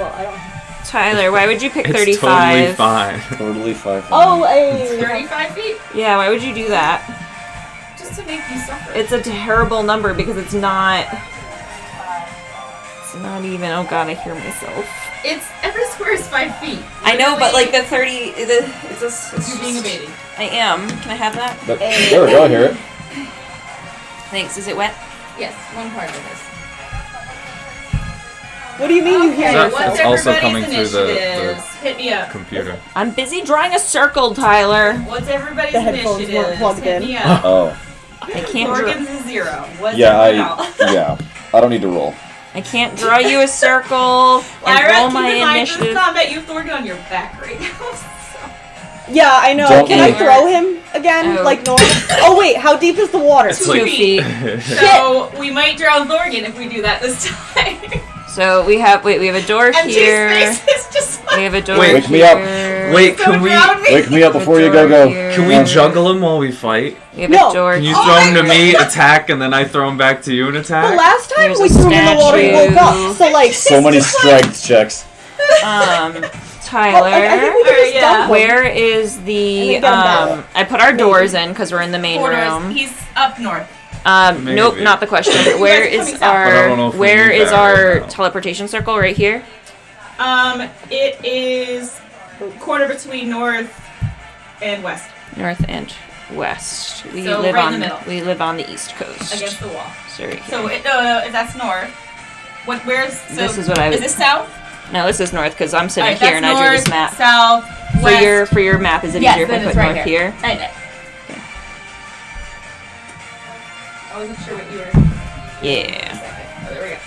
Well, I don't. Tyler, why would you pick 35? It's totally fine. Totally 5 feet. Oh, It's 35 feet? Yeah, why would you do that? Just to make you suffer. It's a terrible number because it's not... It's not even... Oh god, I hear myself. It's... Every square is 5 feet. I know, but like the 30... It's You're being a baby. I am. Can I have that? There we go, I hear it. Thanks. Is it wet? Yes, one part of this. What do you mean you hear That- yourself? What's also everybody's coming through the initiatives? Hit me up. computer. I'm busy drawing a circle, Tyler. What's everybody's The headphones weren't initiatives? plugged Hit in. me up. Oh. I can't draw... Morgan's is 0. What's Yeah, everyone else? yeah. I don't need to roll. I can't draw you a circle and Lyra, roll keep my in mind, this initiative. combat, you have Thorgan on your back right now. Yeah, I know. Don't Can I move. throw him again? Oh. Like normal? Oh wait, how deep is the water? It's 2 like- feet. So we might drown Thorgan if we do that this time. So we have... Wait, we have a door And here. Jace's face is just like... We have a door Wait, wake me up. here. Wait, Don't can we drown me. Wake me up before you go. can we juggle him while we fight? We have No. a door Can you here. throw him to me, attack, and then I throw him back to you and The attack? last time There's we a threw him in the water, he woke statue. up. So like, So many strength checks. Tyler, I think we could just dump him. where is And the, then get him back. I put our doors in because we're in the main Corridors. room. He's up north. Maybe. Nope, not the question. Where guys are is coming south. But I don't know if we where need is that our right now. teleportation circle? Right here? It is corner between north and west North and west. We So live right on in the middle. we live on the east coast. against the wall. So right here. So if that's north, where's so This is what I is would- this south? No, this is north because I'm sitting Alright, here that's and I drew this north, map. South, west. For your map, is it Yes, easier if I then put it's right north here. here? I know. I wasn't sure what you were. Yeah. Oh, there we go.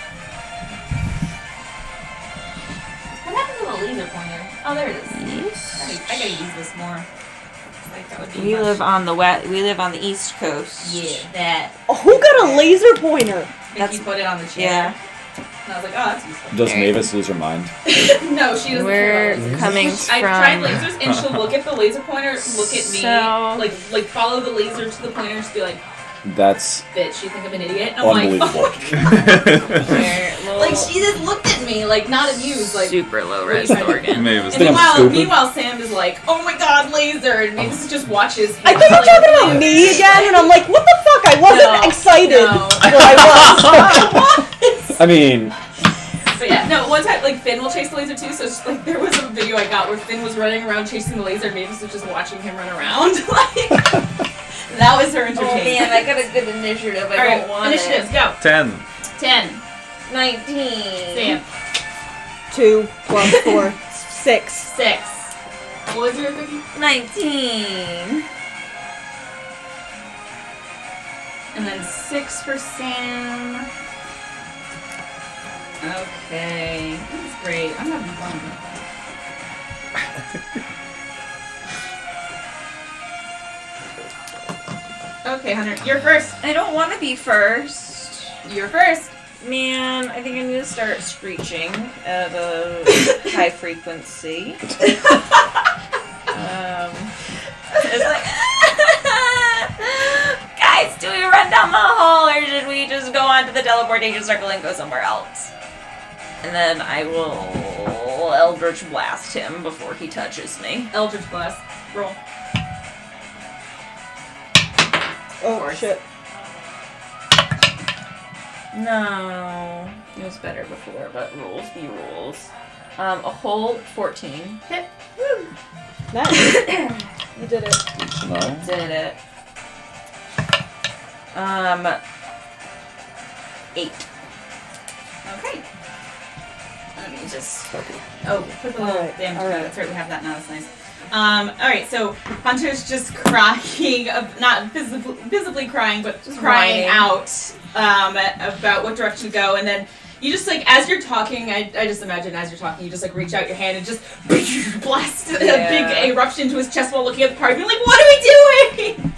What happened to the laser pointer? Oh, there it is. Yes. I gotta use this more. It's like that would be We much- live on the we live on the east coast. Yeah, that. oh, who got a laser pointer? If you put it on the chair. Yeah. And I was like, oh, that's useful. Does Mavis lose her mind? No, she doesn't. We're care about lasers. coming I tried from. lasers, and she'll look at the laser pointer, look at me, So- like follow the laser to the pointer, and just be like, That's "Bitch, you think I'm an idiot?" And I'm like, unbelievable. "Oh my God." We're low, Like she just looked at me, like not amused, like. super low what are you res trying to organ. Mavis. And Think I'm stupid? meanwhile, Sam is like, "Oh my God, laser!" And Mavis just watches. I think you're talking about me again, and I'm like, what the fuck? I wasn't No, excited, no. but I was. I mean, But yeah, no, one time, like, Finn will chase the laser too, so it's just, like, there was a video I got where Finn was running around chasing the laser, and Mavis was just watching him run around. Like, that was her entertainment. I got a good initiative. Alright, initiatives, go. 10. 10. 19. Sam. 2 plus 4, 6. 6. What was your cookie? 19. And then 6 for Sam. Okay. This is great. I'm having fun. Okay, Hunter, you're first. I don't want to be first. You're first. Man, I think I need to start screeching at a high frequency. It's like, guys, do we run down the hall or should we just go onto the teleportation circle and go somewhere else? And then I will Eldritch Blast him before he touches me. Eldritch Blast. Roll. Oh, shit. No, it was better before, but rules be rules. A whole 14. Hit. Nice. You did it. no. Did it. 8. Okay. Let me just. Okay. Oh, put the little Alright, damage alright. credits. Right, we have that now. That's nice. Alright, so Hunter's just crying, not visibly crying, but just crying Crying. out about what direction to go, and then you just, like, as you're talking, I just imagine as you're talking, you just, like, reach out your hand and just blast a big eruption into his chest while looking at the party, being like, what are we doing?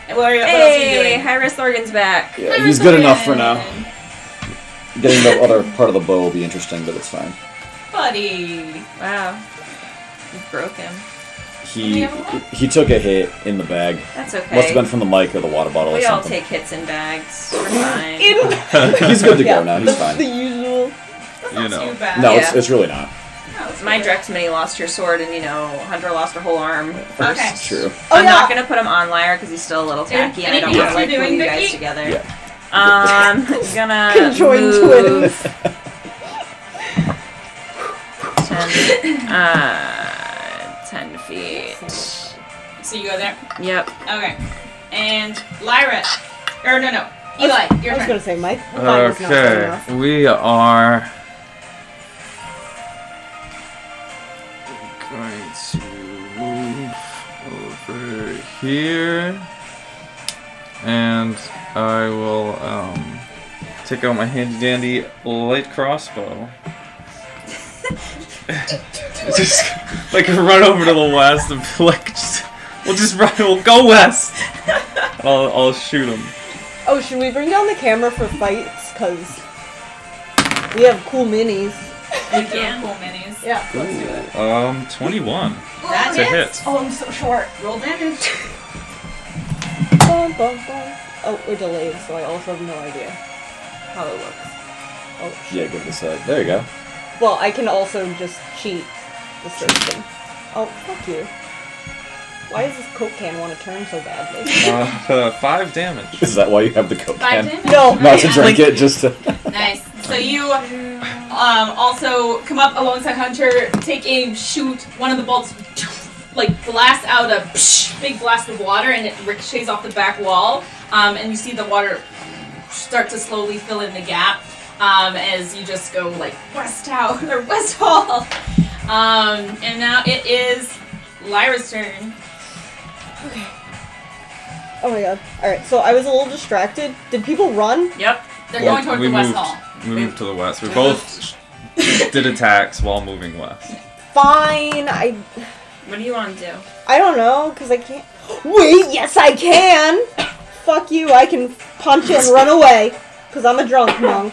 What else are you doing? high-risk organs back. Yeah, he's good enough for now. Getting the other part of the bow will be interesting, but it's fine. Buddy. Wow. You broke him. He took a hit in the bag. That's okay. Must have been from the mic or the water bottle We or all something. take hits in bags. We're fine. He's good to Yeah, go now. He's fine. The usual. you know. Too bad. No, Yeah. it's really not. No, it's My good. Drex Mini lost her sword, and Hunter lost her whole arm first. Okay. It's true. Oh, I'm yeah. not gonna put him on Lyra because he's still a little tacky, and I don't Anything want to else like you're glue doing, you guys Vicky? together. Yeah. Gonna Conjoined move twins. 10 feet. So you go there. Yep. Okay. And Lyra, or no, Eli, your I was turn. gonna say Mike. Mine was not good Okay, enough. we are going to move over here, and I will take out my handy dandy light crossbow. Just like run over to the west and we'll go west. I'll shoot him. Oh, should we bring down the camera for fights? Cause we have cool minis. We can. Cool minis. Yeah. Let's do it. 21 That to hits. hit. Oh, I'm so short. Roll damage. Bum, bum, bum. Oh, we're delayed, so I also have no idea how it works. Oh, shit. Yeah, give this a. There you go. Well, I can also just cheat the station. Oh, fuck you. Why does this Coke can want to turn so badly? 5 damage. Is that why you have the Coke 5 can? damage. No. Not to drink it, just to. Nice. So you also come up alongside Hunter, take aim, shoot one of the bolts, like blast out a big blast of water, and it ricochets off the back wall. And you see the water start to slowly fill in the gap as you just go like west hall. And now it is Lyra's turn. Okay. Oh my god. Alright, so I was a little distracted. Did people run? Yep. They're Yeah, going toward we the west moved. hall. We moved to the west. We both did attacks while moving west. Fine. What do you want to do? I don't know, because I can't. Wait, yes I can! Fuck you, I can punch it and run away. Because I'm a drunk monk.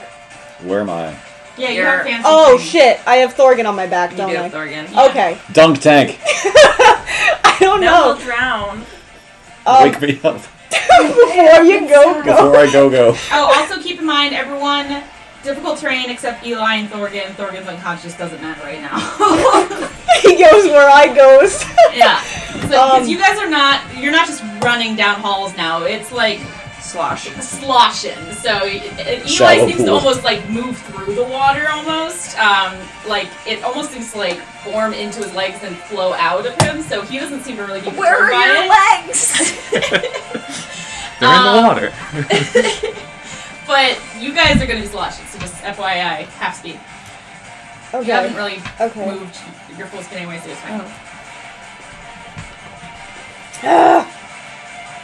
Where am I? Yeah, you You're- have fancy. Oh things. shit, I have Thorgan on my back, You don't do I? have Thorgan. Yeah. Okay. Dunk tank. I don't No, know. he'll drown. Wake me up Before you go. before I go. Oh, also keep in mind, everyone, difficult terrain except Eli and Thorgan. Thorgan's unconscious, doesn't matter right now. He goes where I goes. Yeah. So, because you guys you're not just running down halls now, it's like Sloshing. sloshing. So Eli Shallow seems pool. to almost like move through the water almost. Like it almost seems to like form into his legs and flow out of him, so he doesn't seem to really be Where perturbed are your by legs? They're in the water. it. But you guys are gonna be sloshing, so just FYI, half speed. You haven't Okay. really Okay. moved your full spin anyway, so it's fine.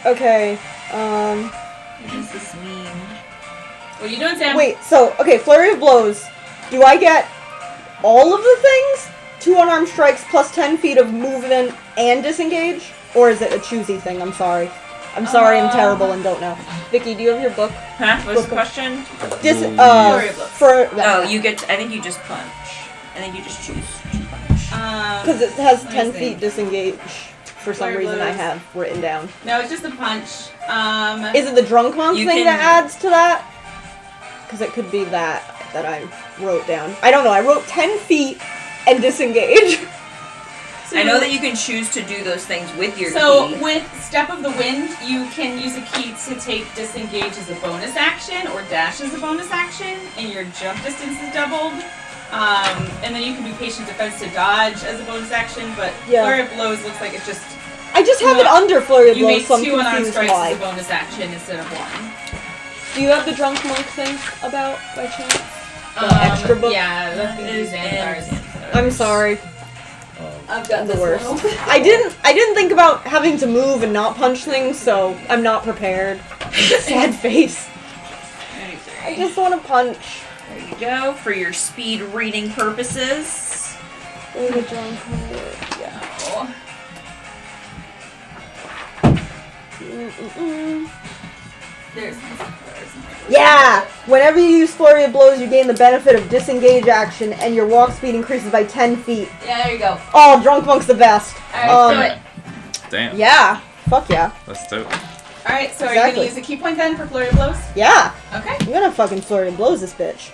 Okay. What does this mean? What are you doing, Sam? Wait, so, okay, Flurry of Blows. Do I get all of the things? 2 unarmed strikes plus 10 feet of movement and disengage? Or is it a choosy thing? I'm sorry. I'm sorry, I'm terrible and don't know. Vicky, do you have your book? Huh? What's the question? Flurry of Blows. For, Oh, you get I think you just punch. I think you just choose to punch. because it has Let me 10 see. feet disengage. For some Flurry of reason I Blows. have written down. No, it's just a punch. Is it the drunk monk You thing can- that adds to that? Because it could be that I wrote down. I don't know. I wrote 10 feet and disengage. I know that you can choose to do those things with your So key. with Step of the Wind, you can use a key to take disengage as a bonus action or dash as a bonus action, and your jump distance is doubled. And then you can do Patient Defense to dodge as a bonus action, but Yeah. Flurry of Blows looks like it's just I just have it No, under Flurry of you Blows, make so I'm 2 unarmed confused strikes why. as a bonus action instead of 1. Do you have the drunk monk thing about by chance? The extra book? Yeah, that Is is in- Xanathar's. I'm sorry. I've got The this worst. one. I didn't think about having to move and not punch things, so I'm not prepared. Sad face. I just want to punch. There you go, for your speed reading purposes. Oh, the drunk monk. Yeah. Mm-mm-mm. There's Yeah! Whenever you use Flurry of Blows, you gain the benefit of disengage action, and your walk speed increases by 10 feet. Yeah, there you go. Oh, Drunk Monk's the best. Alright, do it. Damn. Yeah. Fuck yeah. That's dope. Alright, so are you Exactly. gonna use a key point then for Flurry of Blows? Yeah. Okay. I'm gonna fucking Flurry of Blows this bitch.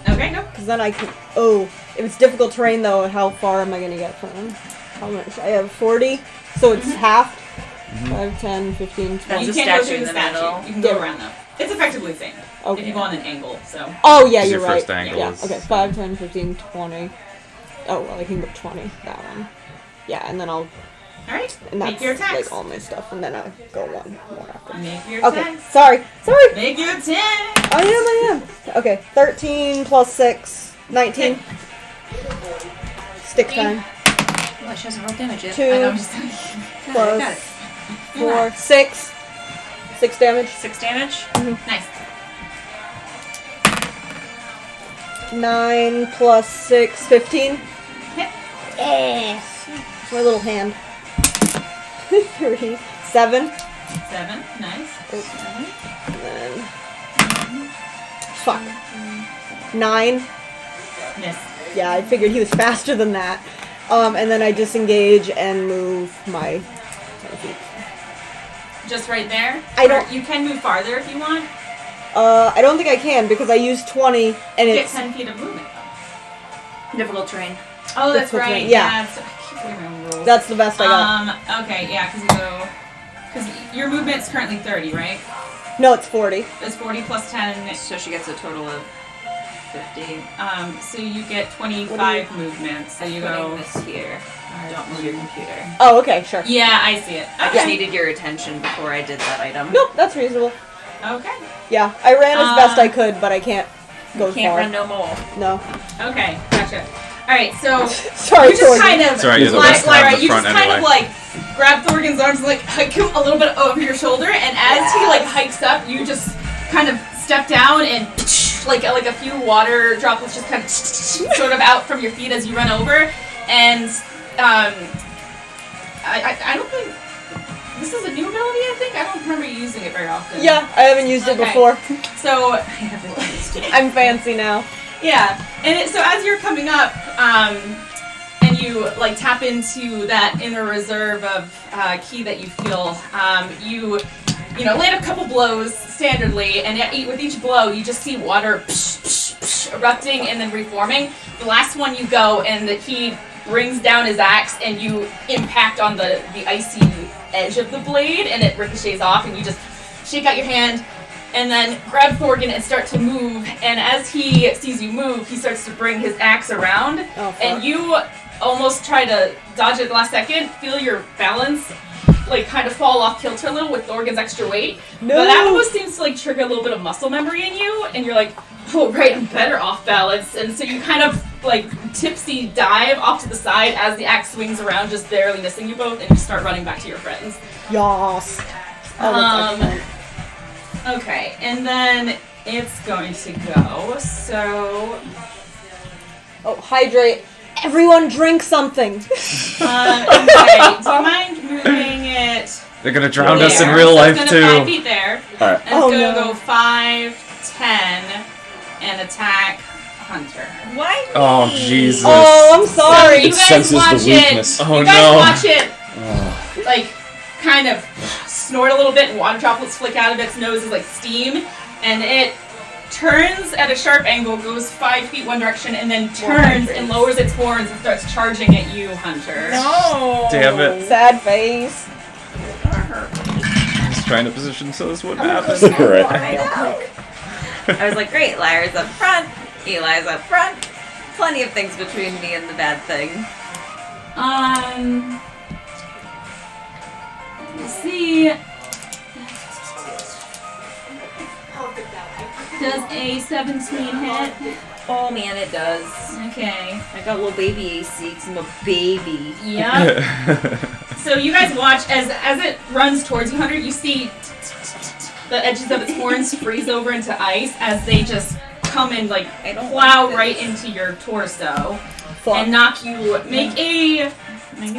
Okay, go. Because then I can... Oh, if it's difficult terrain, though, how far am I going to get from him? How much? I have 40, so it's half. 5, 10, 15, 20. That's You a can't go statue through in the the statue. middle. You can go around though. It's effectively the same. Okay. If you go on an angle, so. Oh, yeah, It's you're your right. first angle Yeah, is- okay. 5, 10, 15, 20. Oh, well, I can go 20. That one. Yeah, and then I'll... Alright, And make that's, your attacks. like, all my stuff. And then I'll go one more after. Make your Okay, attacks. sorry. Make your attacks. I am. Okay, 13 plus 6, 19. Stick time. Well, she hasn't rolled damage yet. 2 I know, I'm just like, got plus it. 4, 6. 6 damage. 6 damage. nice. 9 plus 6, 15. Hit. Yes. It's my little hand. 3, 7. 7, nice. And then... Fuck. 9. Miss. Yeah, I figured he was faster than that. And then I disengage and move my 10 feet. Just right there? I don't- Or you can move farther if you want. I don't think I can because I used 20 and You get it's... 10 feet of movement though. Difficult terrain. Oh, that's Difficult right. terrain, yeah. I keep forgetting my rules. That's the best I got. Okay, yeah, because you go... Because your movement's currently 30, right? No, it's 40. It's 40 plus 10. So she gets a total of 50. So you get 25 movements. So you Putting go... this here. Don't move your computer. Oh, okay, sure. Yeah, I see it. I just Okay. needed your attention before I did that item. Nope, that's reasonable. Okay. Yeah, I ran as best I could, but I can't go Can't far. run no more. No. Okay, gotcha. Alright, so... Sorry, You just Jordan. kind of... It's alright, you're the Lyra, best to have the you front just kind of anyway. like grab Thorgan's arms and like hike him a little bit over your shoulder, and as he like hikes up, you just kind of step down and like a few water droplets just kind of sort of out from your feet as you run over, and I don't think this is a new ability. I think I don't remember you using it very often. Yeah, I haven't used it Okay. before. So I'm fancy now. yeah, and so as you're coming up, and you like tap into that inner reserve of ki that you feel, you know, land a couple blows standardly, and with each blow, you just see water erupting and then reforming. The last one you go, and he brings down his axe, and you impact on the icy edge of the blade, and it ricochets off, and you just shake out your hand, and then grab Thorgan and start to move. And as he sees you move, he starts to bring his axe around, Oh, fuck. and you almost try to dodge it at the last second, feel your balance like kind of fall off kilter a little with Thorgan's extra weight. No. But that almost seems to like trigger a little bit of muscle memory in you, and you're like, oh right, I'm better off balance. And so you kind of like tipsy dive off to the side as the axe swings around, just barely missing you both, and you start running back to your friends. Yas. Oh, that's excellent. Okay, and then it's going to go, so... Oh, hydrate. Everyone drink something. Okay, do you mind moving it They're gonna drown us in there? real So life it's gonna 5 too. feet there, Alright. and Oh, it's gonna no. go 5, 10, and attack Hunter. Why? Oh me? Jesus. Oh, I'm sorry. You It guys senses the watch weakness. it. Oh, You guys no. watch it, like, kind of snort a little bit, and water droplets flick out of its nose as like steam, and it turns at a sharp angle, goes 5 feet one direction, and then turns and lowers its horns and starts charging at you, Hunter. No. Damn it. Sad face. Just trying to position so this wouldn't happen. Right. I was like, great, Lyra's up front, Eli's up front. Plenty of things between me and the bad thing. Let's see. Does a 17 hit? Oh man, it does. Okay. I got little baby AC because I'm a baby. Yep. So you guys watch as it runs towards you, Hunter. You see the edges of its horns freeze over into ice as they just come and like I don't plow like right this. into your torso Fuck. and knock you. Make a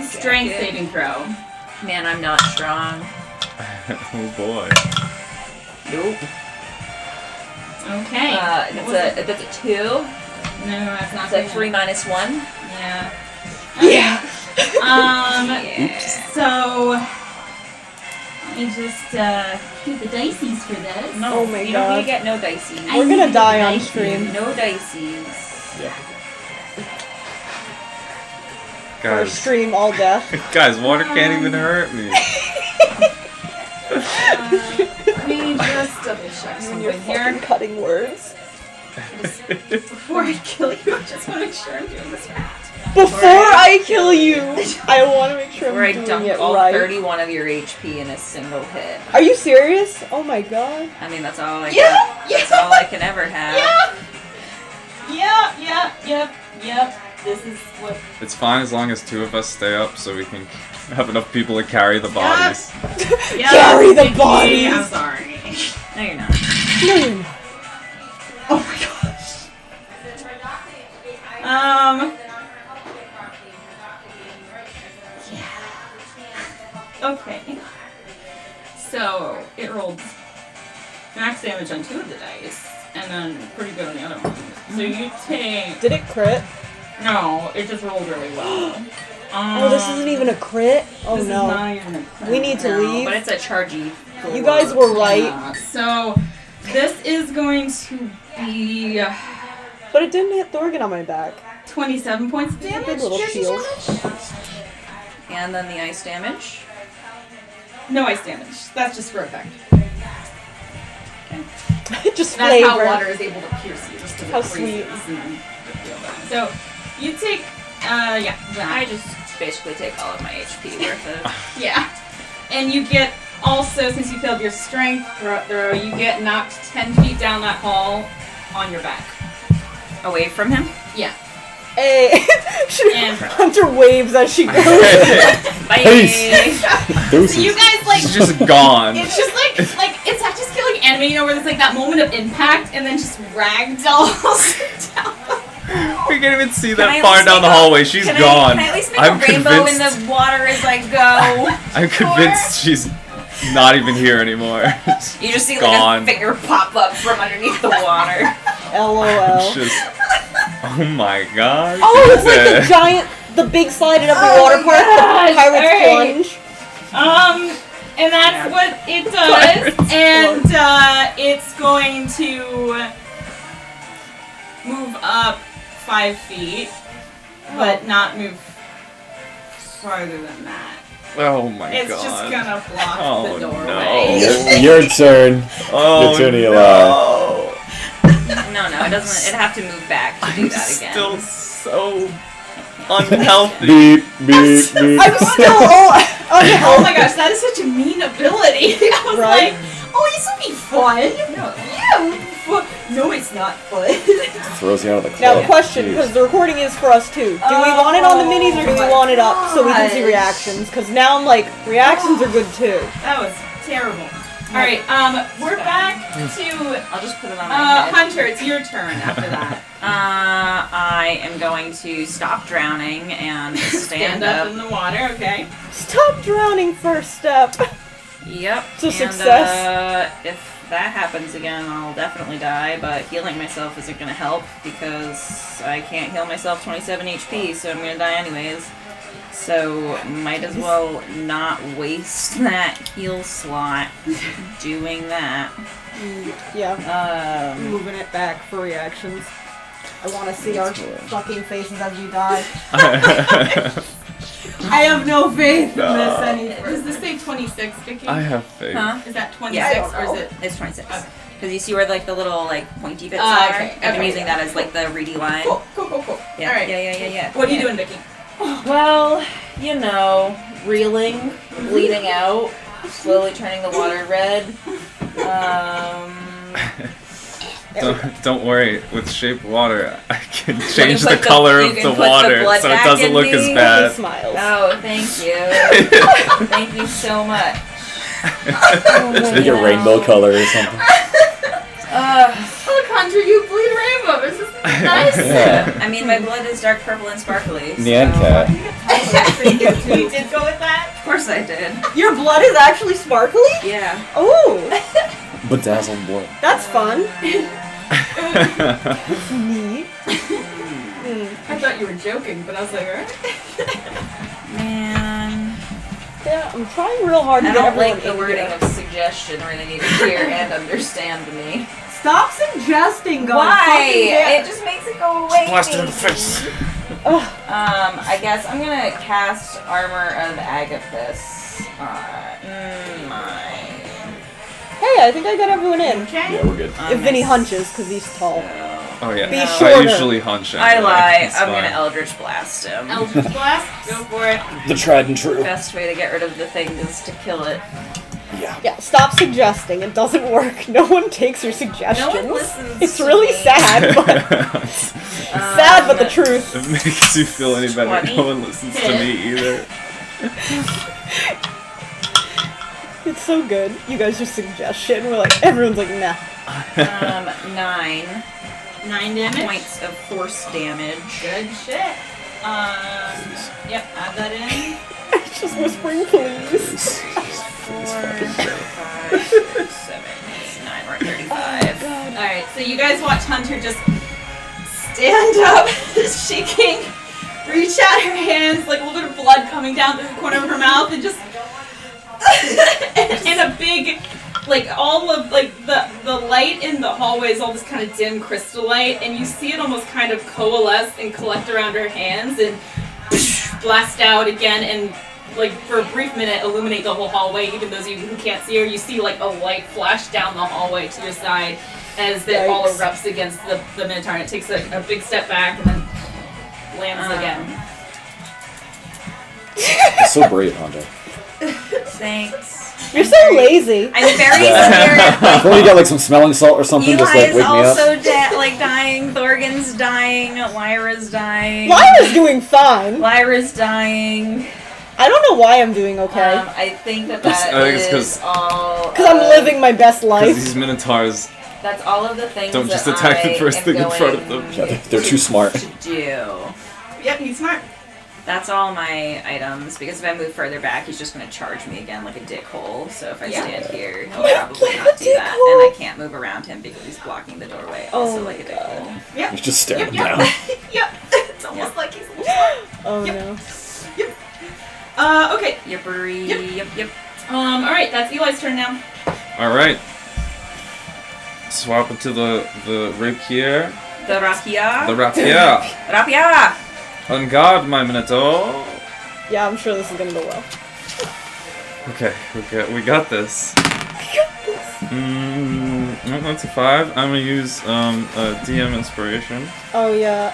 strength jacket. saving throw. Man, I'm not strong. Oh boy. Nope. Okay. That's a 2. No, that's not. It's a 3 minus 1. Yeah. Yeah. Yeah. Yeah. So me just do the dices for this. No, Oh my you don't God. need to get no dices. I We're gonna need die the on dice. stream. No dices. Yeah. Or Guys, stream all death. guys, water can't even hurt me. Let me just double check When you're something fucking here. cutting words. Before I kill you, I just want to make sure I'm doing this right. Before I kill you, I want to make sure Where I I'm doing dump it all right. 31 of your HP in a single hit. Are you serious? Oh my god. I mean, that's all I Yeah, got. That's all I can ever have. Yep. This is what. It's fine as long as 2 of us stay up so we can have enough people to carry the bodies. Carry the bodies. I'm sorry. No, you're not. No, you're not. Oh my gosh. Okay. So it rolled max damage on 2 of the dice, and then pretty good on the other one. So you take. Did it crit? No, it just rolled really well. Oh, this isn't even a crit? Oh This is no. not even a crit. We need to No, leave. but it's a chargy. You guys were right. Yeah, so this is going to be But it didn't hit Thorgan on my back. 27 points of damage. Good little shield. And then the ice damage. No ice damage. That's just for effect. Just That's flavor. how water is able to pierce you. Just to How the sweet. freezes and then feel that. So you take, I that. just basically take all of my HP worth of. Yeah. And you get also, since you failed your strength throw, you get knocked 10 feet down that hall on your back. Away from him? Yeah. Hey. And Hunter waves as she goes. Bye! Peace. Deuces. so you guys like. She's just gone. It's just like it's I just feel like anime, you know, where there's like that moment of impact and then just ragdolls down. We can't even see Can I that at far least down make the a- hallway. She's gone. Can I at least make I'm a rainbow in convinced. the water as I go? I'm convinced she's not even here anymore. You just see like Gone. a finger pop up from underneath the water. LOL. Just, oh my god. Oh, it's like the giant, the big slide in every water park, the Pirate's Alright. Plunge. And that's Yeah. what it does. Pirates And it's going to move up 5 feet, but not move farther than that. Oh my It's god. just gonna block Oh, the no. doorway. Your turn. Oh Your turn, Eli. no. No, it doesn't. It'd have to move back to do I'm that again. still so unhealthy. Beep, beep, beep. I'm still Oh unhealthy. my gosh, that is such a mean ability. I was Right? like, oh, this will be fun. No, it's not fun. Throws you out of the Now, club. question, Jeez. because the recording is for us too. Do we want it on the minis or do we want it up so we can see reactions? Because now I'm like, reactions are good too. That was terrible. Alright, we're back to I'll just put it on my head. Hunter, it's your turn after that. I am going to stop drowning and stand up. in the water, okay. Stop drowning first step. Yep. It's a and, success. If that happens again, I'll definitely die, but healing myself isn't going to help because I can't heal myself 27 HP, so I'm going to die anyways. So, might as well not waste that heal slot doing that. Yeah, moving it back for reactions. I want to see our fucking faces as we die. I have no faith No. in this anymore. Does this say 26, Vicky? I have faith. Huh? Is that 26 Yeah, I don't or is it? It's 26. Okay. Because you see where like the little like pointy bits Ah, are? okay, I'm okay. using that as like the reedy line. Cool. Yeah, Alright. yeah. What are you doing, Vicky? Well, you know, reeling, bleeding out, slowly turning the water red. Don't worry, with shape water, I can you change put the color you of can the put the water blood so it back doesn't in look me. as He bad. smiles. Oh, thank you. Thank you so much. Make it rainbow color or something. Look, Hunter, you bleed rainbow. This is nice. Yeah. I mean, my blood is dark purple and sparkly. So Nyan cat. You did go with that? Of course I did. Your blood is actually sparkly? Yeah. Oh, Bedazzled blood. that's fun. Neat. I thought you were joking, but I was like, alright. Man. Yeah. I'm trying real hard to I get don't everyone like the in wording here. of suggestion where they need to hear and understand me. Stop suggesting, God. Why? fucking damn It just makes it go away. Blast it in the maybe. face. I guess I'm gonna cast Armor of Agathis on mine. Hey, I think I got everyone in. Okay. Yeah, we're good. If Vinny hunches, because he's tall. Oh yeah. Be I shorter. usually hunch. I anyway. lie. It's I'm fine. gonna Eldritch Blast him. Eldritch Blast. Go for it. The tried and true. Best way to get rid of the thing is to kill it. Yeah. Yeah, stop suggesting. It doesn't work. No one takes your suggestions. No one listens It's to really me. sad, but sad, but the truth. It makes you feel any better. 20. No one listens to me either. It's so good. You guys just suggest shit, and we're like, everyone's like, nah. 9 9 damage. points of force damage. Good shit. Yep, add that in. Just whispering, please. 4, 5, 6, 7, 8, 9. We're at 35. Alright, so you guys watch Hunter just stand up, shaking, reach out her hands, like a little bit of blood coming down through the corner of her mouth, and just. and a big. Like, all of, like, the light in the hallway is all this kind of dim crystal light, and you see it almost kind of coalesce and collect around her hands, and blast out again, and, like, for a brief minute, illuminate the whole hallway. Even those of you who can't see her, you see, like, a light flash down the hallway to your side as it all Yikes. erupts against the Minotaur, and it takes a big step back, and then lands again. It's so brave, Hunter. Thanks. You're so lazy. I'm very scared. Like, Well, you got like some smelling salt or something, just like Eli's wake me up. also like dying. Thorgan's dying. Lyra's dying. Lyra's doing fine. Lyra's dying. I don't know why I'm doing okay. I think that I think it's is 'cause- all. Because I'm living my best Because life. these minotaurs That's all of the things. don't just that attack the I first am thing in front of going them. Yeah, they're too smart. To do. Yep, he's smart. That's all my items, because if I move further back, he's just going to charge me again like a dickhole. So if I stand here, he'll probably not do that. dickhole. And I can't move around him because he's blocking the doorway, also Oh like a my dickhole. Yep. He's just staring Yep. down. Yep. It's almost like he's a little smart. Oh Yep. no. Okay. Yep. Alright, that's Eli's turn now. Alright. Swap into the rapier. The rapier. The rapier. Rapier! On guard, my minotaur. Yeah, I'm sure this is gonna go well. Okay, we got this. That's a 5. I'm gonna use a DM inspiration. Oh yeah.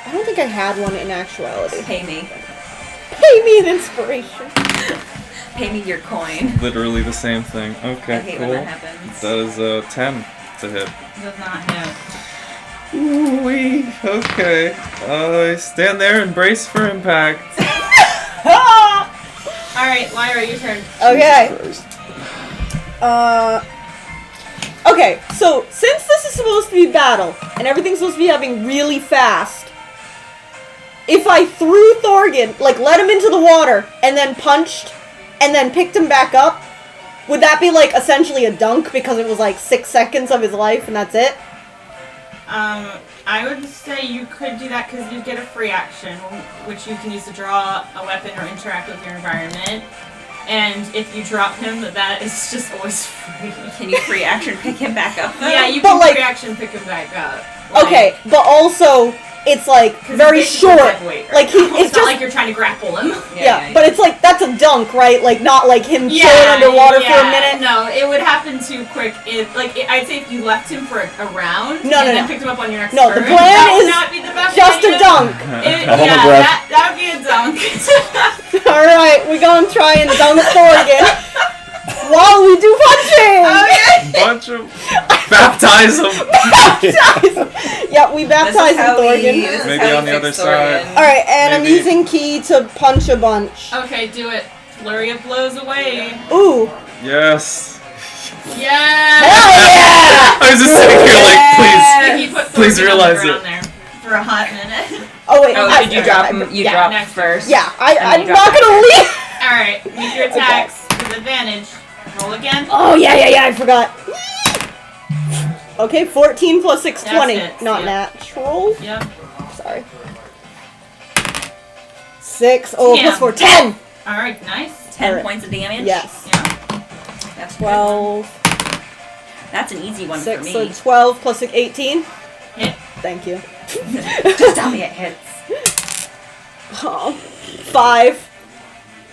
I don't think I had one in actuality. Pay me. Pay me an inspiration. Pay me your coin. Literally the same thing. Okay, I hate cool. when that happens. That is a 10 to hit. Does not hit. Ooh-wee. Okay. Stand there and brace for impact. Alright, Lyra, your turn. Okay. Christ. Okay, so since this is supposed to be battle, and everything's supposed to be happening really fast, if I threw Thorgan, like let him into the water, and then punched, and then picked him back up, would that be like essentially a dunk because it was like 6 seconds of his life and that's it? I would say you could do that because you get a free action, which you can use to draw a weapon or interact with your environment. And if you drop him, that is just always free. Can you free action pick him back up though? Yeah, you But, can like- free action pick him back up. Okay, but also, it's like 'cause very he's basically short. dead weight right Like, now. it's It's not just- like you're trying to grapple him. Yeah, but it's like, that's a dunk, right? Like, not like him chilling underwater for a minute. No, it would happen too quick. I'd say if you left him for a round No, and no, then no. picked him up on your next No, the turn, plan that would is not be the best Just a idea. dunk. Hold my Yeah, breath. that would be a dunk. Alright, we gonna try and dunk Thorgan while we do punching! Okay. Bunch of baptize him. Yep, we baptize him, Thorgan. Maybe on the other side. Alright, and I'm Maybe. using key to punch a bunch. Okay, do it. Flurry of blows away. Ooh. Yes. Yeah. Hell yeah! I was just sitting here like, He put Please Thorgan on realize the it. ground there for a hot minute. Oh wait, Oh, did you drop him? You Yeah, dropped next. first. Yeah, And I'm you not drop gonna leave. Alright, make your attacks with advantage. Roll again. Oh yeah, I forgot. Okay, 14 plus 6, 20. That's it, Not yeah. natural. Yep. Sorry. 6, oh, Yeah. plus 4, 10! Alright, nice. 10 Alright. points of damage. Yes. Yeah. That's a good one. 12, That's an easy one 6, for so me. 12 plus 18. Hit. Thank you. Just tell me it hits. Oh, 5.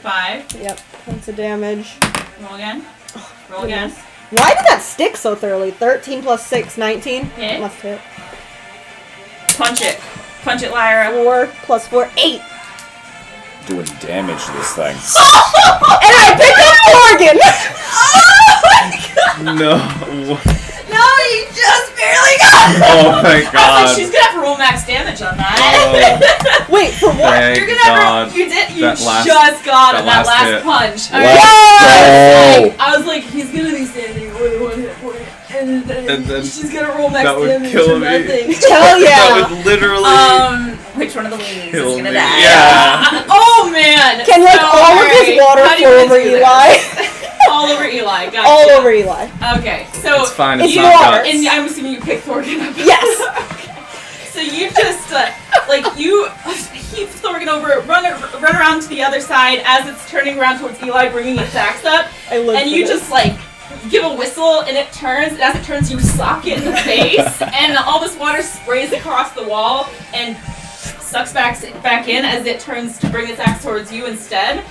5. Yep, points of damage. Roll again. Roll again. Goodness. Why did that stick so thoroughly? 13 plus 6, 19. Hit. Must hit. Punch it. Punch it, Lyra. 4 plus 4, 8. Doing damage to this thing. And I pick up Morgan! No. No, you just barely got it. Oh, thank I was God. like, she's gonna have to roll max damage on that. Wait, for what? Thank You're gonna have God. to, you That last- just got that him that last last hit. punch. Let's Alright. go! I was like, he's gonna be standing with one hit point, and And then she's gonna roll max that would damage kill from me. that thing. Hell yeah! That would literally Which one of the weenies kill is me. gonna die? Yeah. Oh man! Can like So, all of his alright, water how do you flow wanna over do this? Eli? All over Eli. Gotcha. All over Eli. Okay, so It's fine. It's It's not water. guts. and I'm assuming you pick Thorgan up. Yes! So you just you heave Thorgan over, run around to the other side as it's turning around towards Eli, bringing its axe up, I live and for you this. just like give a whistle, and it turns. And as it turns, you sock it in the face, and all this water sprays across the wall and sucks back in as it turns to bring its axe towards you instead.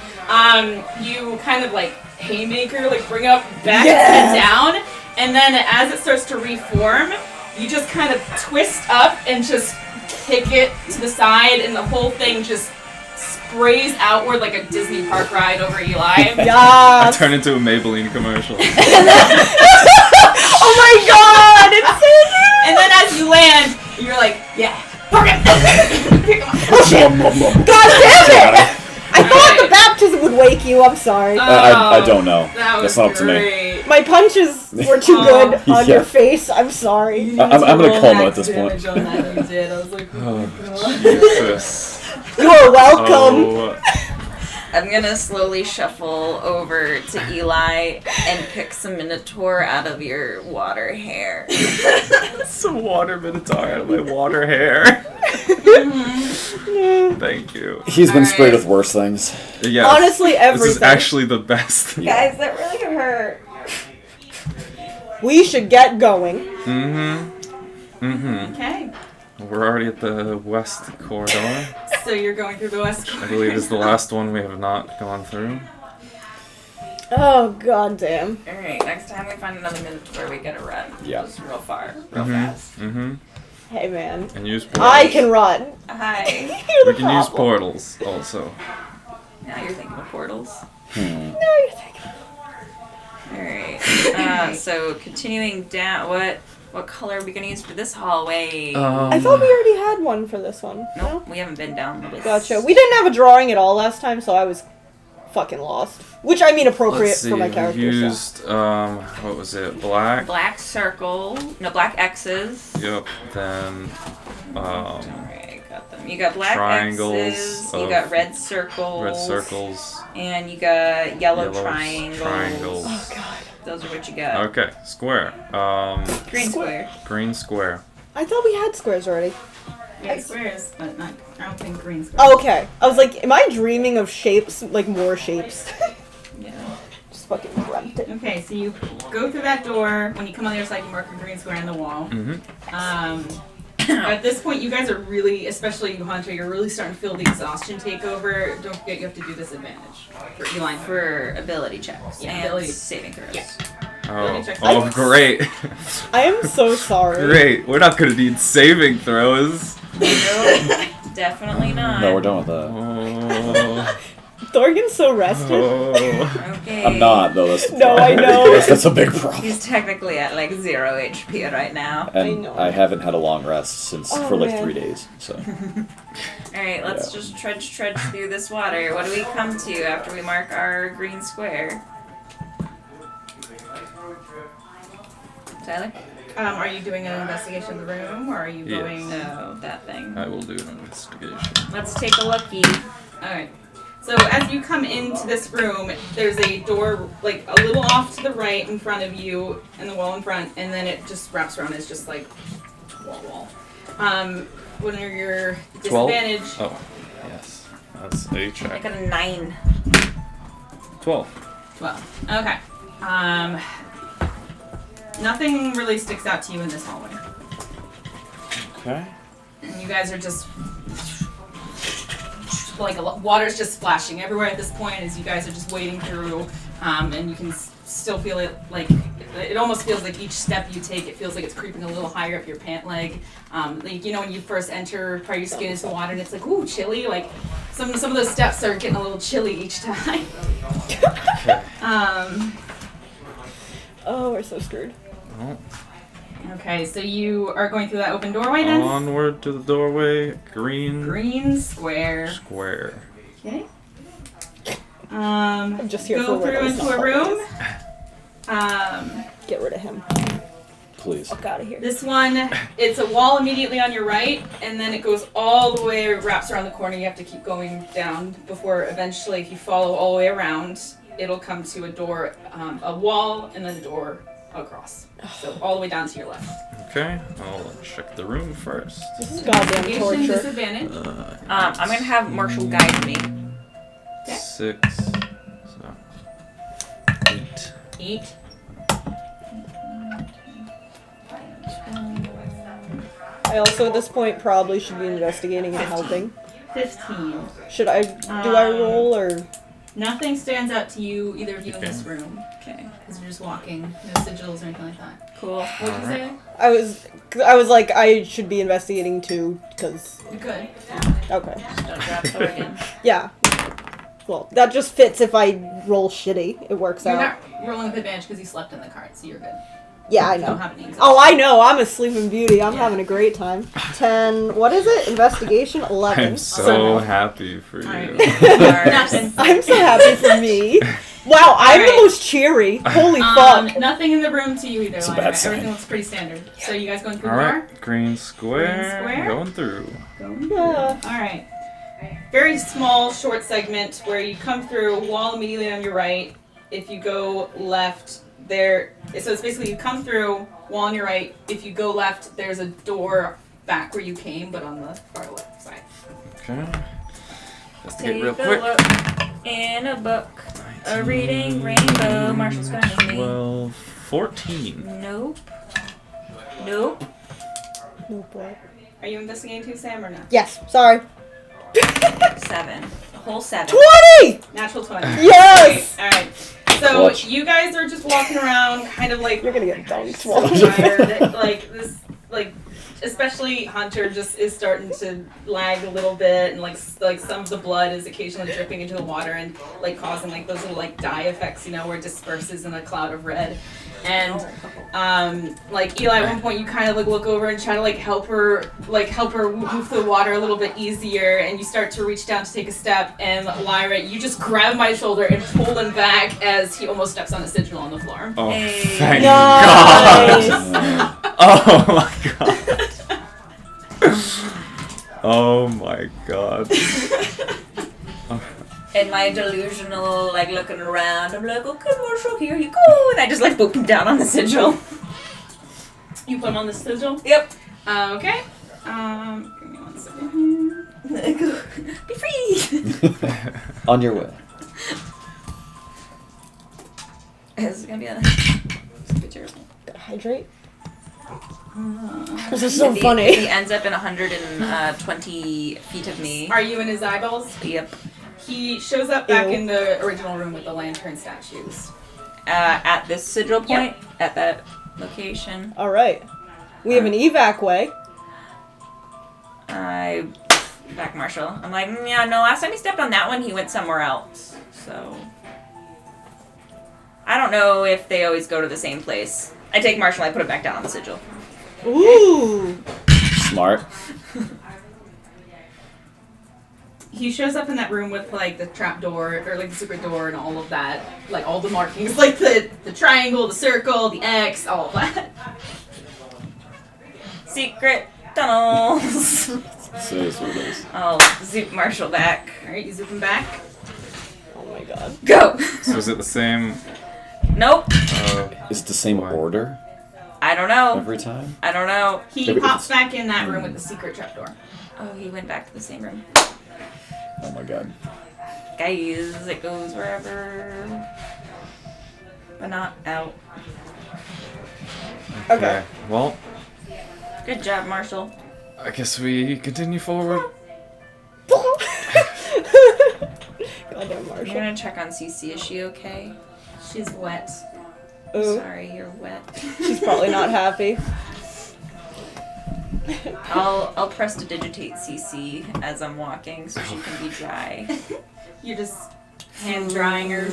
You kind of like haymaker, like bring up back Yes! and down, and then as it starts to reform, you just kind of twist up and just kick it to the side, and the whole thing just sprays outward like a Disney park ride over Eli. I Yes! turn into a Maybelline commercial. Oh my god! It's so good! And then as you land, you're like, yeah, Thorgan! Pick him up. God damn it! I thought the baptism would wake you, I'm sorry. I don't know. That was That's not up to me. great. My punches were too good on Yeah. your face, I'm sorry. I'm gonna coma at this point. Damage on that, you did. I was like, Oh, Jesus. You're welcome. Oh, I'm gonna slowly shuffle over to Eli and pick some Minotaur out of your water hair. some water minotaur out of my water hair. Thank you. He's been sprayed Alright. with worse things. Yes. Honestly, This everything. is actually the best. Guys, that really hurt. We should get going. okay. We're already at the west corridor. So you're going through the west I corridor. believe is the last one we have not gone through. Oh, god damn. Alright, next time we find another Minotaur, we gotta run. Yeah. Just real far, real fast. Hey, man. And use portals. I can run. Hi. You're We the can use problem. portals also. Now you're thinking of portals. No, you're thinking. Alright. So continuing down, what color are we gonna use for this hallway? I thought we already had one for this one. Nope, we haven't been down this. Gotcha. We didn't have a drawing at all last time, so I was fucking lost. Which I mean appropriate Let's see, for my we character. used, what was it? Black? Black circle. No, black X's. Yep. Then, Alright, got them. You got black Triangles X's, you of got red circles. red circles. And you got yellow Yellows, triangles. triangles. Oh god. Those are what you got. Okay, square. Green square. Green square. I thought we had squares already. Yeah, squares, but not. I don't think green squares. Oh, okay. I was like, am I dreaming of shapes? Like more shapes? Yeah. Just fucking dreamt it. Okay, so you go through that door. When you come on the other side, you mark a green square in the wall. At this point, you guys are really, especially you, Hunter, you're really starting to feel the exhaustion take over. Don't forget, you have to do disadvantage for Eli. For ability checks Yeah, and ability. saving throws. Yeah. Oh, check. oh great. I am so sorry. Great. We're not gonna need saving throws. Nope, definitely not. No, we're done with that. Oh. Thorgan's so rested. Oh. Okay. I'm not, though. That's the No, I problem. know. That's a big problem. He's technically at like 0 HP right now. And know. I haven't had a long rest since Oh, for like man. 3 days. So Alright, let's Yeah. just trudge through this water. What do we come to after we mark our green square? Tyler? Are you doing an investigation of the room, or are you Yes. going? No, that thing. I will do an investigation. Let's take a looky. Alright. So as you come into this room, there's a door like a little off to the right in front of you, and the wall in front, and then it just wraps around. It's just like wall. When you're 12? disadvantage, Oh, yes. That's a I check. got a 9. 12. 12. Okay. Nothing really sticks out to you in this hallway. Okay. And you guys are just like water's just splashing everywhere at this point as you guys are just wading through, and you can still feel it. Like it almost feels like each step you take, it feels like it's creeping a little higher up your pant leg. Like when you first enter, part of your skin into the water, and it's like ooh chilly. Like some of those steps are getting a little chilly each time. Oh, we're so screwed. Well, Okay, so you are going through that open doorway then? onward to the doorway. Green square. Square. Okay. I'm just here Go for through into a room. Get rid of him. Please. Fuck out of here. This one, it's a wall immediately on your right, and then it goes all the way, wraps around the corner. You have to keep going down before eventually, if you follow all the way around, it'll come to a door, a wall, and then a door across. So all the way down to your left. Okay, I'll check the room first. This is goddamn Navigation torture. disadvantage. I'm gonna have Marshall guide me. Okay. 6. So 8. 8. I also at this point probably should be investigating and helping. 15. Should I? Do I roll or? Nothing stands out to you, either of you in Okay. this room, Okay. because you're just walking. No sigils or anything like that. Cool. What did you say? I was like I should be investigating too, because You could. okay, Don't drop the again. yeah. Well, that just fits if I roll shitty. It works You're out. not rolling with advantage because you slept in the cart, so you're good. Yeah, I You don't know. have any anxiety. Oh, I know. I'm a sleeping beauty. I'm Yeah. having a great time. 10. What is it? Investigation 11. I'm so happy for you. Alright. Nothing. I'm so happy for me. Wow, I'm the Alright. most cheery. Holy fuck. Nothing in the room to you either, It's a Lyra. bad sign. Everything looks pretty standard. So you guys going through the Alright, green square. Green square. Going through. door? Yeah. Alright. Very small, short segment where you come through, wall immediately on your right. If you go left, so it's basically you come through, wall on your right. If you go left, there's a door back where you came, but on the far left side. Okay. Investigate Take real a quick. look in a book. A reading rainbow. Marshall's going with me. 12, 14. Nope. Nope. Oh, boy. Are you investigating too, Sam, or not? Yes. Sorry. 7. A whole 7. 20. Natural 20. Yes. Alright. So Clutch. you guys are just walking around, kind of like You're gonna get dunked. so Well. tired. Like this, like especially Hunter just is starting to lag a little bit, and like some of the blood is occasionally dripping into the water and like causing like those little like dye effects, where it disperses in a cloud of red. And like Eli, at one point you kind of like look over and try to like help her move through the water a little bit easier, and you start to reach down to take a step, and Lyra, you just grab my shoulder and pull him back as he almost steps on a sigil on the floor. Oh, Hey. thank Nice. God. Oh my God. Oh my God. In my delusional, like, looking around, I'm like, okay, Marshall, here you go. And I just, like, boop him down on the sigil. You put him on the sigil. Yep. Okay. Give me 1 second. Be free. On your way. This is gonna be a picture. Hydrate. This is so He funny. ends up in 120 feet of me. Are you in his eyeballs? Yep. He shows up back Ew. in the original room with the lantern statues. At this sigil point, Yep. at that location, All right. We have an evac way. I back Marshall. I'm like, yeah, no, last time he stepped on that one, he went somewhere else. So I don't know if they always go to the same place. I take Marshall, I put it back down on the sigil. Ooh. Smart. He shows up in that room with like the trap door or like the secret door and all of that, like all the markings, like the triangle, the circle, the X, all of that. Secret tunnels. So is what it is. I'll zoop Marshall back. All right, you zoom him back. Oh my god. Go. So is it the same? Nope. Is it the same Boy. order I don't know. every time? I don't know. He Maybe pops it's- back in that room with the secret trap door. Oh, he went back to the same room. Oh my god. Guys, it goes wherever. But not out. Okay. Well, Good job, Marshall. I guess we continue forward. Goddamn You're Marshall. gonna check on Cece. Is she okay? She's wet. Ooh, Sorry, you're wet. she's probably not happy. I'll prestidigitate Cece as I'm walking so she can be dry. You're just hand drying her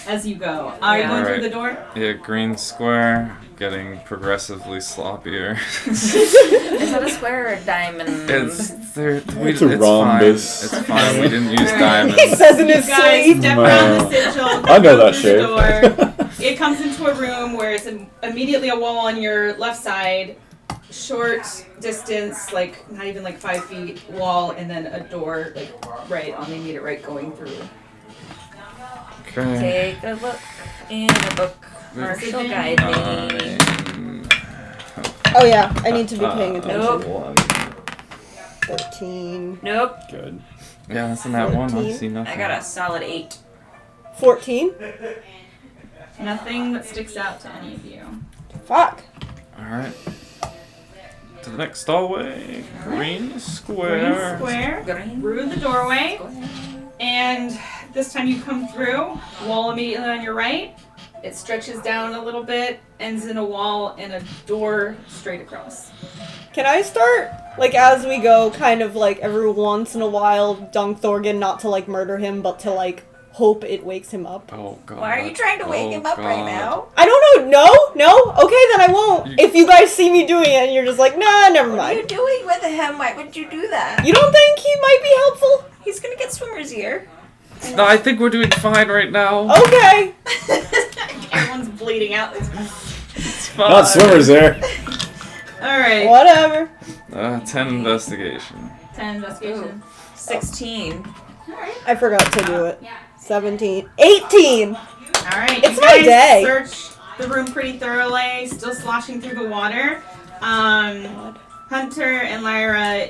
as you go. Are you Yeah. going through Alright. the door? Yeah, green square, getting progressively sloppier. Is that a square or a diamond? It's It's a rhombus. Fine. It's fine. We didn't use Alright. diamonds. He says in You his guys sleep. step around the sigil. I know go that through the shape. door. It comes into a room where it's immediately a wall on your left side, short distance, like not even like 5 feet wall, and then a door like right on the immediate right going through. Okay. Take a look in a book. Marshall, guide me. Oh yeah, I need to be paying attention. Nope. 13. Nope. Good. Yeah, that's in that one. I 14. see nothing. I got a solid 8. 14? Nothing that sticks out to any of you. Fuck. Alright. To the next hallway. Green square. Green square Green. through the doorway, and this time you come through. Wall immediately on your right. It stretches down a little bit, ends in a wall and a door straight across. Can I start, like, as we go, kind of, like, every once in a while, dunk Thorgan, not to, like, murder him, but to, like, hope it wakes him up? Oh god. Why are you trying to wake him up right now? I don't know. No? Okay, then I won't. If you guys see me doing it and you're just like, nah, never What are you mind. doing with him? Why would you do that? You don't think he might be helpful? He's gonna get swimmer's ear. No, I think we're doing fine right now. Okay. Everyone's bleeding out. It's fine. Not swimmers there. Alright. Whatever. 10 investigation. 10 investigation. 16. Alright. I forgot to do it. 17. 18! Alright. It's you my guys day. Search the room pretty thoroughly, still sloshing through the water. Hunter and Lyra,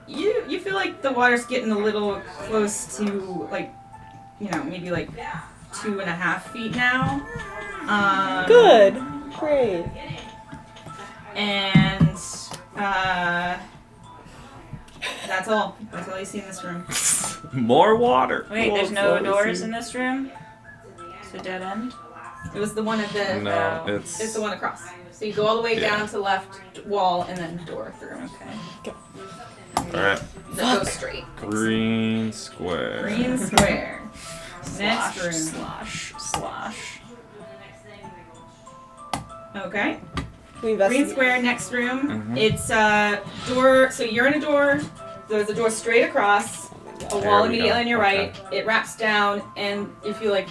you feel like the water's getting a little close to, like, you know, maybe like 2.5 feet now. Good. Great. And that's all. That's all you see in this room. More water. Wait, there's no doors in this room? It's a dead end? It was the one at the. No, It's it's the one across. So you go all the way Yeah. down to the left wall and then door through. Okay. alright. That goes straight. Green square. Green square. Next Slosh, room. slosh. Okay. We Green investigate. square, next room. Mhm. It's a door. So you're in a door. There's a door straight across. A There wall we immediately go. on your Okay. right. It wraps down, and if you like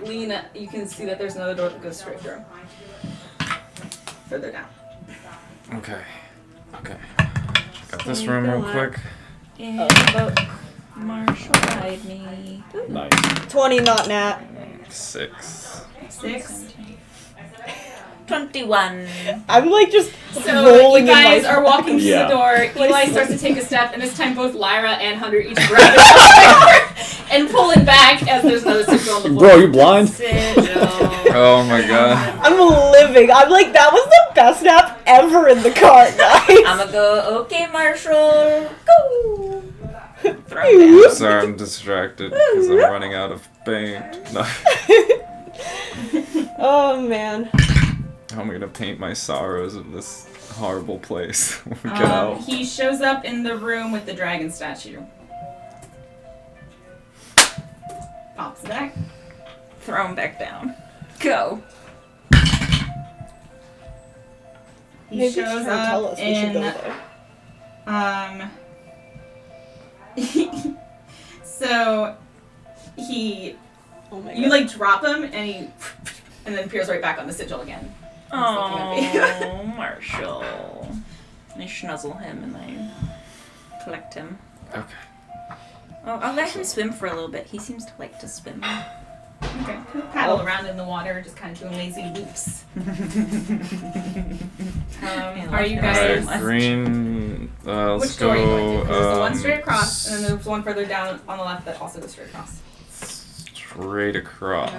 lean, you can see that there's another door that goes straight through. Further down. Okay. Got this room real quick. In a book. Marshall, guide me. Nice. 20, not nat. 6. 6. 21. I'm like just So rolling you guys in my are walking through Yeah. the door. Eli starts to take a step, and this time both Lyra and Hunter each grab it and pull it back as there's another sigil on the floor. Bro, you blind? Sigil. Oh my god. I'm living. I'm like, that was the best nap ever in the car, guys. I'ma go, okay, Marshall. Go. Throw it down. I'm sorry, I'm distracted because I'm running out of paint. No. Oh, man. How am I gonna paint my sorrows in this horrible place when we get out? He shows up in the room with the dragon statue. Pops back. Throw him back down. Go. He Maybe shows he's trying to tell up us we should in go there. so he Oh my you like drop him and then appears right back on the sigil again. Oh, Marshall. I snuzzle him and I collect him. Okay. Oh, I'll let him swim for a little bit. He seems to like to swim. Okay. Paddle around in the water, just kind of doing lazy loops. Are you guys? Alright, green. Let's Which door are you going to? go. There's the one straight across, and then there's one further down on the left that also goes straight across. Straight across.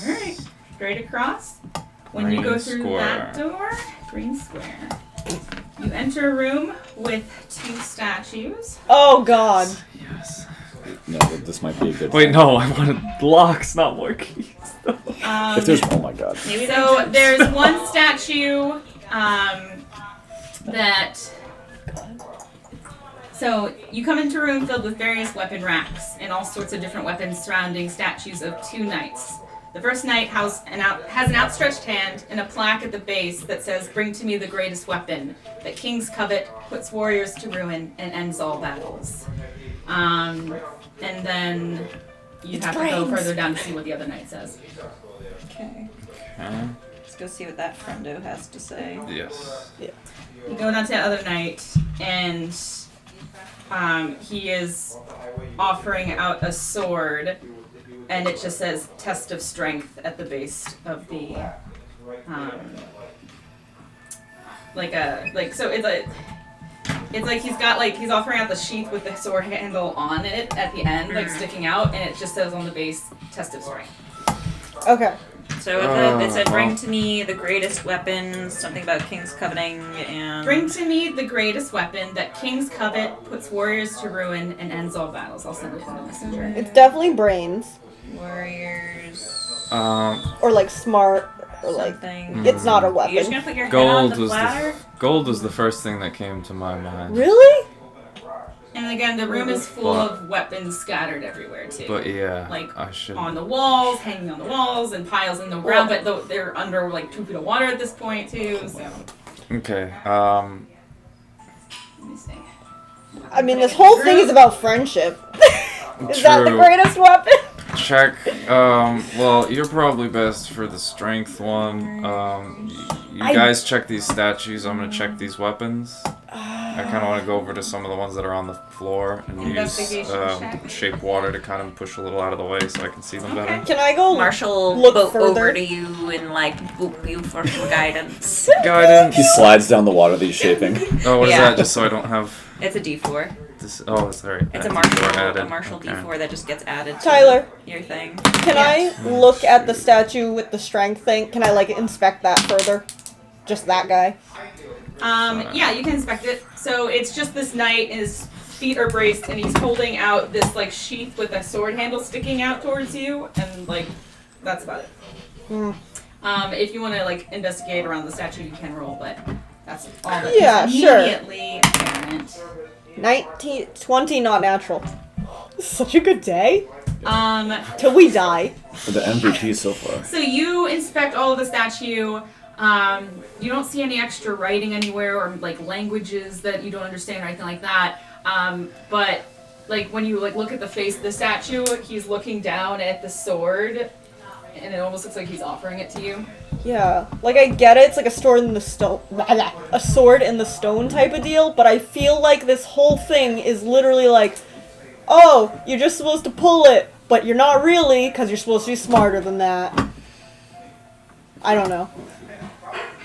Alright. Straight across. When you go Green through square. that door, green square. You enter a room with 2 statues. Oh god. Yes. No, this might be a good. Wait, no, I wanted locks, not more keys. If there's, oh my god. Maybe So there's one statue that. So you come into a room filled with various weapon racks and all sorts of different weapons surrounding statues of 2 knights. The first knight has an outstretched hand and a plaque at the base that says, "Bring to me the greatest weapon that kings covet, puts warriors to ruin, and ends all battles." And then you'd have to go further down to see what the other knight says. Okay. Okay. Let's go see what that friendo has to say. Yes. You go down to the other knight, and he is offering out a sword, and it just says "Test of Strength" at the base of the, it's like he's offering out the sheath with the sword handle on it at the end, like sticking out, and it just says on the base "Test of Strength." Okay. So it said, "Bring to me the greatest weapons," something about kings coveting, and... Bring to me the greatest weapon that kings covet, puts warriors to ruin, and ends all battles. I'll send it in the messenger. It's definitely brains. Warriors... Or like smart. Or like. something. It's not a You're just weapon. gonna put your head on Gold the was platter? gold was the first thing that came to my mind. Really? And again, the room is full of weapons scattered everywhere too. But yeah, Like, I should. on the walls, hanging on the walls, and piles in the ground, but they're under like 2 feet of water at this point too. So Okay. let me see. I mean, this whole thing is about friendship. Is that the True. greatest weapon? Check. Well, you're probably best for the strength one. You guys check these statues. I'm gonna check these weapons. I kind of want to go over to some of the ones that are on the floor and use Investigation check. shape water to kind of push a little out of the way so I can see them better. Can I go Marshall look boat further? over to you and like boop you for some guidance. Guidance. He slides down the water that he's shaping. Oh, what is Yeah. that? Just so I don't have It's a D4. this. Oh, it's alright. It's a D4 Marshall added. D4 Okay. that just gets added to Tyler, your thing. can I look at the statue with the strength thing? Can I like inspect that further? Just that guy. Yeah, you can inspect it. So it's just this knight, and his feet are braced, and he's holding out this like sheath with a sword handle sticking out towards you, and like that's about it. If you want to like investigate around the statue, you can roll, but that's all that Yeah, is sure. immediately apparent. 19, 20 not natural. Such a good day. Till we die. For the MVP so far. So you inspect all of the statue. You don't see any extra writing anywhere or like languages that you don't understand or anything like that. But like when you like look at the face of the statue, he's looking down at the sword, and it almost looks like he's offering it to you. Yeah, like I get it. It's like a sword in the stone, a sword in the stone type of deal. But I feel like this whole thing is literally like, oh, you're just supposed to pull it, but you're not really, because you're supposed to be smarter than that. I don't know.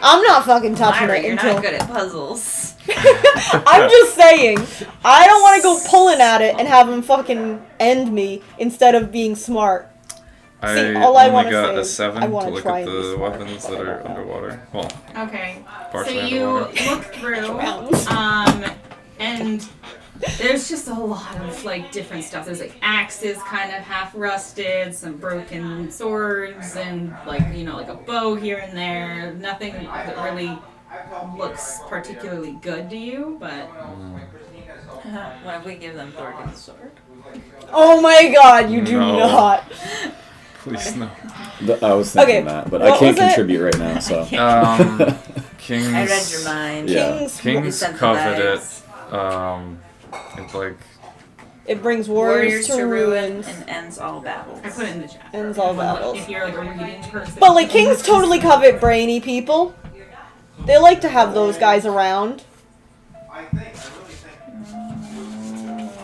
I'm not fucking touching Myra, it you're until. not good at puzzles. I'm just saying, I don't want to go pulling at it and have him fucking end me instead of being smart. See, all I only wanna got say a is 7 I to wanna look try at and be the smart, weapons but that I are don't know. underwater. Well, Okay. partially So you underwater. look through, and there's just a lot of like different stuff. There's like axes kind of half rusted, some broken swords, and like like a bow here and there. Nothing that really looks particularly good to you, but What if we give them Thorgon's sword? Oh my god, you do No. not. Please no. I was thinking Okay, that, but what I can't was it? contribute right now, so. Kings. I read your mind. Yeah. King's You Kings sent the covet dice. it. It's like It brings warriors, to ruin. and ends all battles. I put it in the chat. Ends all battles. If you're like a reading person. But like kings totally covet brainy people. They like to have those guys around.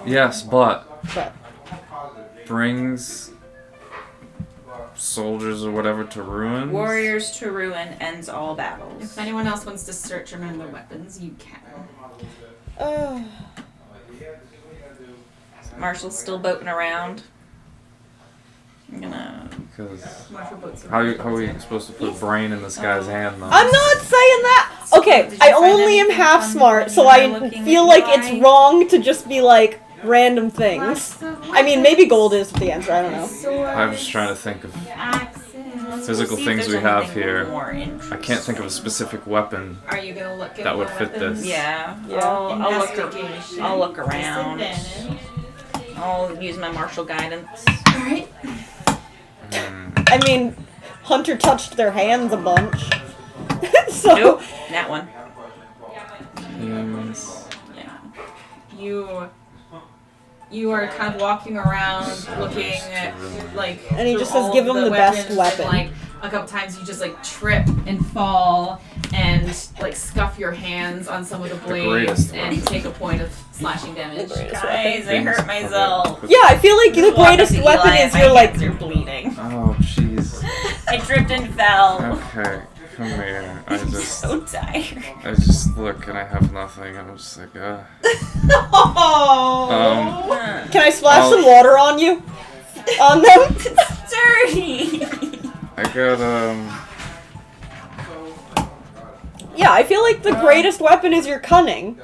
yes, but But brings soldiers or whatever to ruins. Warriors to ruin ends all battles. If anyone else wants to search among the weapons, you can. Marshall's still boating around. I'm gonna. Because Marshall boats how are we supposed to put a brain in this guy's hand though? I'm not saying that. Okay, Did you I find only am anything half from smart, when so you were I looking feel at like Eli? it's wrong to just be like random things. I mean, maybe gold is the answer. I don't know. I'm just trying to think of physical See if things there's we have anything here. more I interesting. can't think of a specific weapon. Are you gonna look at That would more fit weapons? this. Yeah. Yeah. I'll look around. Disadvantage. I'll use my martial guidance. Alright. I mean, Hunter touched their hands a bunch. So Nope. That one. Yeah. You are kind of walking around looking at, like, And he through just says, all "Give of him the best weapons," weapon. And, like, a couple times you just like trip and fall and like scuff your hands on some of the blades greatest and weapon. take a point of slashing damage. Guys, I hurt myself. yeah, I feel like the Just walk up greatest to weapon Eli is and my your like. hands are bleeding. Oh jeez. I tripped and fell. Okay, come here. I I'm just so tired. I just look and I have nothing. I'm just like, Oh. Can I splash I'll- some water on you? On them? It's dirty. I got Yeah, I feel like the greatest weapon is your cunning.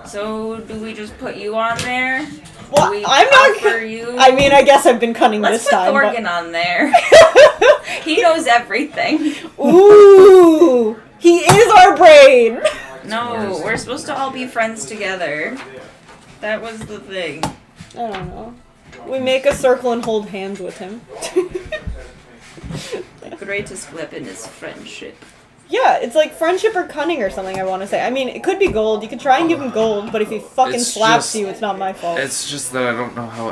So do we just put you on there? Well, Do we I'm not. offer you? I mean, I guess I've been cunning Let's this put time. Thorgan on there. He knows everything. But... Ooh, he is our brain. No, we're supposed to all be friends together. That was the thing. I don't know. We make a circle and hold hands with him. The greatest weapon is friendship. Yeah, it's like friendship or cunning or something, I want to say. I mean, it could be gold. You could try and give him gold, but if he fucking It's slaps just- you, it's not my fault. It's just that I don't know how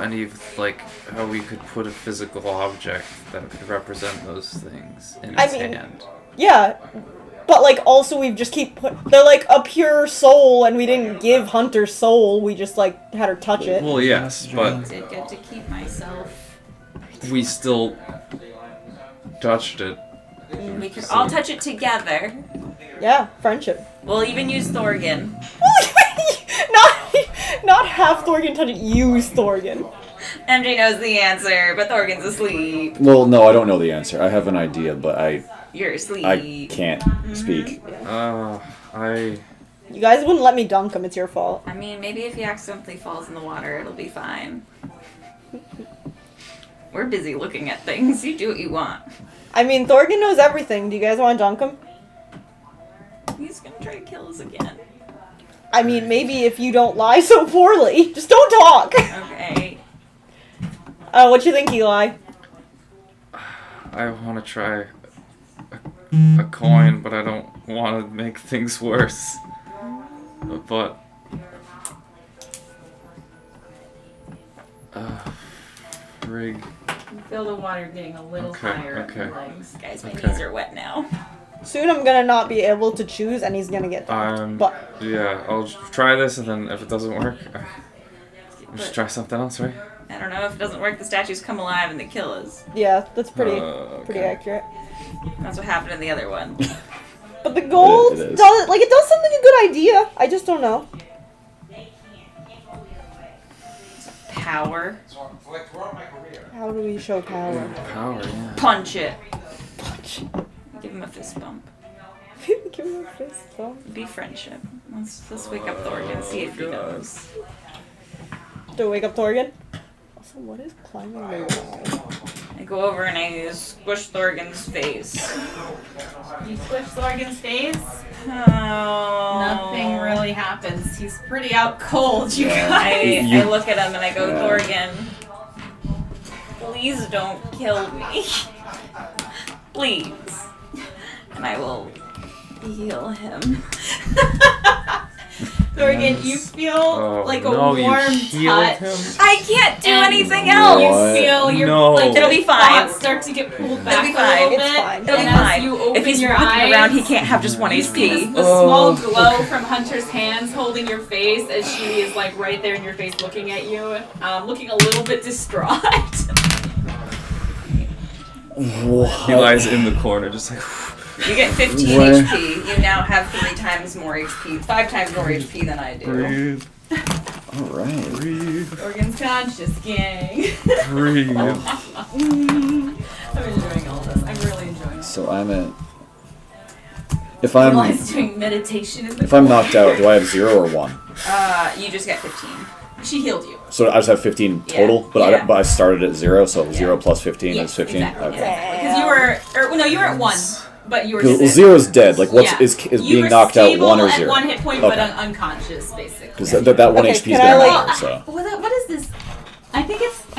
how we could put a physical object that could represent those things in I his mean- hand. Yeah, but like also we just keep they're like a pure soul, and we didn't give Hunter soul. We just like had her touch it. Well, yes, I but did get to keep myself. we still touched it. We could all touch it together. Yeah, friendship. We'll even use Thorgan. not have Thorgan touch it. Use Thorgan. MJ knows the answer, but Thorgan's asleep. Well, no, I don't know the answer. I have an idea, but You're asleep. I can't speak. You guys wouldn't let me dunk him. It's your fault. I mean, maybe if he accidentally falls in the water, it'll be fine. We're busy looking at things. You do what you want. I mean, Thorgan knows everything. Do you guys want to dunk him? He's gonna try to kill us again. I mean, maybe if you don't lie so poorly. Just don't talk. Okay. What you think, Eli? I want to try a coin, but I don't want to make things worse. But frig. You feel the water getting a little Okay, higher up your okay. legs. Guys, my Okay. knees are wet now. Soon I'm gonna not be able to choose, and he's gonna get dunked. But Yeah, I'll try this, and then if it doesn't work, I'll just try something else, right? I don't know, if it doesn't work, the statues come alive and they kill us. yeah, that's pretty Okay. accurate. That's what happened in the other one. But the gold It is. does it does something a good idea. I just don't know. Power. How do we show power? Power, yeah. Punch it. Punch. Give him a fist bump. Give him a fist bump. Be friendship. Let's wake up Thorgan, see if he knows. Do we wake up Thorgan? Also, what is climbing the wall? I go over and I squish Thorgan's face. You squish Thorgan's face, Oh. nothing really happens. He's pretty out cold, you I guys. look at him and I go, Thorgan, please don't kill me. Please. And I will heal him. Thorgan, you feel Oh, like a no, you warm healed touch. him? I can't do And anything else. You What? feel your No. like It'll be fine. thoughts start to get pulled It'll back be a fine. little It's bit. fine. It'll be and as fine. you open If he's your looking eyes, around, he can't have just one you see HP. the small glow from Hunter's hands holding your face as she is like right there in your face looking at you, looking a little bit distraught. He lies in the corner, just like. You get 15 Where? HP. You now have 3 times more HP, 5 times more HP than I do. Breathe. Alright. Breathe. Organs conscious, gang. Breathe. I'm enjoying all this. I'm really enjoying it. So I'm at... If I'm doing meditation in the if I'm knocked out, do I have 0 or 1? You just get 15. She healed you. So I just have 15 total, Yeah. but I started at 0, so 0 plus 15 is 15. Exactly. Okay. Because you were, no, you were at 1, but you were Because just 0 is dead. Like, Yeah. is you being were knocked out stable 1 or at 0? 1 hit point, Okay. but unconscious, basically. Because that 1 Okay, HP is can I, gonna like- matter, so. What is this? I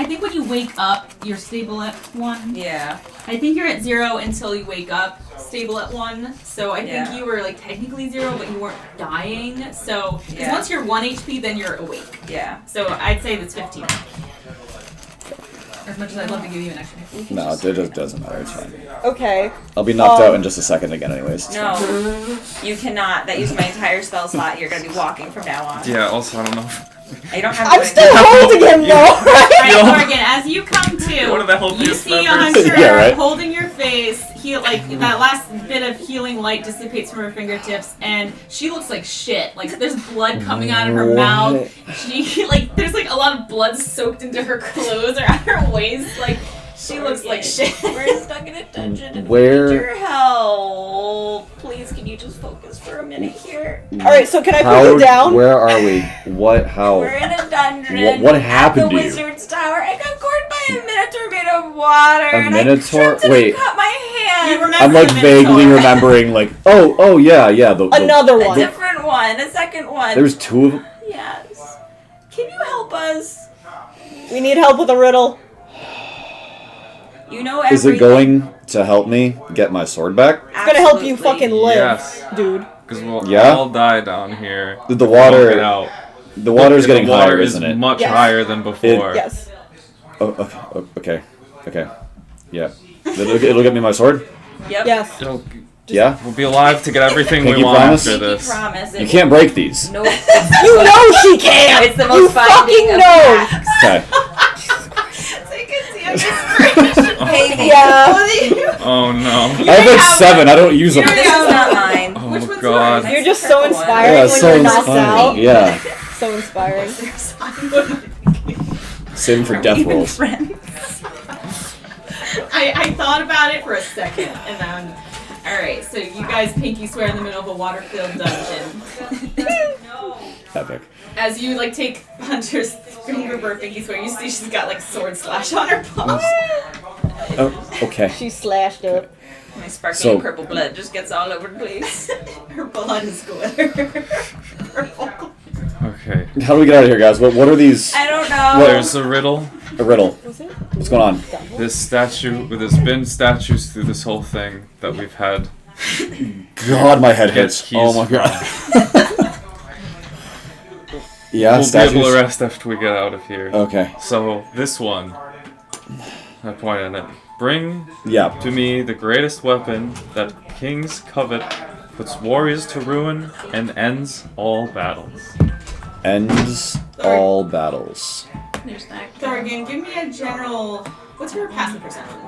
think when you wake up, you're stable at 1. Yeah. I think you're at 0 until you wake up, stable at 1. So I think Yeah. you were like technically 0, but you weren't dying. So 'cause Yeah. once you're 1 HP, then you're awake. Yeah. So I'd say that's 15. As much as I'd love to give you an extra. No, it just doesn't matter. It's fine. Okay. I'll be knocked out in just a second again, anyways. It's fine. No, you cannot. That used my entire spell slot. You're gonna be walking from now on. Yeah, also, I don't know. I don't have. I'm still holding him though, right? Alright, Morgan, as you come to, One of the healthiest you see a members. hunter Yeah, right. holding your face, that last bit of healing light dissipates from her fingertips, and she looks like shit. Like, there's blood coming out of her mouth. She, there's a lot of blood soaked into her clothes or at her waist. Like, she looks like shit. We're stuck in a dungeon and Where- we need your help. Please, can you just focus for a minute here? Alright, so can I put you down? Where are we? What? How? We're in a dungeon. What happened at to the you? Wizard's Tower. I got gored by a minotaur made of water. A and minotaur? I tripped and Wait. I cut my hand. You remember I'm like the vaguely Minotaur. remembering, like, oh yeah. Another A one. different one. A second one. There's 2 of them. Yes. Can you help us? We need help with a riddle. You know Is it going to help me get my sword back? It's gonna help you fucking live, Yes. dude. Because we'll Yeah? all die down here. The Get water. out. The water's getting the water higher, is isn't it? much Yes. higher than before. Yes. Oh, okay. Yeah. It'll get me my sword. Yep. Yes. It'll- Yeah. We'll be alive to get everything we Pinky want promise? after Pinky this. promise. You can't break these. Nope. You know she can't! It's the You most binding fucking of know! facts. Okay. So you can see I'm inspiration. Hey, Yeah. Oh no. I have like 7. I don't use them. This is not mine. Oh Which one's god. yours? You're just so Purple one. inspiring Yeah, when so you're knocked inspiring. out. Yeah. So inspiring. Same for death rolls. I thought about it for a second, and then, alright, so you guys pinky swear in the middle of a water-filled dungeon. Epic. As you, take Hunter's finger for a pinky swear, you see she's got, sword slash on her palm. Oh, okay. She slashed up. My sparkling So- purple blood just gets all over the place. Her blood is glitter. Purple. Okay. How do we get out of here, guys? What are these? I don't know. There's a riddle. A riddle. Was it? What's going on? This statue, there's been statues through this whole thing that we've had. God, my head Get hurts. keys Oh my from. god. Yeah, We'll be statues. able to rest after we get out of here. Okay. So, this one, I point at it. Bring Yeah. to me the greatest weapon that kings covet, puts warriors to ruin, and ends all battles. Ends all battles. There's that. Thorgan, give me a general. What's her passive perception?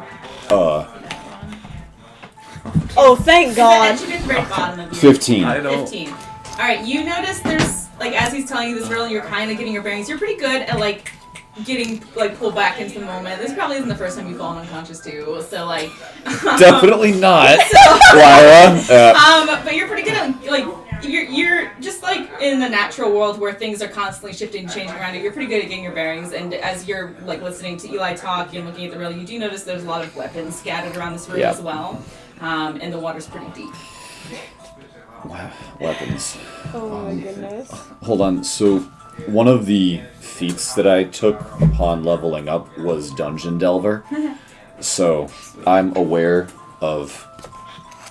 Oh, thank That God. should be at the very bottom of you. 15. I don't. 15. Alright, you notice there's, as he's telling you this riddle, you're kind of getting your bearings. You're pretty good at, getting, pulled back into the moment. This probably isn't the first time you've fallen unconscious, too. So, Definitely not. Lyra. But you're pretty good at, you're just, in the natural world where things are constantly shifting and changing around you. You're pretty good at getting your bearings. And as you're, listening to Eli talk and looking at the riddle, you do notice there's a lot of weapons scattered around this room Yeah. as well. And the water's pretty deep. Weapons. Oh my goodness. Hold on. So, one of the feats that I took upon leveling up was Dungeon Delver. So, I'm aware of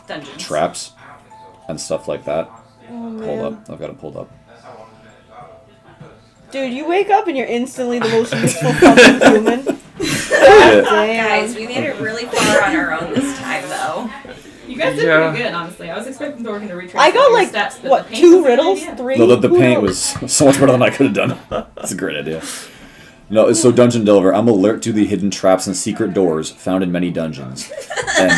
Dungeons. traps and stuff like that. Oh, Hold man. up. I've got it pulled up. Dude, you wake up and you're instantly the most useful fucking human. Yeah. Guys, Damn. we made it really far on our own this time, though. You guys did Yeah. pretty good, honestly. I was expecting Thorgan to retrace I got all your steps, but the paint 2 was a good riddles? idea. 3? No, the Who paint knows? was so much better than I could have done. That's a great idea. No, so Dungeon Delver, I'm alert to the hidden traps and secret doors found in many dungeons. And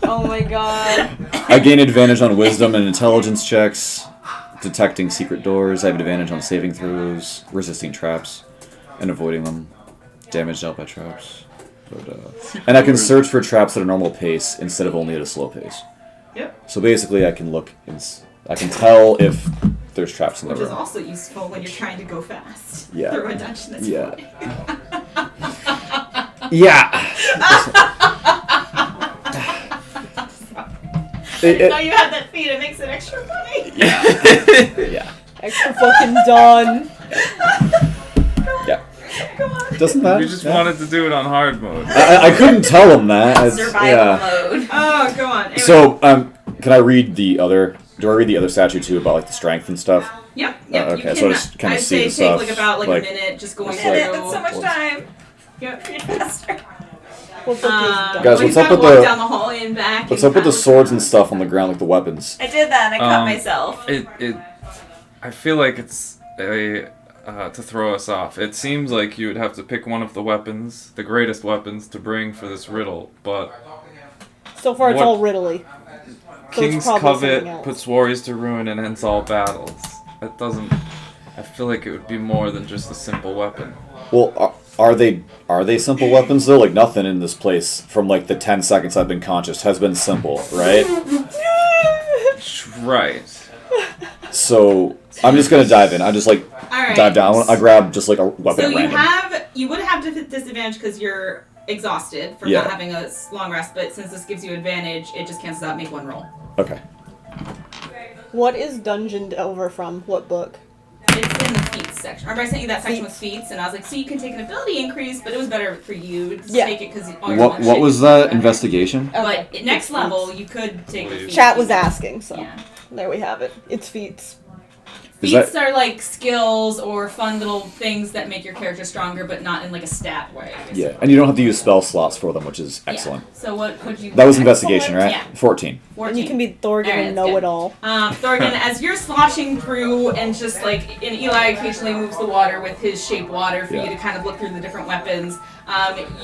Oh my god. I gain advantage on wisdom and intelligence checks, detecting secret doors. I have advantage on saving throws, resisting traps, and avoiding them. Damage dealt by traps. And I can search for traps at a normal pace instead of only at a slow pace. Yep. So basically, I can look. I can tell if there's traps in the Which is room. also useful when you're trying to go fast Yeah. through a dungeon that's Yeah. floating. Yeah. Now you have that feat, it makes it extra funny. Yeah. Extra fucking done. Yeah. Come on. Doesn't matter. We just wanted to do it on hard mode. I couldn't tell him that. Survival mode. Oh, go on. Anyway. So, can I read the other? Do I read the other statue too about like the strength and stuff? Yep. okay, You can, so I just kinda I'd see say the stuff, take about like- a minute just going It's through. like- That's so much time. Yep. Read faster. What book is done? Guys, well, you what's up kinda with walk the- down the hallway and back. What's and up with the kinda- swords and stuff on the ground, like the weapons? I did that and I cut myself. I feel like it's to throw us off. It seems like you would have to pick one of the weapons, the greatest weapons, to bring for this riddle, but So far, it's What- all riddly. So it's King's probably Covet something else. puts warriors to ruin and ends all battles. That doesn't... I feel like it would be more than just a simple weapon. Well, are they simple weapons though? Like nothing in this place from like the 10 seconds I've been conscious has been simple, right? Right. So I'm just gonna dive in. I just like Alright. dive down. I grab just like a weapon So at random. you would have disadvantage because you're exhausted from Yeah. not having a long rest, but since this gives you advantage, it just cancels out. Make one roll. Okay. What is Dungeon Delver from? What book? It's in the feats section. Remember I sent you that section with feats, and I was like, so you can take an ability increase, but it was better for you to Yeah. take it because all your What one shit was you that better. investigation? But Okay. next It's level, feats. you could take the feats. Chat was asking, so Yeah. there we have it. It's feats. Is Feats that- are like skills or fun little things that make your character stronger, but not in like a stat way. Yeah, and you don't have to use spell slots for them, which is excellent. Yeah. So what would you? That was investigation, right? Yeah. 14. 14. And you can be Thorgan Alright, and that's know good. it all. Thorgan, as you're sloshing through and just like, and Eli occasionally moves the water with his shape water for Yeah. you to kind of look through the different weapons.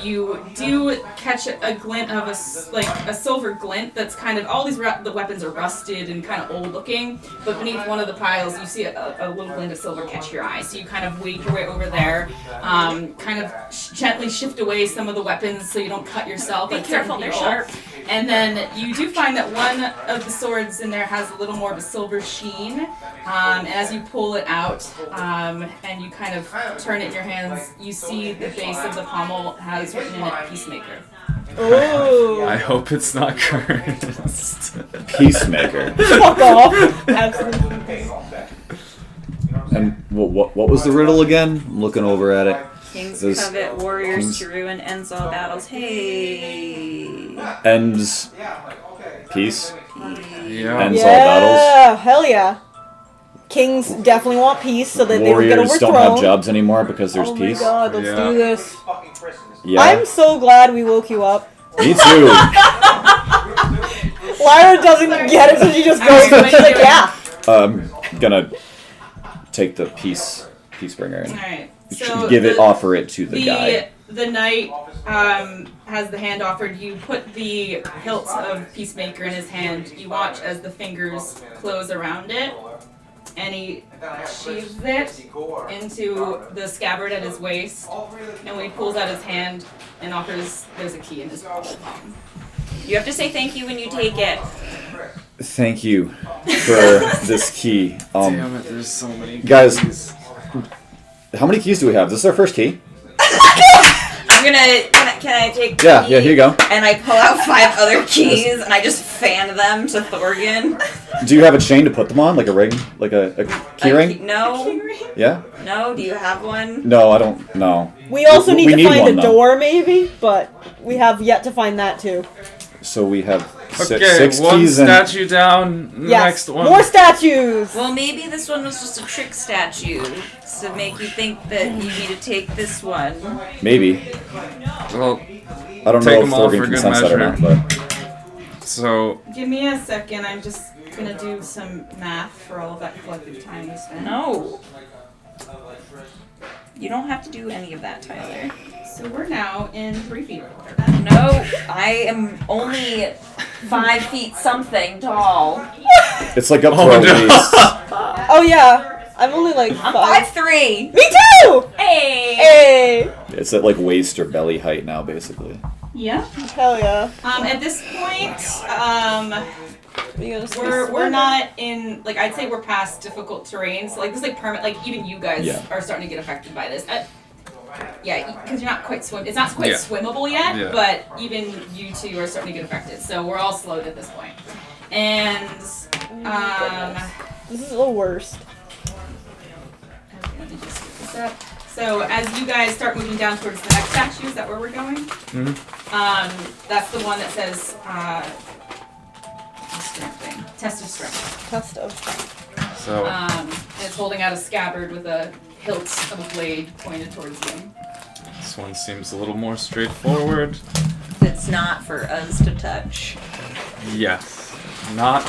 You do catch a glint of a silver glint that's kind of, all these the weapons are rusted and kind of old looking, but beneath one of the piles you see a little glint of silver catch your eye. So you kind of wade your way over there, kind of gently shift away some of the weapons so you don't cut yourself. Be like certain careful, they're people. sharp. And then you do find that one of the swords in there has a little more of a silver sheen. And as you pull it out and you kind of turn it in your hands, you see the base of the pommel has written in it Peacemaker. Ooh. I hope it's not cursed. Peacemaker. Fuck off. Absolutely. And what was the riddle again? I'm looking over at it. King's Those- Covet, warriors King's- to ruin, ends all battles. Hey. Ends peace. Yeah. Ends all battles. Yeah, hell yeah. Kings definitely want peace so that they don't get Warriors overthrown. don't have jobs anymore because there's Oh peace. my god, let's Yeah. do this. Yeah. I'm so glad we woke you up. Me too. Lyra doesn't get it, so she just goes. Alright, She's what are like, you yeah. I'm gonna take the Peacebringer and Alright. offer it to the guy. The knight has the hand offered. You put the hilt of Peacemaker in his hand. You watch as the fingers close around it. And he sheathes it into the scabbard at his waist. And when he pulls out his hand and offers, there's a key in his palm. You have to say thank you when you take it. Thank you for this key. Damn it, there's so many guys- keys. How many keys do we have? This is our first key. I'm gonna, can I take the Yeah, key? yeah, here you go. And I pull out 5 other keys and I just fan them to Thorgan. Do you have a chain to put them on, like a ring, like a key A ring? No. Yeah. No, do you have one? No, I don't. No. We also need We to need find one, a though. door, maybe, but we have yet to find that too. So we have Okay, six one keys and statue down, Yes. next one. More statues. Well, maybe this one was just a trick statue to make you think that you need to take this one. maybe. Well, I don't Take know if them all Thorgan for can good sense that or measure. not, but so Give me a second. I'm just gonna do some math for all of that collective time we spent. No. You don't have to do any of that, Tyler. So we're now in 3 feet of water. No, I am only 5 feet something tall. It's like up to Oh, our no. waist. Oh yeah, I'm only like I'm 5. 5'3". Me too. Hey! Hey. It's at like waist or belly height now, basically. Yeah. Hell yeah. At this point, You gonna we're not in, like, I'd say we're past difficult terrain. So, like, this is, like, permanent. Like, even you guys Yeah. are starting to get affected by this. Yeah, because you're not quite it's not quite Yeah. swimmable yet, Yeah. but even you two are starting to get affected. So we're all slowed at this point. And, This is the worst. let me just get this up. So as you guys start moving down towards the next statue, is that where we're going? Mhm. That's the one that says, strength thing. Test of strength. Test of. So, And it's holding out a scabbard with a hilt of a blade pointed towards you. this one seems a little more straightforward. It's not for us to touch. Yes. Not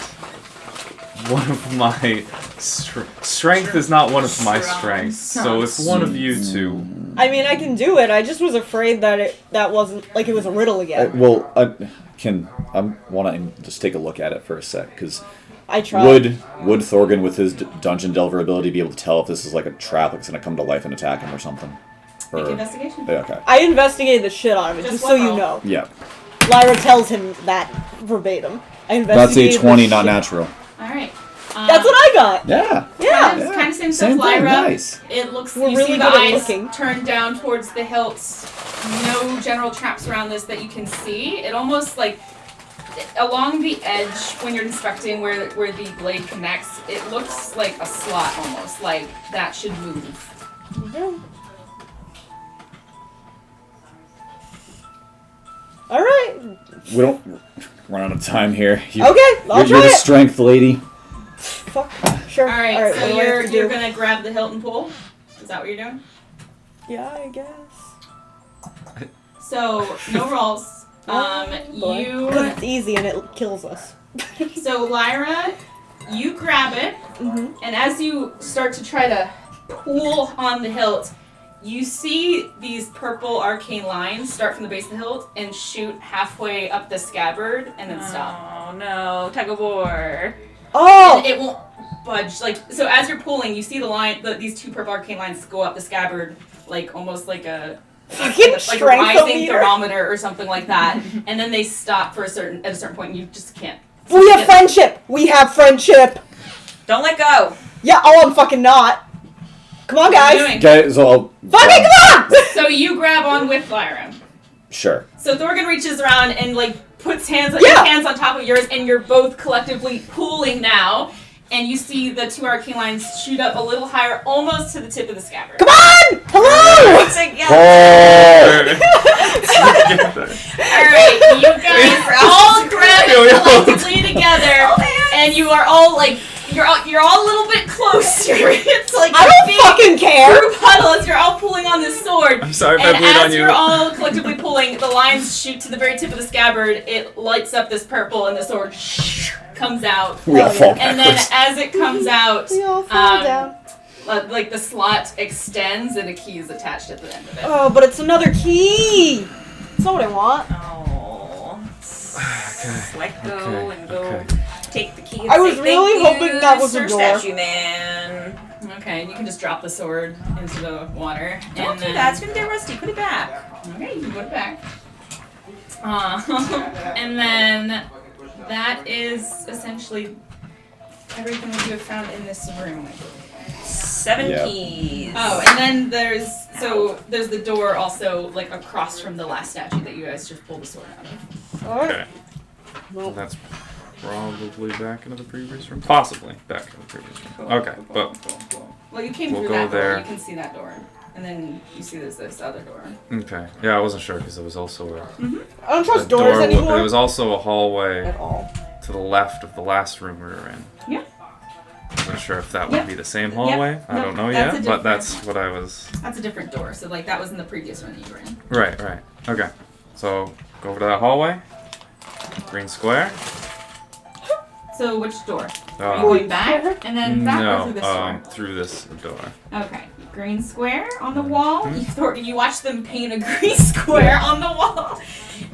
one of my... strength is not one of my strengths. So if one of you two... I mean, I can do it. I just was afraid that that wasn't like it was a riddle again. I want to just take a look at it for a sec, because I tried. would Thorgan with his dungeon delver ability be able to tell if this is like a trap that's going to come to life and attack him or something? Make investigation. Yeah, okay. I investigated the shit out of it, Just just so one you roll. know. Yeah. Lyra tells him that verbatim. I That's investigated a 20, the not shit- natural. Alright. That's what I got. Yeah. Yeah. Kind of same Same stuff, thing, Lyra. nice. It looks, We're you really see the good at eyes looking. turned down towards the hilts. No general traps around this that you can see. It almost like, along the edge, when you're inspecting where the blade connects, it looks like a slot almost, like that should move. Alright. We don't run out of time here. Okay, I'll you're try the it. strength lady. Fuck. Sure. Alright, Alright, so what do I have to you're do? gonna grab the hilt and pull? Is that what you're doing? Yeah, I guess. So, no rolls. Because it's easy and it kills us. So Lyra, you grab it, and as you start to try to pull on the hilt, you see these purple arcane lines start from the base of the hilt and shoot halfway up the scabbard and then stop. Oh no, tug of war. Oh! And it won't budge. Like, so as you're pulling, you see the line, these two purple arcane lines go up the scabbard, like almost like a Fucking like a strength rising meter. thermometer or something like that, and then they stop for at a certain point, and you just can't. We have friendship! We have friendship! Don't let go. Yeah, oh, I'm fucking not. Come on, What are you guys. doing? Okay, so I'll... Fucking come on! So you grab on with Lyra. Sure. So Thorgan reaches around and like puts his Yeah. hands on top of yours, and you're both collectively pulling now. And you see the two arcane lines shoot up a little higher, almost to the tip of the scabbard. Come on! Hello! Together. Oh! Alright, you guys all grab it collectively together, and you are all like, you're all a little bit closer. It's like I a don't big fucking care! group huddle as you're all pulling on this sword. I'm sorry if I And bleed on as you. you're all collectively pulling, the lines shoot to the very tip of the scabbard. It lights up this purple, and the sword comes out. We all fall And then backwards. as it comes out, We all fall down. like the slot extends and a key is attached at the end of it. Oh, but it's another key! That's not what I want. Oh. Okay. Let go Okay, and go okay. take the key. And I was say, really "Thank hoping you, that was a Sir door." Statue Man. Okay, and you can just drop the sword into the water. Don't and do then, that. It's gonna get rusty. Put it back. Okay, you can put it back. And then that is essentially everything that you have found in this room. 7 Yeah. keys. Oh, and then there's the door also like across from the last statue that you guys just pulled the sword out of. Alright. Okay. Well, That's probably back into the previous room. Possibly back into the previous room. Okay, but Well, you came We'll through go that door. there. You can see that door, and then you see there's this other door. okay. Yeah, I wasn't sure because there was also I don't a trust doors anymore. There was also a hallway At all. to the left of the last room we were in. Yeah. I'm not sure if that would Yep. be the same hallway. I No, don't know that's yet, a but different- that's what I was. That's a different door. So like that was in the previous one that you were in. Right, right. Okay. So go over to that hallway. Green square. So which door? Are you Uh, going back and then back or no, through this door? through this door. Okay. green square on the wall. You watch them paint a green square on the wall,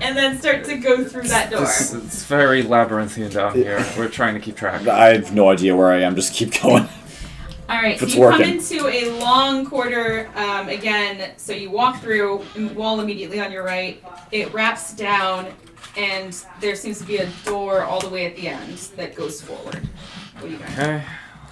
and then start to go through that door. It's very labyrinthian down here. We're trying to keep track. I have no idea where I am. Just keep going. All right, so It's you come working. into a long corridor again. So you walk through, and the wall immediately on your right. It wraps down, and there seems to be a door all the way at the end that goes forward. What do you guys? Okay.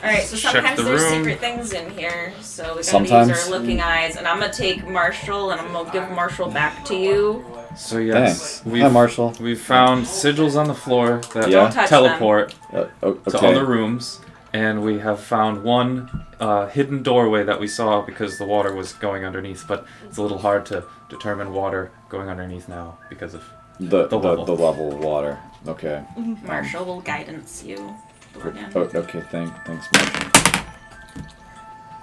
Alright, so Check sometimes the there's room. secret things in here, so we gotta Sometimes. use our looking eyes. And I'm gonna take Marshall, and I'm gonna give Marshall back to you. So yes, Thanks. we've, Hi, Marshall. we've found sigils on the floor that Yeah. Don't touch teleport to Okay. other rooms, and we have found one hidden doorway that we saw because the water was going underneath, but it's a little hard to determine water going underneath now because of The level. level of water. Okay. Marshall will guidance you. Again. Oh, okay. Thanks, Marshall.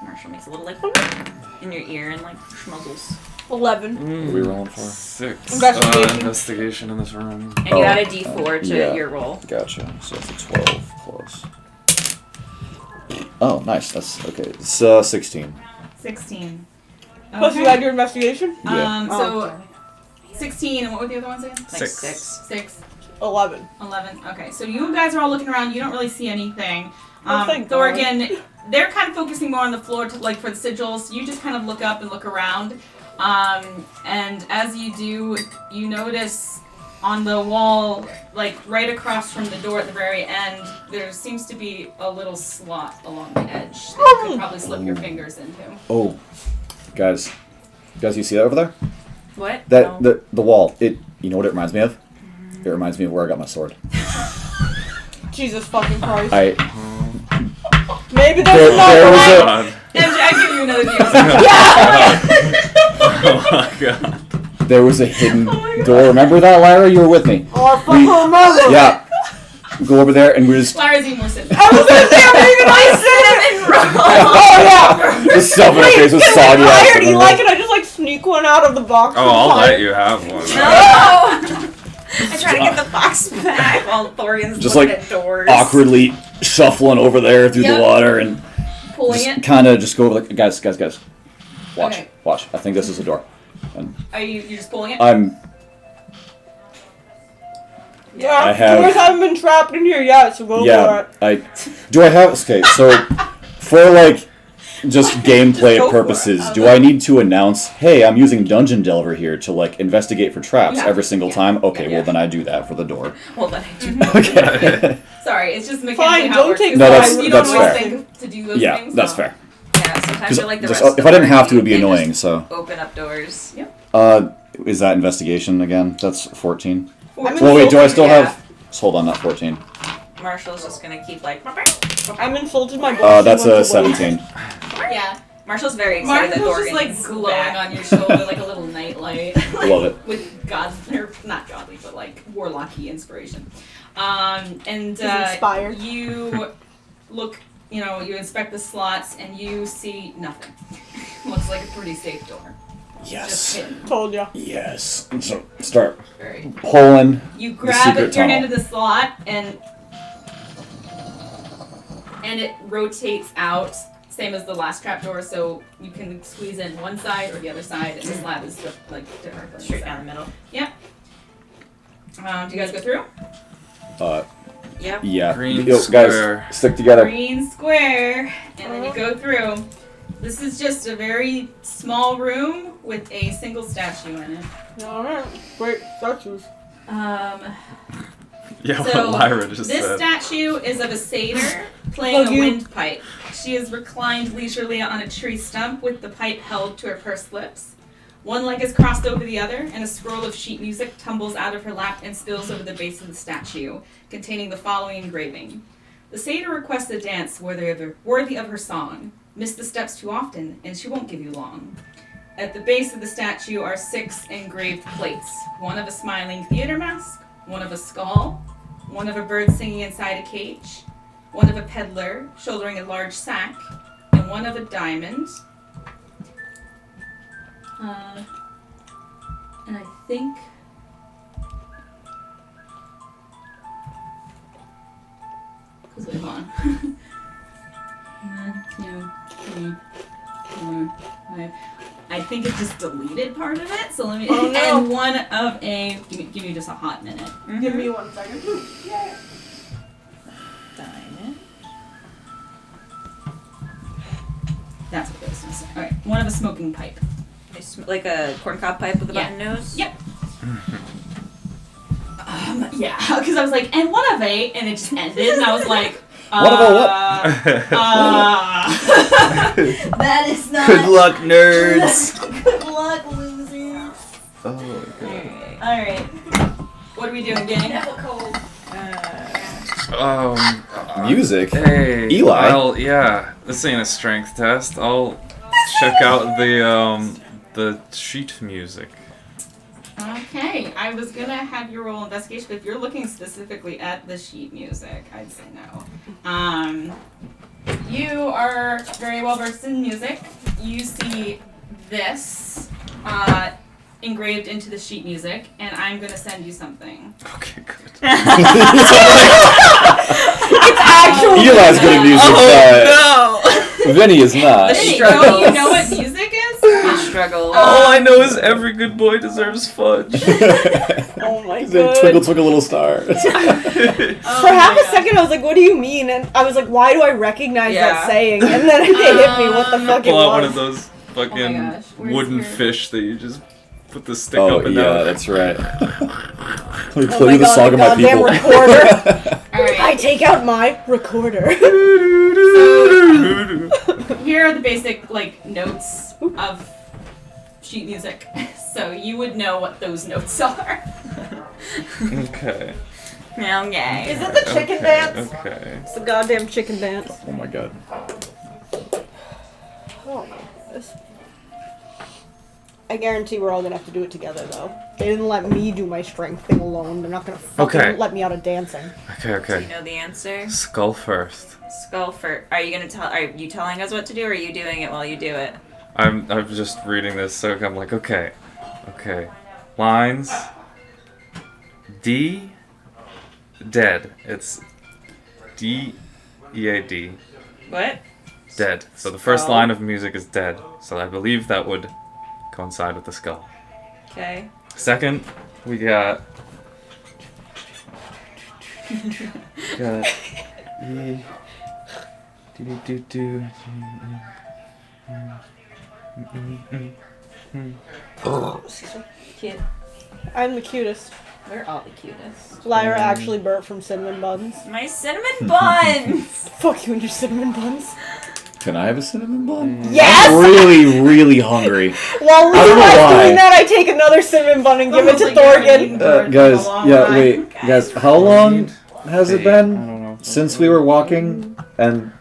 Marshall makes a little like in your ear and like schmuzzles. 11. What are we rolling for? 6 Investigation. investigation in this room. And you add a D4 to yeah. your roll. Gotcha. So it's a 12 plus. Oh, nice. That's okay. It's 16. 16. Plus you had your investigation? Yeah. So 16, and what were the other ones again? Like 6. 6. 11. 11. Okay, so you guys are all looking around. You don't really see anything. Thank God. Thorgan, they're kind of focusing more on the floor to like for the sigils. You just kind of look up and look around. And as you do, you notice on the wall, like right across from the door at the very end, there seems to be a little slot along the edge that you could probably slip your fingers into. Oh, guys, you see that over there? What? That No. the wall. It. You know what it reminds me of? It reminds me of where I got my sword. Jesus fucking Christ. Maybe There there's another was one. a- God. MJ, I give you another Oh my god. There was a hidden door. Remember that, Lyra? You were with me. Oh, I fucking remember. Yeah. Go over there and we're just Lyra's even more simple. I was gonna say, I'm even I Oh, yeah. the stuff in her face was soggy. I ass. already like it. I just like sneak one out of the box. Oh, I'll let you have one. No! I try to get the box back while Thorian's Just, looking like, at doors. Awkwardly shuffling over there through the Yep. water and Pulling just it. kind of just go over like, guys. Watch. Okay. Watch. I think this is a door. And Are you just pulling it? I'm. Yeah, I have- doors haven't been trapped in here yet, so go for Yeah. it. Do I have? Okay. So for like just gameplay Go for it. purposes, do I need to announce, hey, I'm using Dungeon Delver here to like investigate for traps Yeah. every single time? Okay. Yeah. Well, then I do that for the door. Well, then I do. Okay. Sorry, it's just mechanically Fine, how don't it works. take No, that's- you that's don't always fair. think to do those Yeah, things. that's so. fair. Yeah, sometimes Because you're like the rest if of the I didn't have to, party, it would be you can annoying. just So, Open up doors. is that investigation again? That's 14. I'm Well, wait. Do I insulted- still yeah. have? Hold on, not 14. Marshall's just gonna keep like. I'm insulted my boss. That's a 17. Yeah. Marshall's very excited that Marshall's just like Thorgan's glowing back. on your shoulder like a little nightlight. Love it. With or not godly, but like warlocky inspiration. And He's inspired. you look, you inspect the slots and you see nothing. Looks like a pretty safe door. Just Yes. hidden. Told ya. Yes. So start Very. pulling. You The grab secret your hand to tunnel. the slot and it rotates out, same as the last trapdoor, so you can squeeze in one side or the other side, and the slab is just like directly Straight inside. down the middle. Do you guys go through? Yep. Yeah. Green Yo, square. guys, stick together. Green square, and then you go through. This is just a very small room with a single statue in it. Alright. Great. Statues. Yeah, So, what Lyra just This said. statue is of a satyr playing Fuck a you. windpipe. She is reclined leisurely on a tree stump with the pipe held to her pursed lips. One leg is crossed over the other, and a scroll of sheet music tumbles out of her lap and spills over the base of the statue, containing the following engraving. The satyr requests a dance worthy of her song. Miss the steps too often, and she won't give you long. At the base of the statue are 6 engraved plates, one of a smiling theater mask, one of a skull, one of a bird singing inside a cage, one of a peddler shouldering a large sack, and one of a diamond. And I think... Because wait, hold on. 1, 2, 3, 4, think it just deleted part of it. So let me. Oh, no. And one of a. Give me just a hot minute. Give me 1 second. Diamond. That's what it was missing. All right, one of a smoking pipe. Like a corncob pipe with a button nose? Yep. Yeah, because I was like, and one of a, and it just ended, and I was like, One of a what? That is not. Good luck, nerds. Good luck, losers. Oh my god. All right. What are we doing, gang? Music. Hey, Eli. Yeah, this ain't a strength test. I'll check out the sheet music. Okay, I was gonna have you roll investigation, but if you're looking specifically at the sheet music, I'd say no. You are very well versed in music. You see this engraved into the sheet music, and I'm gonna send you something. Okay, good. It's actually Eli's good at music, No! but Vinny is not. The Vinny, struggles. you know what music is? The struggle. All I know is every good boy deserves fudge. Oh my He's in god. Twinkle Twinkle Little Star. For half a second, I was like, "What do you mean?" And I was like, "Why do I recognize that Yeah. saying?" And then it hit me. What the fuck it Pull out one of was? those fucking Oh my gosh, where's wooden your- fish that you just put the stick Oh, up and yeah, down. that's right. Let me Oh play my you the god, song the of my goddamn people. recorder. All right. I take out my recorder. Here are the basic notes of sheet music, so you would know what those notes are. Okay. Okay. Is it the chicken dance? Okay. It's the goddamn chicken dance. Oh my god. Oh my goodness. I guarantee we're all gonna have to do it together, though. They didn't let me do my strength thing alone. They're not gonna fucking Okay. let me out of dancing. Okay, Do you okay. know the answer? Skull first. Skull for. Are you telling us what to do, or are you doing it while you do it? I'm just reading this, so I'm like, okay. Lines. D. Dead. It's D-E-A-D. What? Dead. So the first Skull. line of music is dead. So I believe that would coincide with the skull. Okay. Second, we got. Got. E. Do. Kid. I'm the cutest. We're all the cutest. Lyra actually burped from cinnamon buns. My cinnamon buns! Fuck you and your cinnamon buns. Can I have a cinnamon bun? Yes! I'm really, really hungry. While I don't know Levi's why. doing that, I take another cinnamon bun and give it to Almost like you're Thorgan. eating bird for Guys, a long yeah, time. wait. Guys, how long has it I been don't know. since we were walking and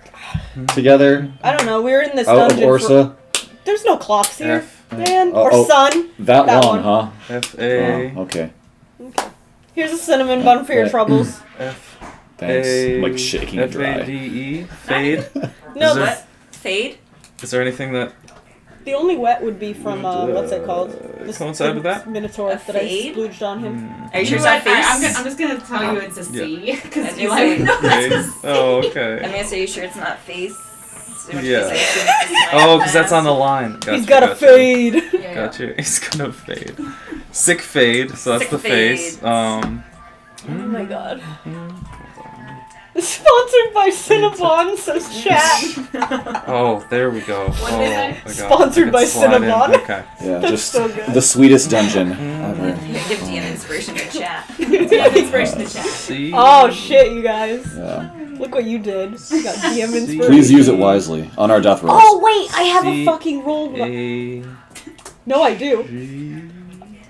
together I don't know, we were in this out of dungeon Orsa? There's no clocks here, F. man. Oh, Or oh. sun. That That long, one. huh? F-A. Oh, okay. Here's a cinnamon bun for your Right. troubles. Thanks. A. I'm like shaking it dry. F-A-D-E. Fade. No, Is there- What? Fade? Is there anything that the only wet would be from, what's it called? This coincide with that? Minotaur A that I fade? splooged on him. Are you sure it's know not what? face? I'm just gonna tell you it's a C, because And you you say would know that's a Fade? C. Oh, I'm okay. gonna say, you sure it's not face? Yeah. Oh, because that's on the line. Gotcha, He's got a gotcha. fade. Yeah. Gotcha. He's gonna fade. Sick fade. So that's Sick the face. fades. Oh my god. Sponsored by Cinnabon, says chat. Oh, there we go. What Oh, did they my God. Sponsored I by could slide in. Cinnabon. Okay. Yeah, That's just so good. the sweetest dungeon ever. Give DM inspiration to chat. Yeah, inspiration to chat. C. Oh shit, you guys. Yeah. Look what you did. You got DM inspiration. Please use it wisely on our death rolls. Oh wait, I have a C- fucking roll. A. No, I do. G.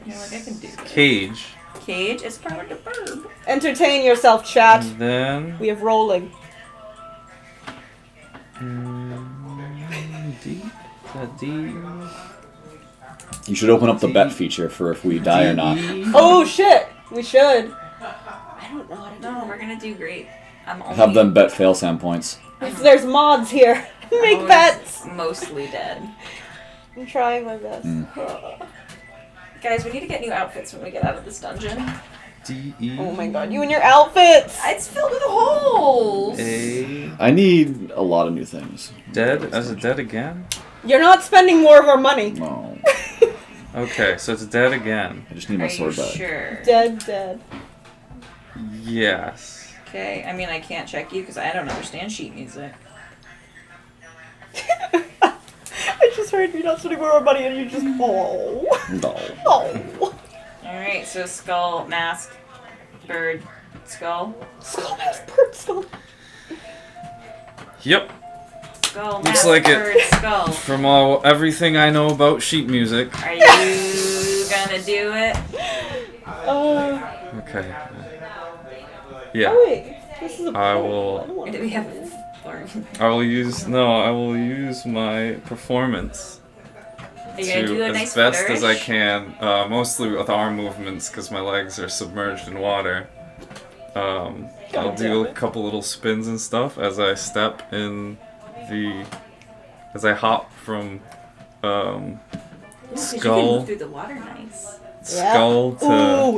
You're like, I can do this. Cage. Cage is part of the verb. Entertain yourself, chat. And then. We have rolling. D. D. You should open up the bet feature for if we die or not. Oh shit, we should. I don't know how to do No, that. we're gonna do great. I'm only Have them bet fail Sam points. If there's mods here, make always bets. Mostly dead. I'm trying my best. Guys, we need to get new outfits when we get out of this dungeon. D. E. Oh my god, you and your outfits. It's filled with holes. A. I need a lot of new things. Dead. As a dead again. You're not spending more of our money. No. Okay, so it's dead again. I just need Are my you sword back. sure? Dead. Yes. Okay, I mean, I can't check you because I don't understand sheet music. I just heard you're not spending more money and you just oh. No. Oh. Alright, so skull, mask, bird, skull. Skull mask, bird skull. Yep. Skull, Looks mask, like it. bird, skull. From everything I know about sheet music. Are you gonna do it? Okay. Yeah. Oh wait. This is a I poem. will- I don't wanna Do we have do that. I will use my performance Are you gonna do a as nice best as I flourish? can, mostly with arm movements because my legs are submerged in water. I'll do a couple little spins and stuff as I step in as I hop from You can skull move through the water nice. skull to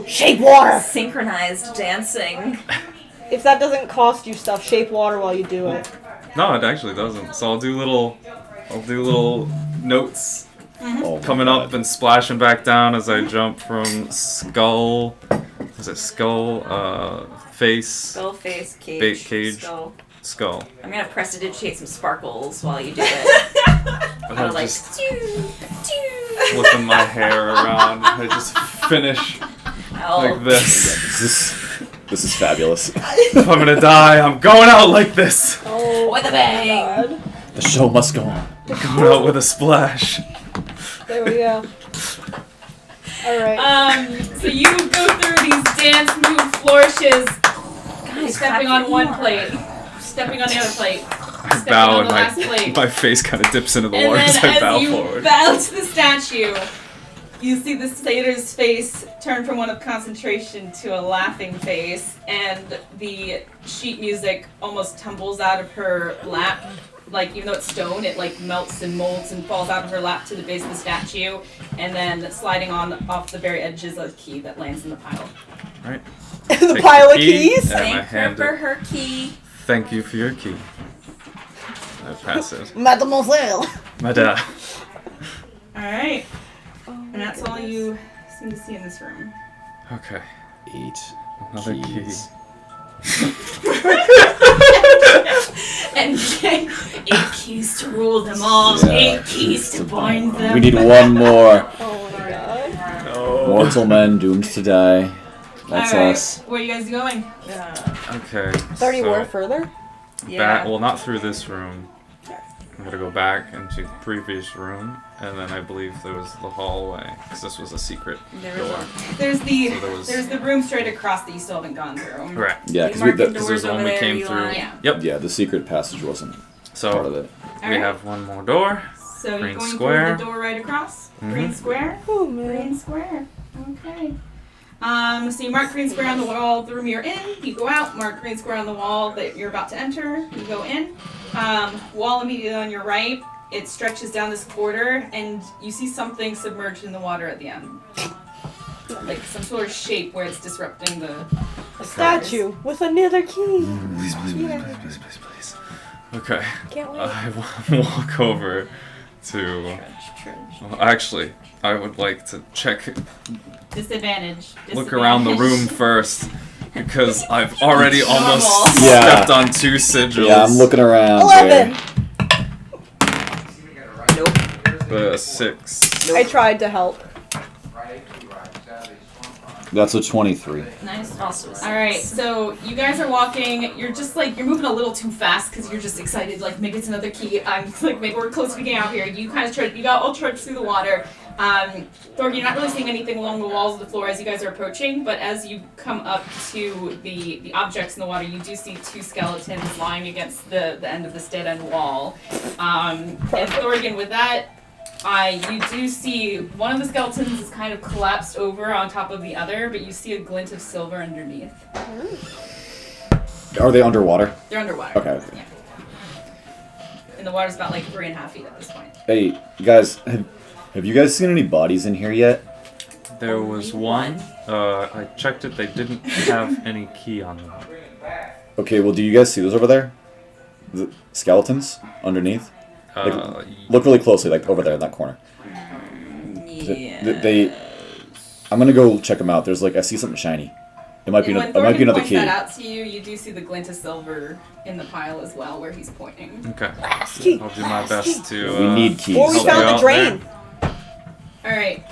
Ooh, shape water. Synchronized dancing. If that doesn't cost you stuff, shape water while you do it. no, it actually doesn't. So I'll do little notes Oh, coming up and splashing back down as I jump from skull. Is it skull? Face. Skull face, cage. Bait cage. Skull. Skull. I'm gonna prestidigitate some sparkles while you do it. And I'll I'm like, just doo, flipping my hair around. I just finish like this. This is fabulous. If I'm gonna die, I'm going out like this. Oh, With a bang. God. The show must go on. Going out with a splash. There we go. Alright. So you go through these dance move flourishes, stepping on one plate, stepping on the other plate, I stepping bow on and the last plate. my face kind of dips into the And water then as I bow as you forward. bow to the statue, you see the satyr's face turn from one of concentration to a laughing face, and the sheet music almost tumbles out of her lap. Like, even though it's stone, it like melts and molds and falls out of her lap to the base of the statue, and then sliding on off the very edge is a key that lands in the pile. Right. The Take pile of key, keys? and I Thank her hand for it. her key. Thank you for your key. I pass it. Mademoiselle. Madame. Alright. And that's all you seem to see in this room. Okay. 8 Another key. keys. And 8 keys to rule them all, Yeah. 8 keys to bind them. We need one more. Oh my god. No. Mortal men doomed to die. That's Alright, us. where are you guys going? Okay. 30 so more further? Back, well, not through this room. I'm gonna go back into the previous room, and then I believe there was the hallway, because this was a secret There was door. There's the So there was- there's the room straight across that you still haven't gone through. Right. Yeah, You because marked the Because doors there's the over one we there, came you through. want- Yeah. Yep. yeah, the secret passage wasn't part of So it. we Alright. have one more door. So you're Green going square. through the door right across? Green Mhm. square? Oh Green man. square. Okay. So you mark green square on the wall of the room you're in. You go out, mark green square on the wall that you're about to enter. You go in. Wall immediately on your right. It stretches down this corridor, and you see something submerged in the water at the end. Like some sort of shape where it's disrupting the. A statue with another key. Please, please, Yeah. please, please, please, please. Okay. Can't wait. I walk over to. Well, actually, I would like to check, Disadvantage. look around the room first, because I've already almost Normal. Yeah. stepped on 2 sigils. Yeah, I'm looking around. 11. Here. The 6. I tried to help. That's a 23. Nice. Also, All right, so you guys are walking. You're just like you're moving a little too fast because you're just excited. Like maybe it's another key. I'm like maybe we're close to getting out here. You kind of trudge. You got all trudged through the water. Thorg, you're not really seeing anything along the walls of the floor as you guys are approaching. But as you come up to the objects in the water, you do see 2 skeletons lying against the end of this dead end wall. And Thorgan, with that. You do see one of the skeletons is kind of collapsed over on top of the other, but you see a glint of silver underneath. Are they underwater? They're underwater. Okay. Yeah. And the water's about like 3.5 feet at this point. Hey, guys, have you guys seen any bodies in here yet? There was one. I checked it. They didn't have any key on them. Okay, well, do you guys see those over there? The skeletons underneath? Look really closely, like over there in that corner. They. I'm gonna go check them out. There's like I see something shiny. It might be And when it might be Thorkin another points key. that out to you, you do see the glint of silver in the pile as well, where he's pointing. Okay. Key. I'll do my best to. We need keys. Or we help found you the out drain. All right.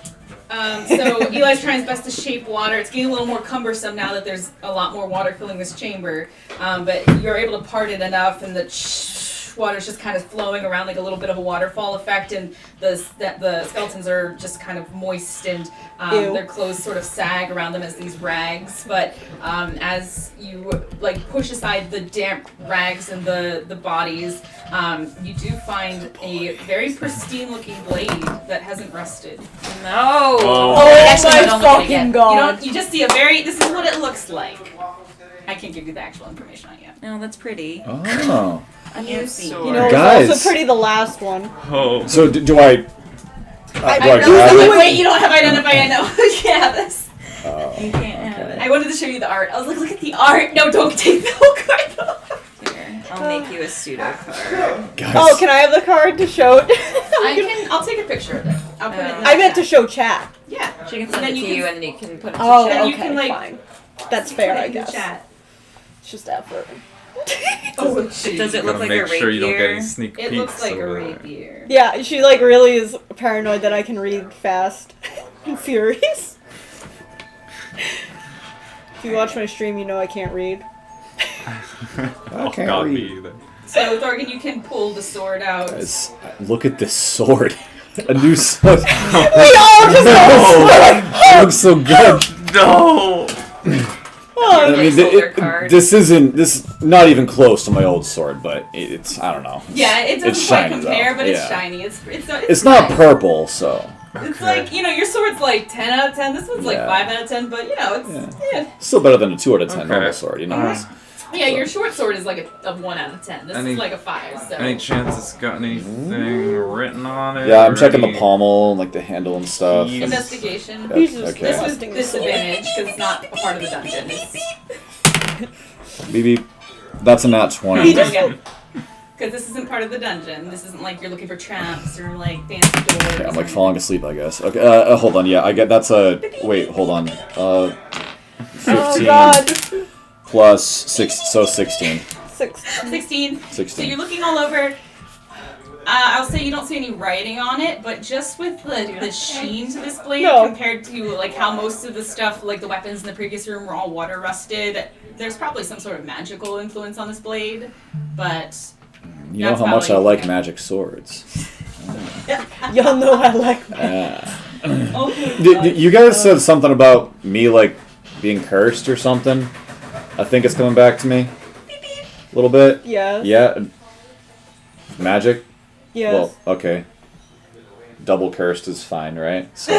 So Eli's trying his best to shape water. It's getting a little more cumbersome now that there's a lot more water filling this chamber. But you're able to part it enough, and the water's just kind of flowing around like a little bit of a waterfall effect, and the skeletons are just kind of moist, and their clothes sort of sag around them as these rags. But as you like push aside the damp rags and the bodies, you do find a very pristine-looking blade that hasn't rusted. No. Oh Actually, my I don't look at it fucking yet. god. You just see a very. This is what it looks like. I can't give you the actual information on it yet. No, that's pretty. Oh. A new sword. You know, it was Guys. also pretty the last one. Oh. So do I? Do I I grab really, it? wait, you don't have identify yet. No, you can't have this. You can't have I wanted to show you the art. I was like, look at the art. No, don't take the whole card off. it. Here, I'll make you a pseudo card. Guys. Oh, can I have the card to show it? I'll take a picture of it. I'll put it in the I meant to chat. show chat. Yeah. She can And send then it you to you, can- and then you can put it to Oh, chat. Then okay, you can, like, fine. That's Put fair, it I in the guess. chat. It's just effort. Oh, Does it Gotta look like make a rapier? sure you don't get any sneak peeks. It looks like a over there. rapier. Yeah, she like really is paranoid that I can read fast and furious. If you watch my stream, you know I can't read. Oh, can't God, read. me either. So, Thorgan, you can pull the sword out. Guys, look at this sword. A new sword. We all just It looks so good. No! I mean, Placeholder card. this isn't not even close to my old sword, but it's I don't know. Yeah, it doesn't It's quite shiny, compare, though. but it's Yeah. shiny. It's not nice. purple, so It's Okay. like, your sword's like 10 out of 10. This one's like Yeah. 5 out of 10, but it's, yeah. still better than a 2 out of 10 Okay. normal sword. You know. Yeah, your short sword is like a 1 out of 10. This Any- is like a 5, so. Any chance it's got anything written on it? Yeah, I'm or checking the any- pommel, like the handle and stuff. Keys. Investigation. Okay. He's just Okay. This was listing the sword. disadvantage because it's not a part of the dungeon. It's Maybe that's a nat 20. because this isn't part of the dungeon. This isn't like you're looking for traps or like fancy doors. Okay, I'm like or- falling asleep, I guess. Okay, hold on. Yeah, I get that's a. Wait, hold on. 15 Oh god. plus 6, so 16. 16. So 16. you're looking all over. I'll say you don't see any writing on it, but just with the sheen to this blade No. compared to like how most of the stuff, like the weapons in the previous room, were all water rusted, there's probably some sort of magical influence on this blade. But You know That's how much I probably- like magic swords. Y'all know I like oh, You guys said something about me like being cursed or something. I think it's coming back to me. A little bit. Yes. Yeah. Magic. Yes. Well, okay. Double cursed is fine, right? So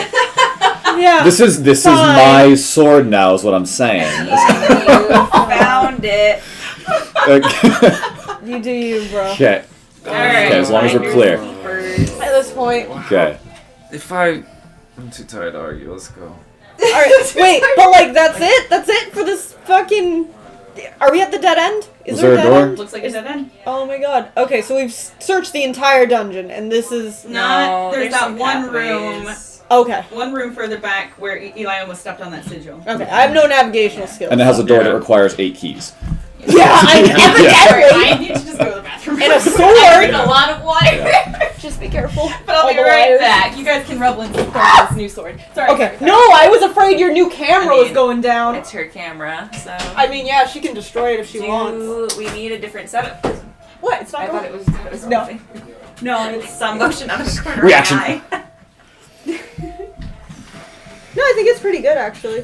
yeah. this is Fine. my sword now, is what I'm saying. You found it. You do you, bro. Okay. Alright. Okay, as long as we're clear. At this point. Okay. I'm too tired to argue. Let's go. Alright, wait, but like that's it? That's it for this fucking... Are we at the dead end? Is there a dead door? end? looks like it's dead end. Oh my god. Okay, so we've searched the entire dungeon, and this is... Not. There's that some one pathways. Okay. One room further back where Eli almost stepped on that sigil. Okay, I have no navigational skills. And it has a door that Yeah. requires 8 keys. Yeah, I'm evidently! I need to just go to the bathroom. And a I sword! drink a lot of water. Just be careful. But I'll be All the right wires. back. You guys can revel in support of this new sword. Sorry. Okay, sorry, no, I was afraid your new camera I mean, was going down. It's her camera, so. I mean, yeah, she can destroy it if she wants. Do we need a different setup? What? It's not I going... thought it was No. something. No, it's... Some motion out of the corner Reaction. of my eye. No, I think it's pretty good, actually.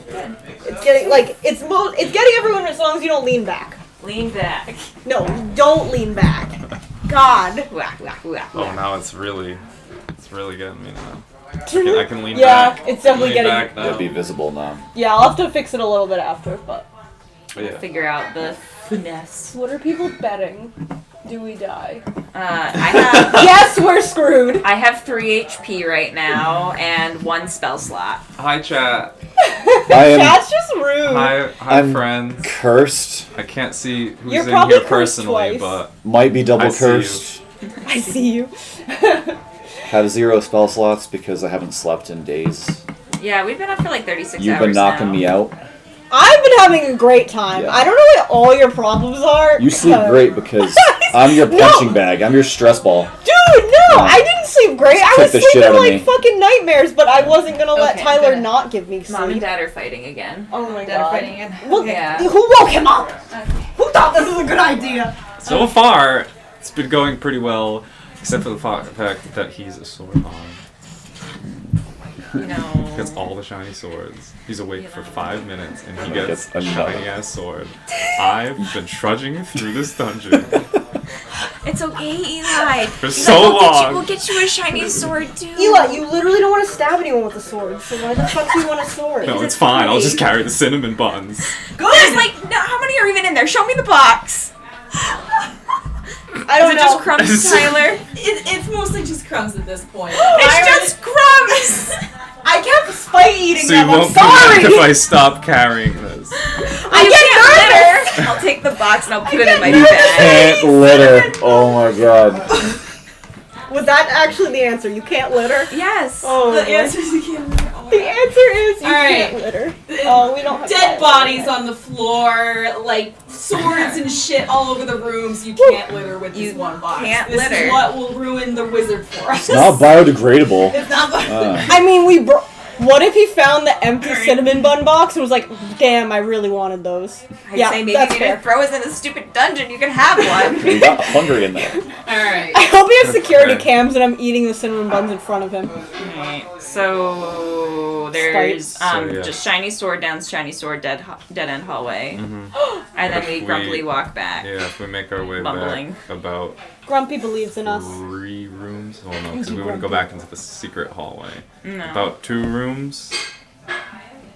It's getting, like, it's getting everyone as long as you don't lean back. Lean back. No, don't lean back. God. Whack, whack, whack, Oh, whack. now it's really getting me now. I can lean Yeah, back. it's definitely Lean getting... back now. It'll be visible now. Yeah, I'll have to fix it a little bit after, but... Yeah. Figure out the finesse. What are people betting? Do we die? I Yes, we're screwed! have 3 HP right now and 1 spell slot. Hi, chat. That's just rude. Hi, I'm- friends. Cursed. I can't see who's You're in probably here cursed personally, twice. but Might be double I see you. cursed. I see you. have 0 spell slots because I haven't slept in days. Yeah, we've been up for like 36 You've hours been knocking now. me out. I've been having a great time. Yeah. I don't know what all your problems are. You sleep great because I'm your punching bag. I'm your stress ball. Dude, no, I didn't sleep great. I was Kick the shit sleeping out of like me. fucking nightmares, but I wasn't gonna let Okay, Tyler good. not give me sleep. Mom and Dad are fighting again. Oh my Dad are god. fighting again. Look, Yeah. who woke him up? Who thought this was a good idea? So far, it's been going pretty well, except for the fact that he's a sword on. You know. He gets all the shiny swords. He's awake for 5 minutes, and he Gets gets a another. shiny ass sword. I've been trudging through this dungeon. It's okay, Eli. For so long. We'll get you a shiny sword too. Eli, you literally don't want to stab anyone with a sword, so why the fuck do you want a sword? No, it's fine. I'll just carry the cinnamon buns. There's like, no, how many are even in there? Show me the box. I don't Is it know. just crumbs, Tyler? It's mostly just crumbs at this point. It's just crumbs. I kept spite eating So you them. I'm won't be mad if sorry. I stop carrying this. I get nervous. I'll take the box and I'll put it in my nervous. bag. Can't litter. Oh my god. Was that actually the answer? You can't litter? Yes. Oh, The boy. answer is you can't. The answer is you All right. can't litter. Oh, we don't have Dead that. bodies on the floor, like swords and shit all over the rooms. You can't litter with this You one box. can't This litter. is what will ruin the wizard for us. It's not biodegradable. It's not. I mean, what if he found the empty cinnamon bun box and was like, damn, I really wanted those? I'd yeah, say maybe that's you fair. didn't throw us in a stupid dungeon. You can have one. We got hungry in there. All right. I hope he has security cams and I'm eating the cinnamon buns in front of him. Alright, so there's Spikes. So, yeah. just shiny sword down, shiny sword, dead end hallway, and then If we we- grumpily walk back. Yeah, if we make our way Bumbling. back about Grumpy believes in us. 3 rooms. Oh no, because we wouldn't go back into the secret hallway. No. About 2 rooms.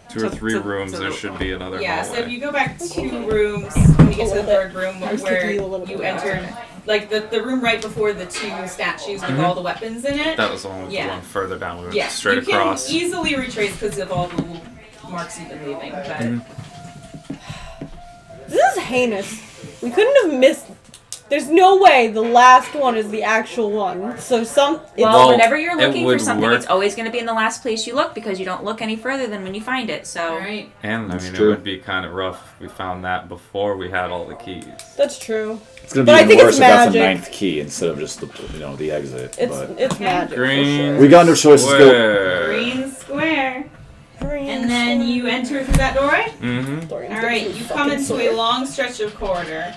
2 or So- 3 so- rooms, so there the- should be another Yeah. hallway. So if you go back 2 rooms, when you get to the third room I was where kicking you a little you bit. entered, like the room right before the 2 statues with all the weapons in it. That was the one with Yeah. the one further down. We went Yeah, straight you across. can easily retrace because of all the little marks you've been leaving. But This is heinous. We couldn't have missed. There's no way the last one is the actual one. So Well, Well, whenever you're it looking for would something, work. it's always going to be in the last place you look because you don't look any further than when you find it. So all right. And I That's mean, true. it would be kind of rough if we found that before we had all the keys. that's true. It's gonna But be I even think worse it's if that's the magic. 9th key instead of just the exit. It's But magic Green. for we got no choice. Let's go. Square. Green square. sure. Green And then you enter through that doorway. Mm-hmm. Dorian's All got right, some you come fucking into sword. a long stretch of corridor.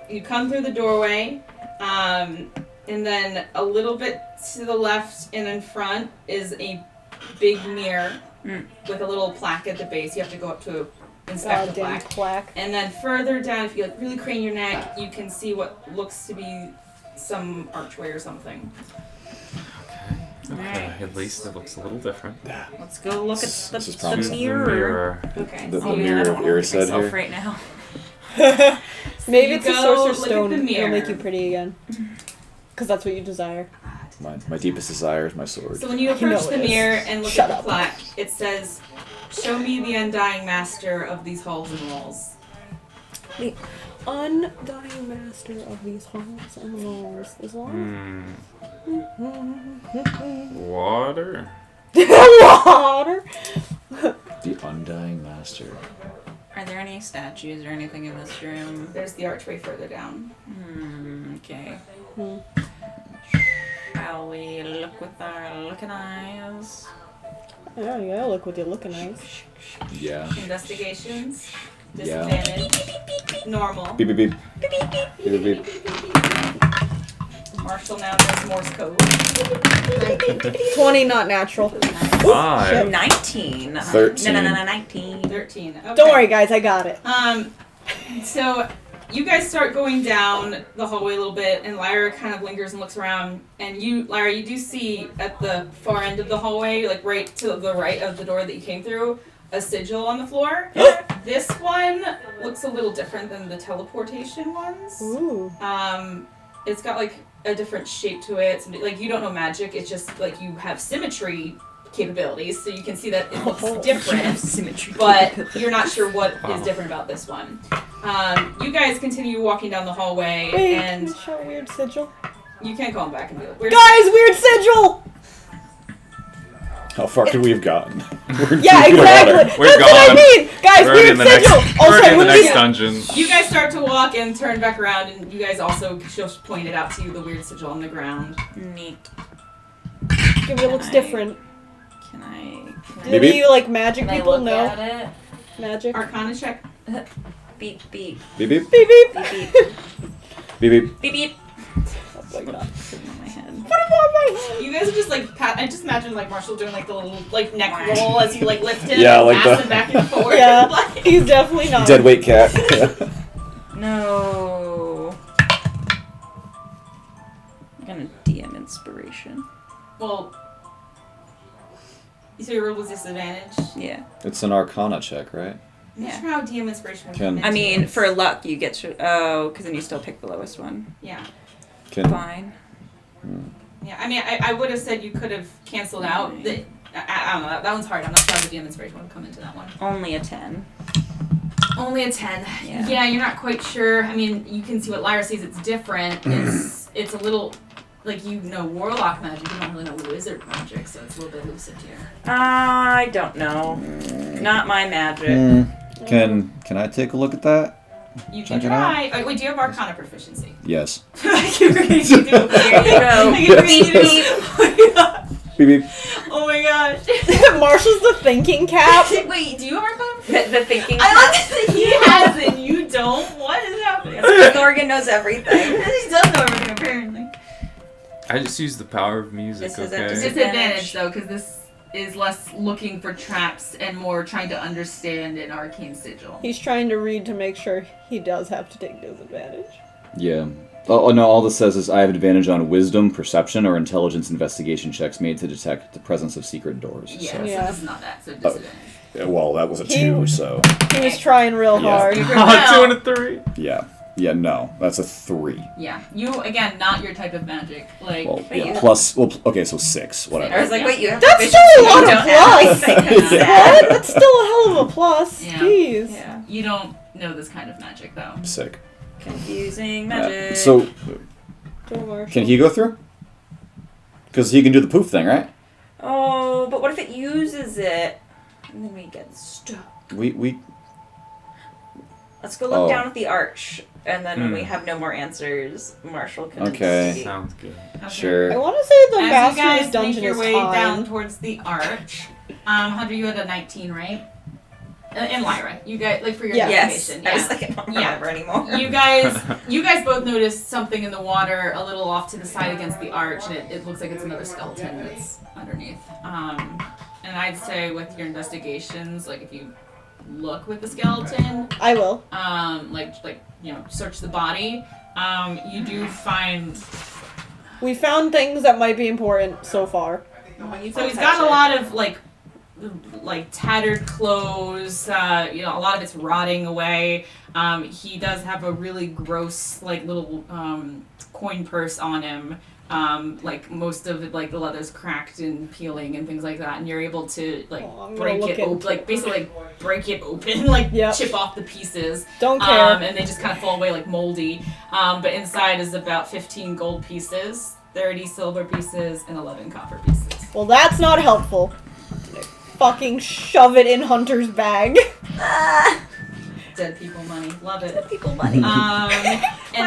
You come through the doorway, and then a little bit to the left and in front is a big mirror with a little plaque at the base. You have to go up to inspect the Goddamn plaque. plaque. And then further down, if you like really crane your neck, you can see what looks to be some archway or something. Okay, at least it looks a little different. let's go look at This is the promising. mirror. Okay. The so Oh, you- man, I mirror don't of wanna look Iris at said myself here. right now. Maybe you it's a go sorcerer's look at stone. the It'll mirror. make you pretty again. Because that's what you desire. My deepest desire is my sword. So when you You know approach the it is. mirror and look Shut at the up. plaque, it says, "Show me the undying master of these halls and walls." The undying master of these halls and walls is on. Water? Water. The undying master. Are there any statues or anything in this room? There's the archway further down. Okay. Shall we look with our looking eyes? Yeah, you gotta look with your looking eyes. Yeah. Investigations, Yeah. disadvantage, normal. Beep beep beep. Beep beep beep. Marshall now knows Morse code. 20, not natural. 5. 19. 13. No, 19. 13. Okay. Don't worry, guys, I got it. So you guys start going down the hallway a little bit, and Lyra kind of lingers and looks around. And Lyra, you do see at the far end of the hallway, like right to the right of the door that you came through, a sigil on the floor. This one looks a little different than the teleportation ones. Ooh. It's got like a different shape to it. It's, like you don't know magic. It's just like you have symmetry capabilities, so you can see that it looks different. Symmetry. But you're not sure what is Wow. different about this one. You guys continue walking down the hallway, Wait, and can you show a weird sigil? You can call him back and be like, weird. Guys, weird sigil! How far could we have gotten? We're Yeah, 2 feet of exactly. water. That's We're what I gone. mean! Guys, We're already weird in the sigil! next, Also, we're already in the when next we- dungeon. You guys start to walk and turn back around, and you guys also just pointed out to you the weird sigil on the ground. Neat. It looks different. Can I Do Beep, any beep. of you, like, magic can I people look know at it? magic? Arcana check. Beep beep. Beep beep. Beep beep! Beep beep. Beep beep. Beep beep. Oh my god. Sitting on my head. Put him on my head! You guys are just like, I just imagine like Marshall doing like the little like neck roll as he like lifts it Yeah, and like pass the- him back and forth. Yeah, Like- he's definitely not. Dead weight cat. No. I'm gonna DM inspiration. Well, so your roll was disadvantage. Yeah. It's an Arcana check, right? I'm not Yeah. sure how DM inspiration would Can- come I into mean, this. for luck, you get to. Oh, because then you still pick the lowest one. Yeah. Can Fine. Yeah, I mean, I would have said you could have canceled out. I don't know, that one's hard. I'm not sure how the DM inspiration would come into that one. Only a 10. Only a 10. Yeah. You're not quite sure. I mean, you can see what Lyra sees. It's different. It's a little, like, you know warlock magic. You don't really know wizard magic, so it's a little bit elusive here. I don't know. Not my magic. Can I take a look at that? You can Check it out. try. Wait, do you have Arcana proficiency? Yes. I can read you do. There you go. I can read Beep, you. Beep beep. Oh my gosh. Marshall's the thinking cap. Wait, do you have Arcana? The thinking. I like that he has it. You don't. What is happening? Thorgan knows everything. He does know everything apparently. I just use the power of music, This is a okay? Disadvantage though, because this is less looking for traps and more trying to understand an arcane sigil. He's trying to read to make sure he does have to take disadvantage. Yeah. Oh no, all this says is I have advantage on wisdom, perception, or intelligence investigation checks made to detect the presence of secret doors. Yeah, So. so Yeah. this is not that. So disadvantage. Well, that was a He- 2, so He was trying real Yeah. hard. Oh, 2 and a 3. yeah. Yeah, no, that's a 3. Yeah, you again, not your type of magic. Like, Well, But yeah, you- plus, well, okay, so 6, I whatever. was like, wait, you have That's proficiency, still a but lot you of don't have plus. anything. What? That's still a hell of a plus. Yeah. Jeez. Yeah. you don't know this kind of magic though. Sick. Confusing magic. So, Go, Marshall. can he go through? Because he can do the poof thing, right? Oh, but what if it uses it? And then we get stuck. We Let's go look Oh. down at the arch. And then when we have no more answers, Marshall can Okay. see. Sounds good. Okay. sure. I want to say the As you Master's guys Dungeon make your is way fine. down towards the arch, Hunter, you had a 19, right? And Lyra, you guys like for your Yes. investigation. I Yeah. was like, I don't Yeah. remember anymore. You guys both noticed something in the water a little off to the side against the arch, and it looks like it's another skeleton that's underneath. And I'd say with your investigations, like if you look with the skeleton, I will. like you know, search the body, you do find. We found things that might be important so far. So he's got a lot of like tattered clothes. You know, a lot of it's rotting away. He does have a really gross like little coin purse on him. Like most of it, like the leather's cracked and peeling and things like that, and you're able to like Oh, I'm gonna break look it into open, like basically like break it open, like Yep. chip off the pieces. Don't care. And they just kind of fall away like moldy. But inside is about 15 gold pieces, 30 silver pieces, and 11 copper pieces. Well, that's not helpful. Fucking shove it in Hunter's bag. Dead people money, love it. People money. And Why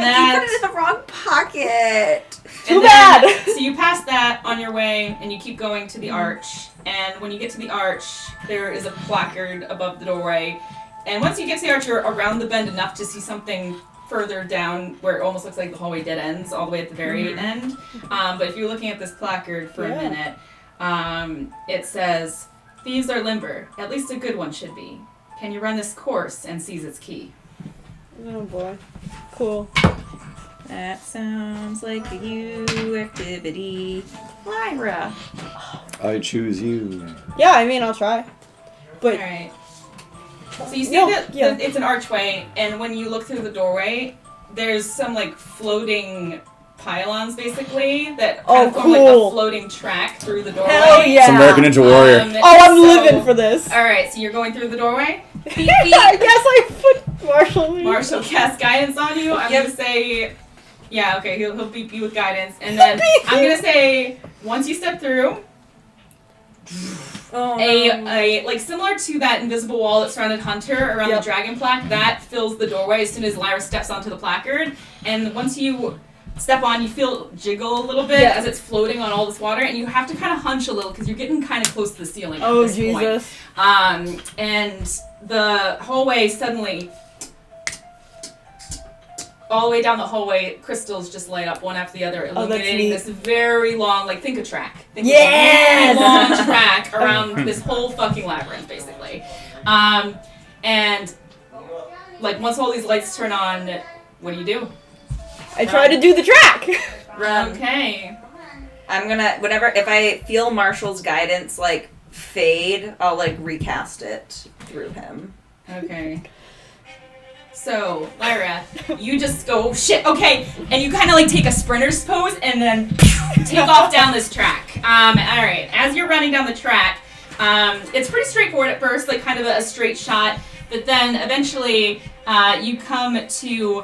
that. did you put it in the wrong pocket? Too and bad. then- So you pass that on your way, and you keep going to the arch. And when you get to the arch, there is a placard above the doorway. And once you get to the arch, you're around the bend enough to see something further down, where it almost looks like the hallway dead ends, all the way at the very end. But if you're looking at this placard for a Yeah. minute, it says, "Thieves are limber. At least a good one should be. Can you run this course and seize its key?" Oh boy. Cool. That sounds like a you activity. Lyra. I choose you. Yeah, I mean, I'll try. But Alright. So you see No, that yeah. it's an archway, and when you look through the doorway, there's some like floating pylons basically that kind of form like cool. a floating track through the doorway. hell yeah. It's American Ninja Warrior. And Oh, I'm so- living for this. Alright, so you're going through the doorway. I guess I put Marshall. Marshall cast guidance on you. I'm Yep. gonna say Yeah, okay, he'll beep you with guidance. And then I'm gonna say, once you step through, a like similar to that invisible wall that surrounded Hunter around the dragon plaque, that fills the doorway as soon as Lyra steps onto the placard. And once you step on, you feel jiggle a little bit as it's floating on all this water, and you have to kind of hunch a little because you're getting kind of close to the ceiling at this Jesus. point. And the hallway suddenly, all the way down the hallway, crystals just light up one after the other, illuminating this very long, like, think a track. Think of a very long track around this whole fucking labyrinth, basically. And, like, once all these lights turn on, what do? I try to do the track. Okay. I'm gonna, if I feel Marshall's guidance, like, fade, I'll, like, recast it through him. Okay. So, Lyra, you just go, shit, okay, and you kind of, like, take a sprinter's pose and then take off down this track. Alright, as you're running down the track, it's pretty straightforward at first, like, kind of a straight shot, but then eventually you come to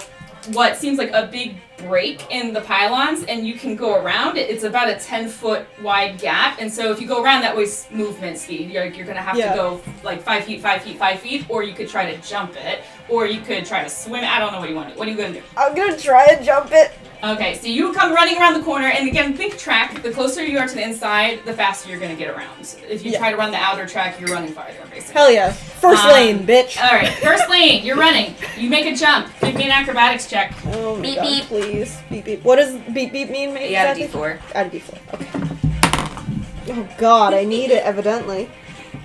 what seems like a big break in the pylons, and you can go around it. It's about a 10-foot wide gap, and so if you go around that way, movement speed, you're going to have to go like 5 feet, 5 feet, 5 feet, or you could try to jump it, or you could try to swim. I don't know what you want to do. What are you going to do? I'm going to try and jump it. Okay, so you come running around the corner, and again, think track. The closer you are to the inside, the faster you're going to get around. If you try to run the outer track, you're running farther, basically. Hell yeah. First lane, bitch. Alright, first lane, you're running. You make a jump. Give me an acrobatics check. Oh my Beep, God, beep. please. Beep, beep. What does beep, beep mean? You add a exactly? D4. Add a D4. Okay. Oh God, I need it, evidently.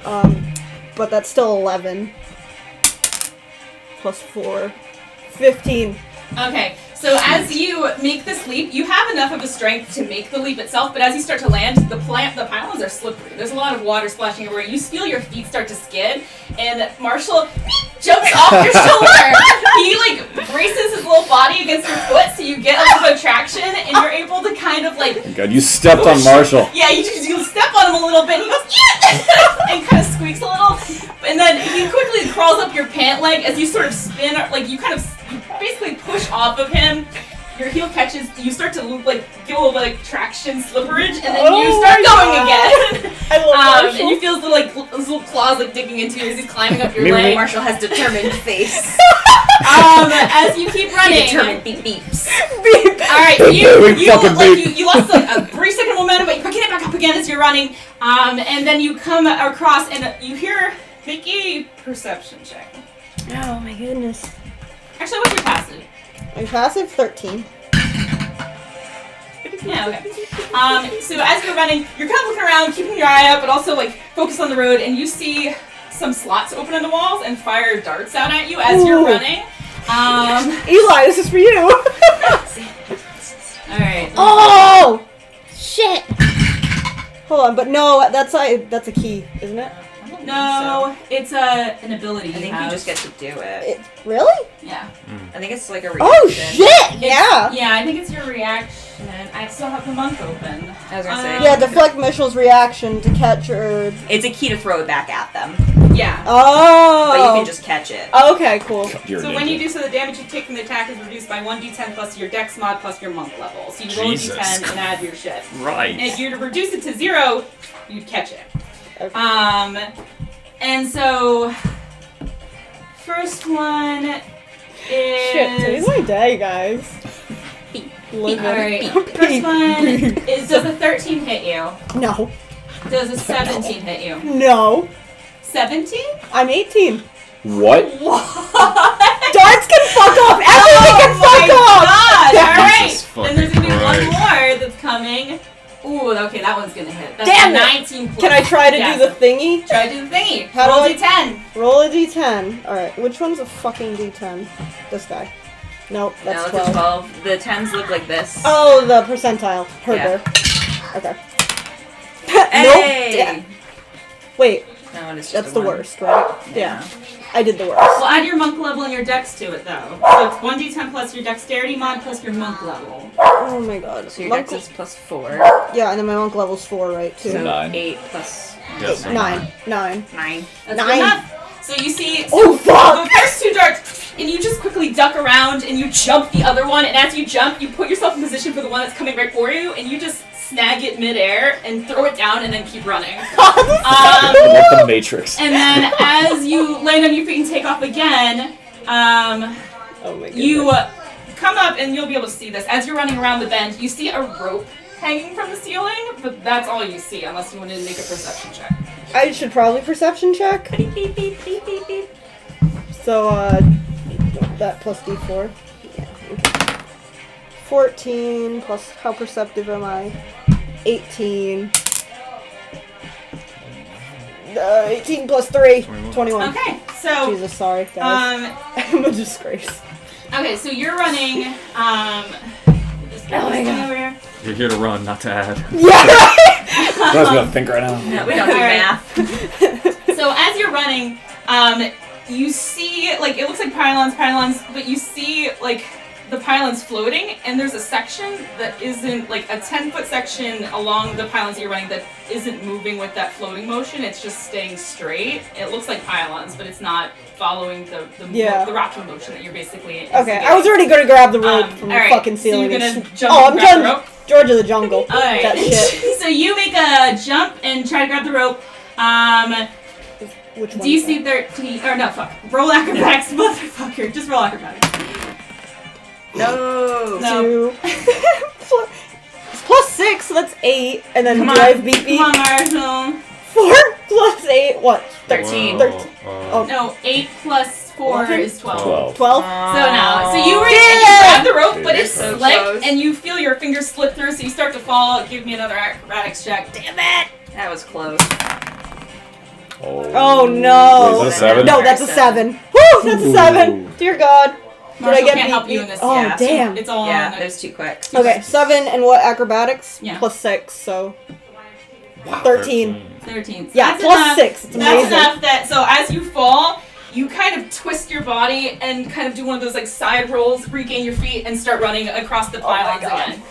But that's still 11. Plus 4. 15. Okay, so as you make this leap, you have enough of a strength to make the leap itself, but as you start to land, the pylons are slippery. There's a lot of water splashing everywhere. You feel your feet start to skid, and Marshall jumps off your shoulder. He, like, braces his little body against your foot, so you get a little bit of traction, and you're able to kind of, like... God, you stepped on Marshall. Yeah, you step on him a little bit, and he goes, yeah! And kind of squeaks a little, and then he quickly crawls up your pant leg as you sort of spin, like, you basically push off of him. Your heel catches, you start to like get a little bit like traction slipperage, and then you start going again. I love Marshall. And you feel those little claws like digging into you as he's climbing up your leg. Marshall has determined face. As you keep running. Determined beep beeps. Beep. Alright, you lost like a 3-second momentum, but you're picking it back up again as you're running. And then you come across and you hear, make a perception check. Oh my goodness. Actually, what's your passive? My passive 13. Yeah, okay. So as you're running, you're kind of looking around, keeping your eye up, but also like focused on the road, and you see some slots open in the walls and fire darts out at you as you're running. Eli, this is for you. Alright. Oh! Shit! Hold on, but no, that's a key, isn't it? No, it's an ability I think you just get to do it. Really? Yeah. I think it's like a reaction. Oh shit! Yeah! Yeah, I think it's your reaction. I still have the monk open. I was gonna say. Yeah, deflect Mitchell's reaction to catch her. It's a key to throw it back at them. Yeah. Oh! But you can just catch it. Okay, cool. So when you do so, the damage you take from the attack is reduced by 1d10 plus your dex mod plus your monk level. So you roll a Jesus. d10 and add your shit. Right. And if you were to reduce it to 0, you'd catch it. Okay. And so, first one is... Shit, today's my day, guys. Alright, first one is, does a 13 hit you? No. Does a 17 hit you? No. 17? I'm 18. What? Darts can fuck off! Everything can fuck off! God! Jesus Alright! Then there's gonna be fucking one more that's coming. Ooh, okay, that one's gonna hit. That's Damn a it. 19 plus. Can I try to do the thingy? Try to do the thingy. How Roll do d10. Roll a d10. Alright, which one's a fucking d10? This guy. Nope, No, that's it's 12. a 12. The 10s look like this. Oh, the percentile. Her Yeah. there. Okay. Hey! Nope. Yeah. Wait, No, it's just that's a the one. worst, right? Yeah. I did the worst. Well, add your monk level and your dex to it, though. So it's 1d10 plus your dexterity mod plus your monk level. Oh my god. So your Monk- dex is plus 4. Yeah, and then my monk level's 4, right, too? So 9. 8 plus Yes, 9. 9. That's Nine. good enough. So you see, Oh, fuck! the first two darts, and you just quickly quickly duck around and you jump the other one, and as you jump, you put yourself in position for the one that's coming right for you, and you just snag it midair and throw it down and then keep running. Like the Matrix. And then as you land on your feet and take off again, Oh my goodness. you come up and you'll be able to see this. As you're running around the bend, you see a rope hanging from the ceiling, but that's all you see unless you want to make a perception check. I should probably perception check. Beep, beep, beep, beep, beep, beep. So, that plus D4. Yeah, okay. 14 plus, how perceptive am I? 18. 18 plus 3. 21. Okay, so Jesus, sorry, guys. I'm a disgrace. okay, so you're running. Just Oh my God. over here. You're here to run, not to add. I was gonna think right now. No, we don't do Alright. math. So as you're running, you see like it looks like pylons, but you see like the pylons floating, and there's a section that isn't like a 10-foot section along the pylons that you're running that isn't moving with that floating motion. It's just staying straight. It looks like pylons, but it's not following the rocking motion that you're basically. Okay, I was already gonna grab the rope from the alright, fucking so ceiling. you're and gonna just- jump oh, and I'm grab the done. rope? George of the Jungle. Alright. That shit. So you make a jump and try to grab the rope. Which one? DC 13 or no fuck. Roll acrobatics, motherfucker. Just roll acrobatics. No. No. 2. It's plus 6, so that's 8. And then Come do on. I have beep beep? Come on, Marshall. 4 plus 8, what? 13. Oh. No, 8 plus 4 11? is 12. 12. 12? So now, so you reach and you grab the rope, but it's So slick, close. and you feel your fingers slip through, so you start to fall. Give me another acrobatics check. Damn it! That was close. Oh no. Wait, is that a 7? No, that's a 7. Woo! That's a 7. Dear God. Marshall get can't beep help you beep? in this. Oh, yeah, damn. It's all Yeah, on that was too quick. Okay, 7 and what acrobatics? Yeah. Plus 6, so 13. 13. So Yeah, that's plus enough. 6. It's That's amazing. enough that, so as you fall, you kind of twist your body and kind of do one of those like side rolls, regain your feet, and start running across the pylons God. again.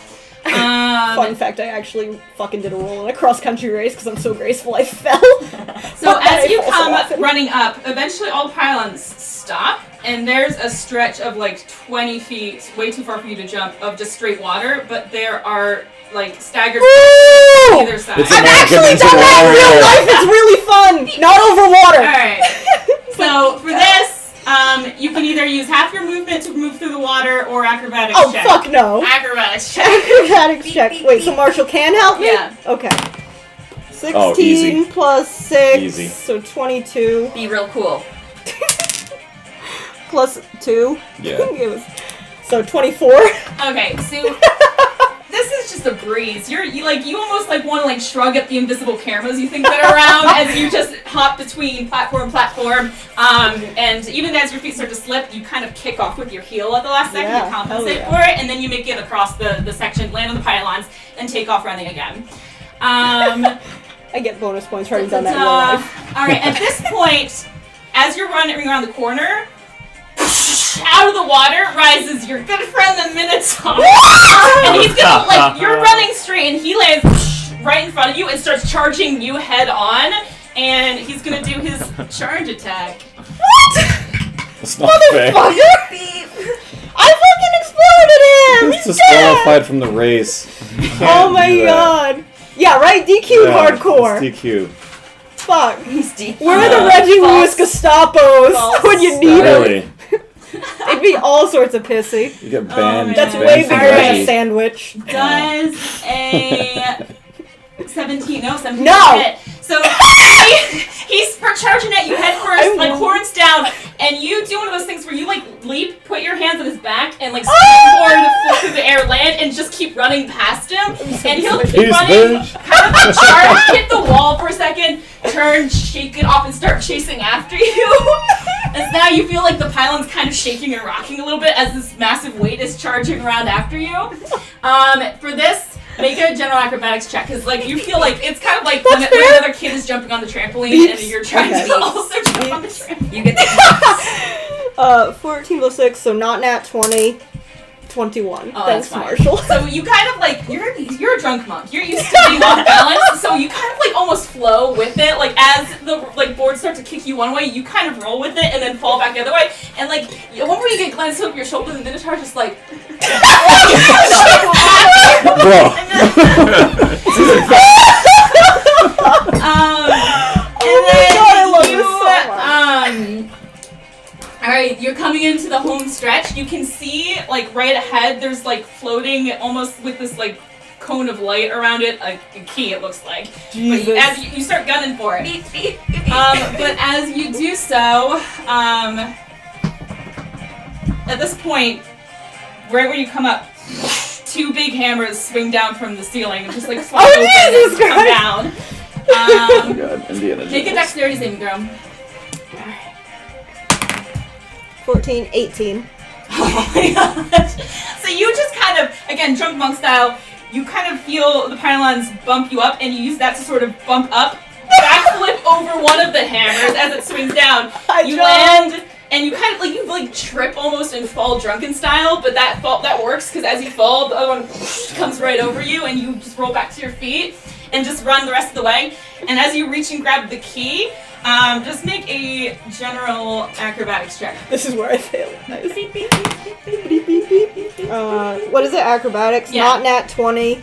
Fun fact, I actually fucking did a roll in a cross-country race because I'm so graceful I fell. So Fuck that, as you I fall so come often. running up, eventually all the pylons stop, and there's a stretch of like 20 feet, way too far for you to jump, of just straight water, but there are like staggered Woo! on either side. It's I've American actually into done the that in real water. life. It's really fun. Not over water. Alright. So for this, you can either use half your movement to move through the water or acrobatics Oh check. fuck no. Acrobatics check. Acrobatics check. Wait, so Marshall can help me? Yeah. Okay. 16 Oh, easy. plus 6, Easy. so 22 Be real cool. plus 2. Yeah. It was, so 24. Okay, so this is just a breeze. You almost like want to like shrug at the invisible cameras you think that are around as you just hop between platform. And even as your feet start to slip, you kind of kick off with your heel at the last second Yeah, to compensate hell yeah. for it, and then you make it across the section, land on the pylons, and take off running again. I get bonus points for having done that in real life. Alright, at this point, as you're running around the corner, out of the water rises your good friend the Minotaur. And he's gonna, like, you're running straight and he lands right in front of you and starts charging you head on. And he's gonna do his charge attack. That's not fair. Motherfucker! I fucking exploded him! He's He's dead! disqualified from the race. You can't Oh my do that. god. Yeah, right? DQ Yeah, hardcore. it's DQ. Fuck. He's deep. Where are the Reggie Lewis Gestapos False when you need them? Really? It'd be all sorts of pissy. You get banned. man. That's banned way from bigger than Reggie. a sandwich. Does a 17. No, 17. No! Hit. So he's charging at you head first, like horns down, and you do one of those things where you like leap, put your hands on his back, and like springboard to flip through the air, land, and just keep running past him. And he'll keep Peace, running, bitch. kind of charge, hit the wall for a second, turn, shake it off, and start chasing after you. And now you feel like the pylon's kind of shaking and rocking a little bit as this massive weight is charging around after you. For this, make a general acrobatics check, because like you feel like it's kind of like when another kid is jumping on the trampoline and you're trying Okay. to also jump on the trampoline. You get the 14 plus 6, so not nat 20. 21. Oh, Thanks, that's fine. Marshall. So you kind of like you're a drunk monk. You're used to being off balance, so you kind of like almost flow with it. Like as the like boards start to kick you one way, you kind of roll with it and then fall back the other way. And like one where you get glanced over your shoulder, and the Minotaur just like. Bro. Alright, you're coming into the home stretch. You can see, like, right ahead, there's, like, floating almost with this, like, cone of light around it, a key, it looks like. Jesus. But as you start gunning for it. But as you do so, at this point, right when you come up, 2 big hammers swing down from the ceiling and just, like, swing open and come down. Oh god, Indiana Make a Jones. dexterity saving throw. 14, 18. Oh my gosh. So you just kind of, again, drunk monk style, you kind of feel the pylons bump you up, and you use that to sort of bump up, backflip over one of the hammers as it swings down. You land, and you kind of like trip almost and fall drunken style, but that works because as you fall, the other one comes right over you, and you just roll back to your feet and just run the rest of the way. And as you reach and grab the key, just make a general acrobatics check. This is where I fail. Nice. What is it? Acrobatics? Yeah. Not nat 20.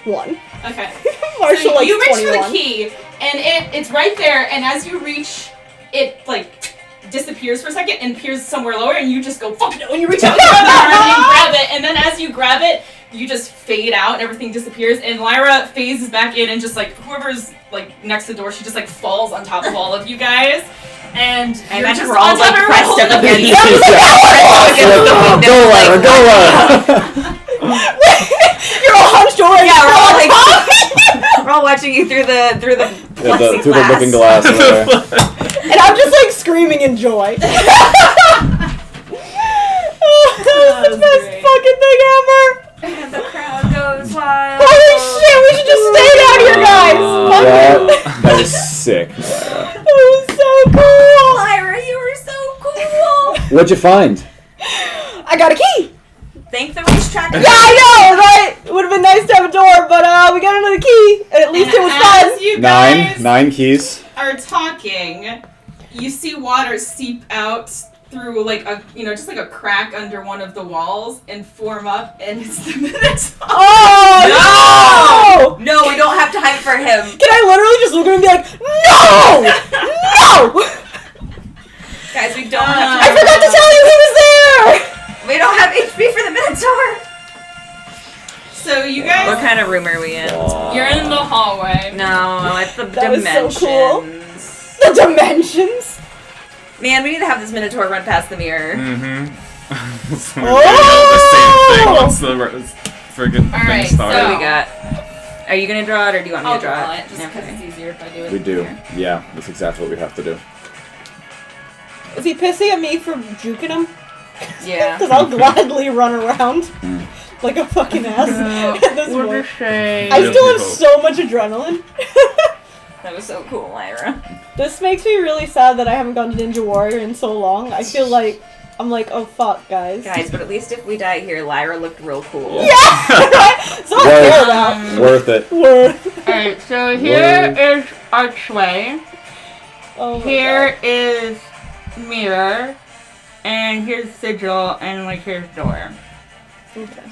1. Okay. Marshall So likes you reach 21. for the key, and it's right there, and as you reach, it, like, disappears for a second and appears somewhere lower, and you just go, fuck no, and you reach out with your other arm and you grab it, and then as you grab it, you just fade out and everything disappears, and Lyra phases back in, and just, like, whoever's, like, next to the door, she just, like, falls on top of all of you guys, and I you're imagine just we're all, on top like, of her pressed up holding against the key. Go, Lyra, go, Lyra! You're all hunched over. Yeah, we're all like we're all watching you through the Through the plexiglass. looking glass over there. And I'm just like screaming in joy. This is the best great. fucking thing ever. And the crowd goes wild. Holy shit, we should just stay down here, guys. Fuck it. That was sick, Lyra. That was so cool. Lyra, you were so cool. What'd you find? I got a key. Thank the racetrack. Yeah, I know, right? It would have been nice to have a door, but we got another key, and at least it was fun. As you guys Nine keys. are talking, you see water seep out through like a, just like a crack under one of the walls and form up, and it's the Minotaur. Oh no! No, we don't have time for him. Can I literally just look at him and be like, no! No! Guys, we don't have I time. forgot to tell you he was there! We don't have HP for the Minotaur. So you guys, What kind of room are we in? you're in the hallway. No, it's the That was dimensions. so cool. The dimensions? Man, we need to have this Minotaur run past the mirror. Mm-hmm. So we're Oh! doing the same thing once the friggin' Alright, thing What started. do we got? Are you gonna draw it, or do you want me I'll to draw draw it? it just because it's easier if I do it. We do. here. Yeah, that's exactly what we have to do. Is he pissy at me for juking him? Yeah. Because I'll gladly run around like a fucking ass at this point. I still have so much adrenaline. That was so cool, Lyra. This makes me really sad that I haven't gone to Ninja Warrior in so long. I feel like I'm like, oh fuck, guys. Guys, but at least if we die here, Lyra looked real cool. Yeah, right? That's all I care about. Worth it. Worth. Alright, so here is archway. Oh my Here is mirror. And here's sigil, and like here's door. God. Okay.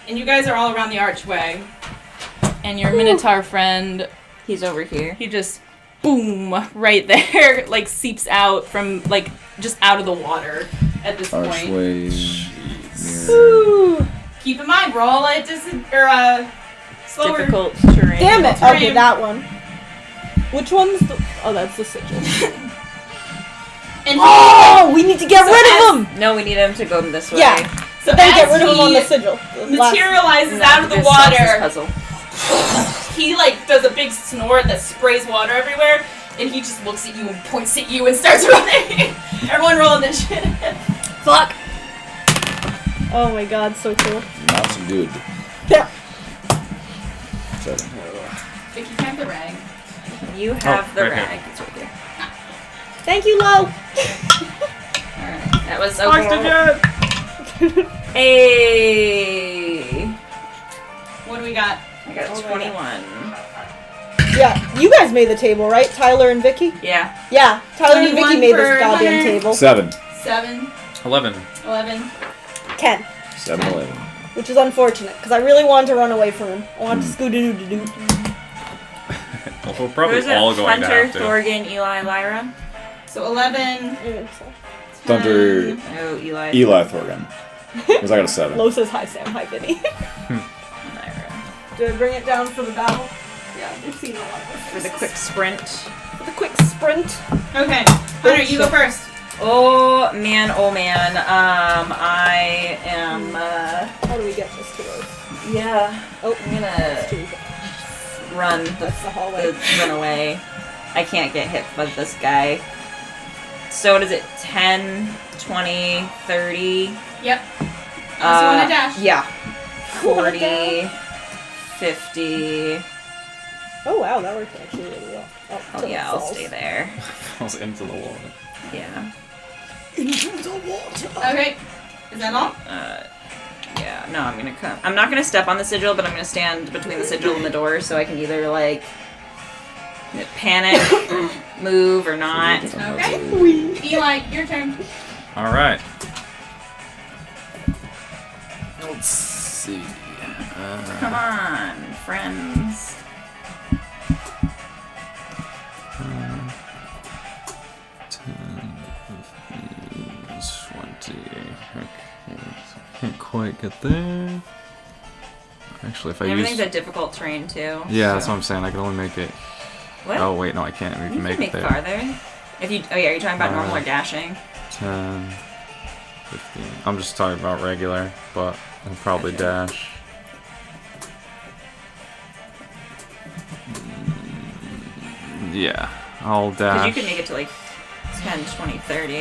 And you guys are all around the archway, and your Minotaur friend, He's over here. he just boom right there, like seeps out from like just out of the water at this point. Archway. Ooh. Keep in mind, roll it slower. Difficult terrain. Damn it. Terrain. Okay, that one. Which one's the... Oh, that's the sigil. And Oh, we need to get rid of him! No, we need him to go this way. Yeah. so But then get as rid of him on he the sigil. The last- materializes No, out of the this solves this water, puzzle. he like does a big snort that sprays water everywhere, and he just looks at you and points at you and starts running. Everyone roll initiative. Fuck. Oh my god, so cool. Not so good. Yeah. 7. Vicky, count the rag. You have the right here. rag. It's right there. Thank you, Lo. Alright. That was so Twice cool. again! Hey. What do we got? I got 21. Yeah, you guys made the table, right? Tyler and Vicky? Yeah. Yeah, Tyler and 21 Vicky made this for goddamn Hunter. table. 7. 7, 11. 11. 10. 7, 11. Which is unfortunate, because I really wanted to run away from him. I wanted to scoo-doo-doo-doo. Well, we're Who probably is it? all going to Hunter, have to. Thorgan, Eli, Lyra. So 11. Thunder, Oh, Eli. Eli Thorgan. Because I got a 7. Lo says hi, Sam. Hi, Vinny. Lyra. Do I bring it down for the battle? Yeah, we've seen a lot of For the quick sprint. For the quick sprint. Okay. Hunter, you go first. Oh man, oh man. I am. How do we get this to work? Yeah. Oh, I'm gonna run that's the hallway. run away. I can't get hit by this guy. So what is it? 10, 20, 30. Yep. Unless you want to dash. Yeah. Wanna 40, 50. Oh wow, that worked actually really well. Oh till yeah, it I'll falls. stay there. Falls into the water. Yeah. Into the water. Okay. Is that all? Yeah, no, I'm gonna come. I'm not gonna step on the sigil, but I'm gonna stand between the sigil and the door so I can either, like, panic, move, or not. Okay. Eli, your turn. Alright. Let's see. Come on, friends. 10, 15, 20. Okay. Can't quite get there. Actually, if I Everything's use... a difficult terrain, too. Yeah, that's so- what I'm saying. I can only make it... What? Oh, wait, no, I can't. We you can make it there. farther. If you, oh yeah, are you talking about normal or dashing? 10, 15. I'm just talking about regular, but I'll probably dash. Yeah, I'll Because dash. you can make it to like 10, 20, 30.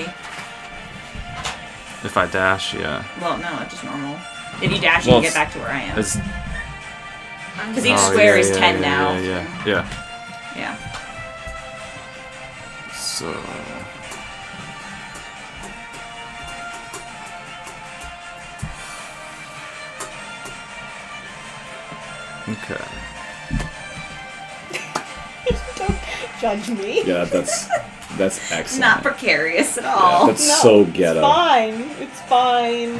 If I dash, yeah. Well, no, it's just normal. If you dash, Well, you can get back to where I am. It's, Because each oh, square yeah, is yeah, 10 yeah, now. Yeah. Yeah. So... Okay. Don't judge me. Yeah, that's excellent. Not precarious at Yeah, all. that's No, so It's ghetto. fine. It's fine.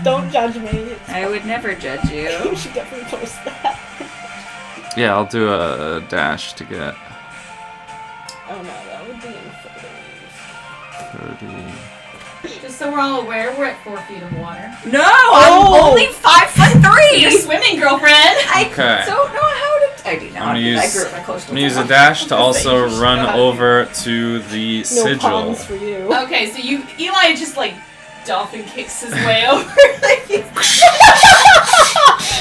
Don't judge me. I would never judge You you. should definitely post that. Yeah, I'll do a dash to get Oh no, that would be in 30. Just so we're all aware, we're at 4 feet of water. No, Oh. I'm only 5'3". You're swimming, girlfriend! I Okay. don't know how to. I do know. I'm gonna because I use- grew up in a coastal I'm gonna use a town. dash to also Just run got it. over to the No sigil. ponds for you. Okay, so Eli just like dolphin kicks his way over. Like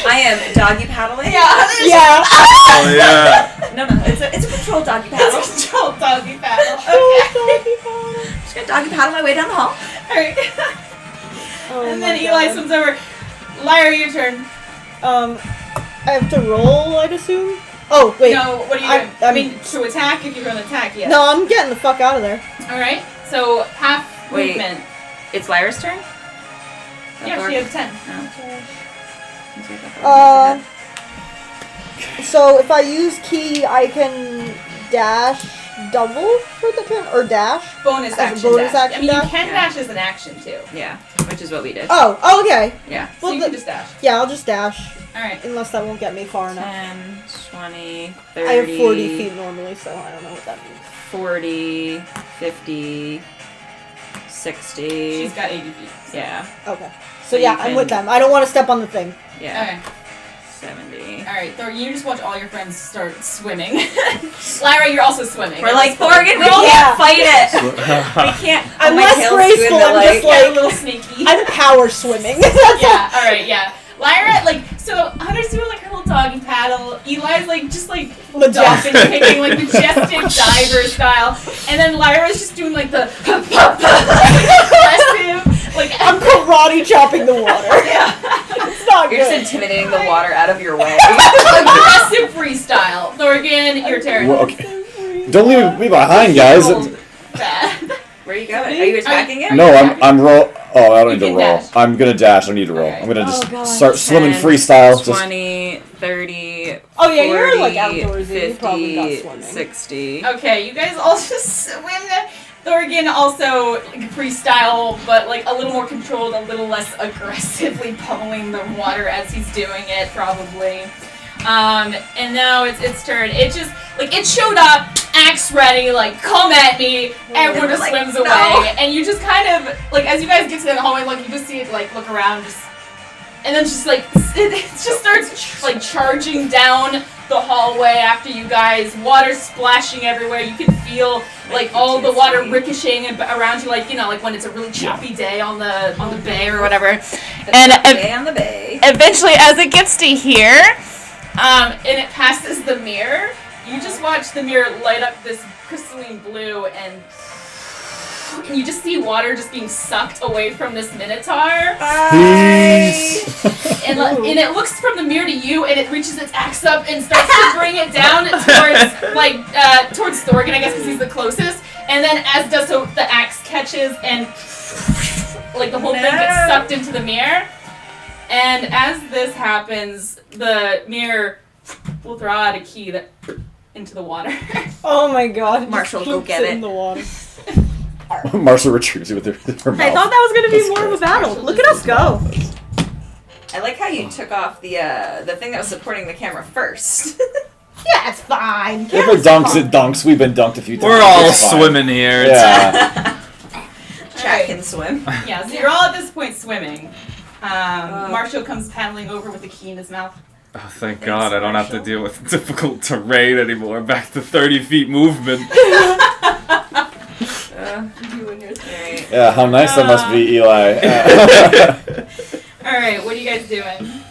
I am doggy paddling. Yeah. Oh yeah. No, it's a controlled doggy paddle. It's a controlled doggy paddle. Oh, Okay. Just gonna doggy paddle my way down the hall. Alright. Oh And my then Eli God. swims over. Lyra, your turn. I have to roll, I'd assume. Oh wait. No, what are you doing? I mean, to attack, if you're going to attack, yes. No, I'm getting the fuck out of there. Alright, so half Wait. movement. It's Lyra's turn. Yeah, she has 10. So if I use key, I can dash double for the turn, or dash. Bonus As a action bonus dash. action I mean, dash? you can Yeah. dash as an action, too. Yeah, which is what we did. Oh, okay. Yeah. So Well, you the- can just dash. Yeah, I'll just dash, Alright. unless that won't get me far enough. 10, 20, 30. I have 40 feet normally, so I don't know what that means. 40, 50, 60. She's got 80 feet. Yeah. Okay. So So yeah, you I'm can- with them. I don't want to step on the thing. Yeah. Okay. 70. Alright, Thor, you just watch all your friends start swimming. Lyra, you're also swimming. We're like, Thor, Thorgan, we can't fight it. We can't. I'm my less tail's graceful, doing the, I'm just Yeah, a like- little sneaky. I'm power swimming. Yeah, alright, yeah. Lyra, like, so Hunter's doing like her little doggy paddle. Eli's like, just like dolphin Majestic. kicking, like majestic diver style. And then Lyra's just doing like the aggressive, like, I'm karate chopping the water. yeah. It's not You're just good. intimidating the water out of your way. Aggressive freestyle. Thorgan, your turn. Well, okay. Don't leave me behind, guys. Rolled bad. Where are you going? Are you attacking it? No, I'm Oh, I don't You need to can roll. dash. I'm gonna dash. I don't need to roll. Okay. I'm gonna Oh, just God. start swimming 10, freestyle. Just 20, 30, Oh, yeah, you're, 40, like, outdoorsy. 50, You probably got swimming. 60. Okay, you guys all just swim. Thorgan also freestyle, but like a little more controlled, a little less aggressively pummeling the water as he's doing it, probably. And now it's its turn. It just like it showed up, axe ready, like come at me. Everyone just like, swims no. away, and you just kind of like as you guys get to the hallway, like you just see it like look around, just and then just like it just starts like charging down the hallway after you guys. Water splashing everywhere. You can feel like all the water ricocheting around you, like you know, like when it's a really choppy day on the bay or whatever. And Day on the bay. eventually, as it gets to here, and it passes the mirror, you just watch the mirror light up this crystalline blue, and you just see water just being sucked away from this minotaur. peace. And it looks from the mirror to you, and it reaches its axe up and starts to bring it down towards towards Thorgan, I guess, because he's the closest. And then as does so, the axe catches and like the whole thing gets sucked into the mirror. And as this happens, the mirror will throw out a key that into the water. Oh my god. it Marshall, just go poops get it. in the water. Marshall retrieves it with her mouth. I thought that was gonna be That's more of a great. battle. Look at us go. I like how you took off the thing that was supporting the camera first. Yeah, it's fine. If it dunks, it dunks. We've been dunked a few times. We're all It's fine. swimming here. Yeah. Jack can swim. Yeah, so you're all at this point swimming. Marshall comes paddling over with the key in his mouth. Oh, thank God I don't have to deal with difficult terrain anymore. Back to 30 feet movement. You and your thing. Yeah, how nice that must be, Eli. Alright, what are you guys doing?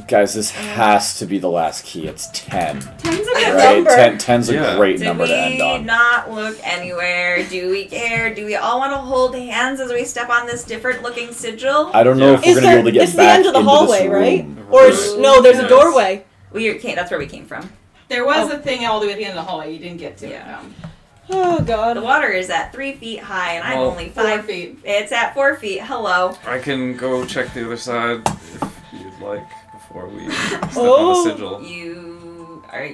Guys, this has to be the last key. It's 10. 10's a good Right? number. 10's a Yeah. great Did number we to end on. not look anywhere? Do we care? Do we all want to hold hands as we step on this different looking sigil? I don't know if we're Is going to be able to get it's the back end of the into hallway, this right? room. Or is, no, there's a Yes. doorway. That's where we came from. There was a thing all the way at the end of the hallway you didn't get to. Yeah. Oh The god. water is at 3 feet high, and I'm Well, only 4 5 feet. It's at 4 feet. Hello. I can go check the other side if you'd like before we step on Oh. the sigil. You are.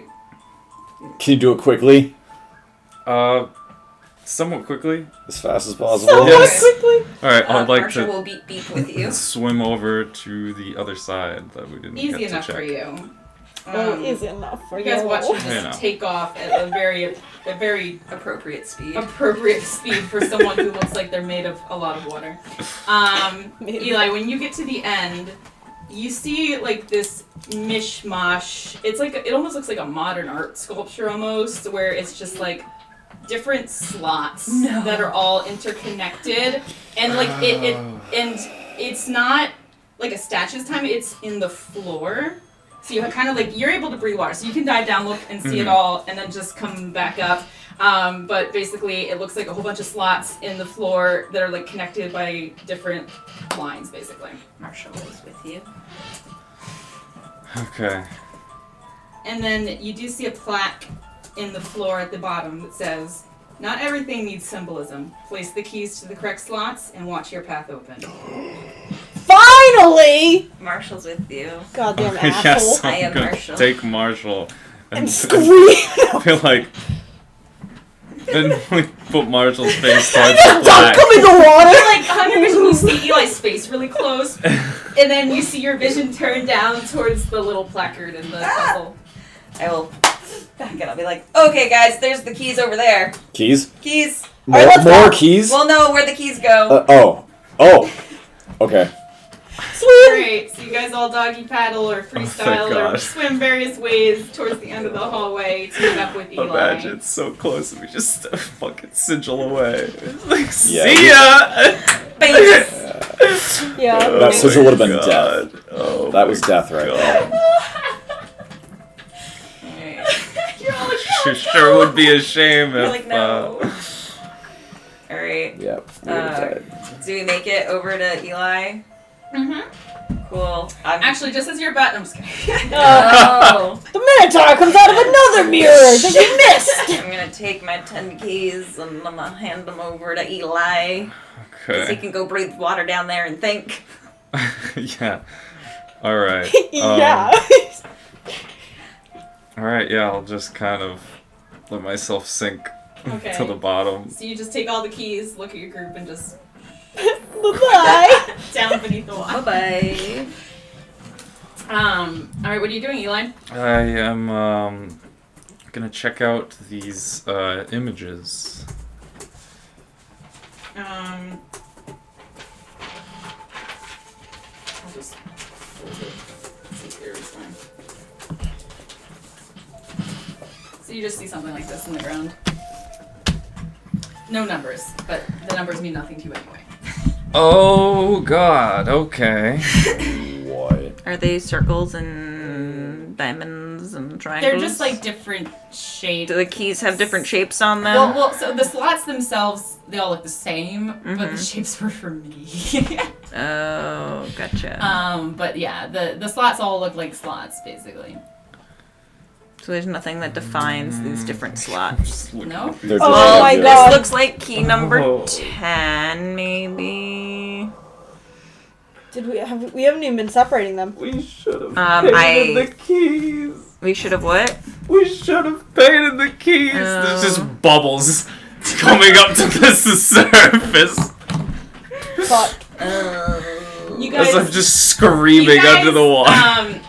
Can you do it quickly? Somewhat quickly. As fast as possible? So Yes. quickly. Alright, I'd like Marshall to will beep beep with you. swim over to the other side that we didn't Easy get to enough check. for you. Well, easy enough for You guys watch him You know. just take off at a very Appropriate speed. appropriate speed for someone who looks like they're made of a lot of water. Eli, when you get to the end, you see like this mishmash. It's like it almost looks like a modern art sculpture almost, where it's just like different slots that are all interconnected, and like and it's not like a statue's time. It's in the floor. So you kind of like, you're able to breathe water. So you can dive down, look, and see it all, and then just come back up. But basically, it looks like a whole bunch of slots in the floor that are like connected by different lines, basically. Marshall is with you. Okay. And then you do see a plaque in the floor at the bottom that says, "Not everything needs symbolism. Place the keys to the correct slots and watch your path open." Finally! Marshall's with you. Goddamn Yes, asshole. I am I'm gonna Marshall. take Marshall And scream. I feel like then we put Marshall's face towards the Don't flag. come in the water! Like, on your vision, you see Eli's face really close, and then you see your vision turn down towards the little placard in the puzzle. I will back it. I'll be like, okay, guys, there's the keys over there. Keys? Keys. More, Alright, let's more go. keys? We'll know where the keys go. Oh. Okay. Sweet! Great, so you guys all doggy paddle or freestyle or God. swim various ways towards the end of the hallway to meet up with Eli. Imagine it's so close and we just step fucking sigil away. It's like, Yeah, see we- ya! Yeah. Oh That sigil my would've been God. Oh That my was death right God. there. You're all like, She sure would be a shame You're if like, no. Alright. Yep. We would've died. Do we make it over to Eli? Cool. Actually, just as you're about, I'm just kidding. Oh. The Minotaur comes out of another mirror that you missed! I'm gonna take my 10 keys and I'm gonna hand them over to Eli. Because he can go breathe water down there and think. Yeah. All right. Yeah. All right. Yeah. I'll just kind of let myself sink Okay. to the bottom. So you just take all the keys, look at your group, and just Bye-bye. down beneath the water. Bye-bye. Alright, what are you doing, Eli? I am gonna check out these images. I'll just hold it. See here is fine. So you just see something like this in the ground. No numbers, but the numbers mean nothing to you anyway. Oh God. Okay. What? Are they circles and diamonds and triangles? They're just like different shapes. Do the keys have different shapes on them? Well, so the slots themselves, they all look the same, but the shapes were for me. Oh, gotcha. But yeah, the slots all look like slots, basically. So there's nothing that defines these different slots. No? They're Oh just my good. God. This looks like key number Oh. 10, maybe. Did we haven't even been separating them. We should have painted the keys. We should have what? We should have painted the keys. There's just bubbles coming up to the surface. Fuck. You guys, As I'm just screaming under the water.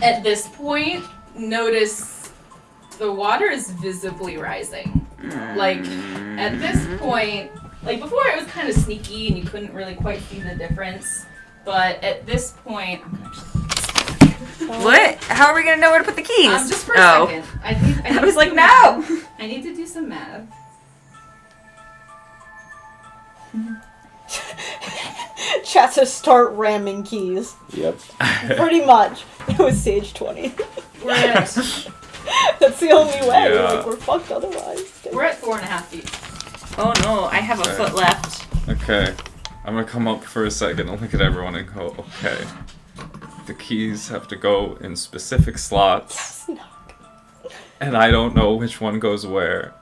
At this point, notice the water is visibly rising. Like, at this point, like before it was kind of sneaky and you couldn't really quite see the difference. But at this point, I'm gonna actually What? How are we gonna know where to put the keys? just for a second. I I was to like, do no! math. I need to do some math. Chat says start ramming keys. Yep. Pretty much. It was Sage 20. We're at That's the only way. Yeah. Like, we're fucked otherwise. we're at 4.5 feet. Oh no, I have a Okay. foot left. Okay. I'm gonna come up for a second and look at everyone and go, okay. The keys have to go in specific slots, and I don't know which one goes where.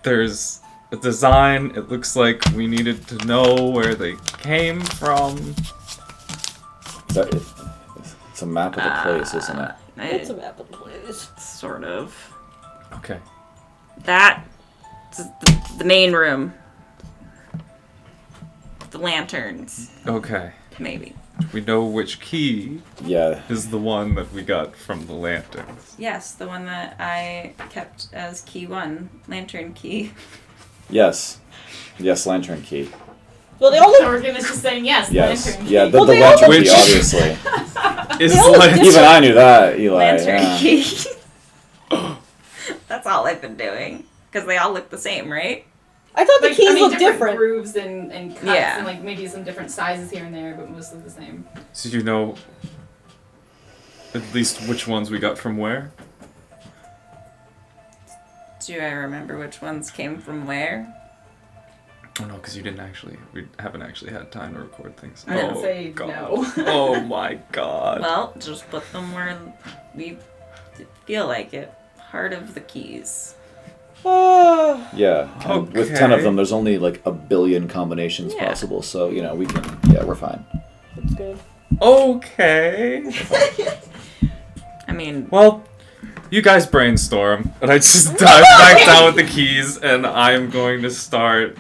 There's a design, it looks like we needed to know where they came from. It's a map of the place, isn't it? It's a map of the place. Sort of. Okay. That's the main room. The lanterns, Okay. maybe. We know which key Yeah. is the one that we got from the lanterns. Yes, the one that I kept as key 1, lantern key. Yes. Yes, lantern key. Well, they all So look. we're gonna just saying yes. Yes. Lantern. Yeah, Well, the they all lantern look- key, obviously. It's all look like Even I knew that, Eli. Lantern Yeah. key. That's all I've been doing. Because they all look the same, right? I thought the Like, keys I mean, looked different. grooves and cuts Yeah. and like maybe some different sizes here and there, but mostly the same. So you know at least which ones we got from where? Do I remember which ones came from where? Oh no, because we haven't actually had time to record things. I didn't Oh, say God. no. Oh my God. Well, just put them where we feel like it. Heart of the keys. Oh, Yeah. And with 10 of Okay. them, there's only like a billion combinations Yeah. possible, so, we can, yeah, we're fine. that's good. Okay. I mean, Well, you guys brainstorm, and I just dive back down with the keys, and I'm going to start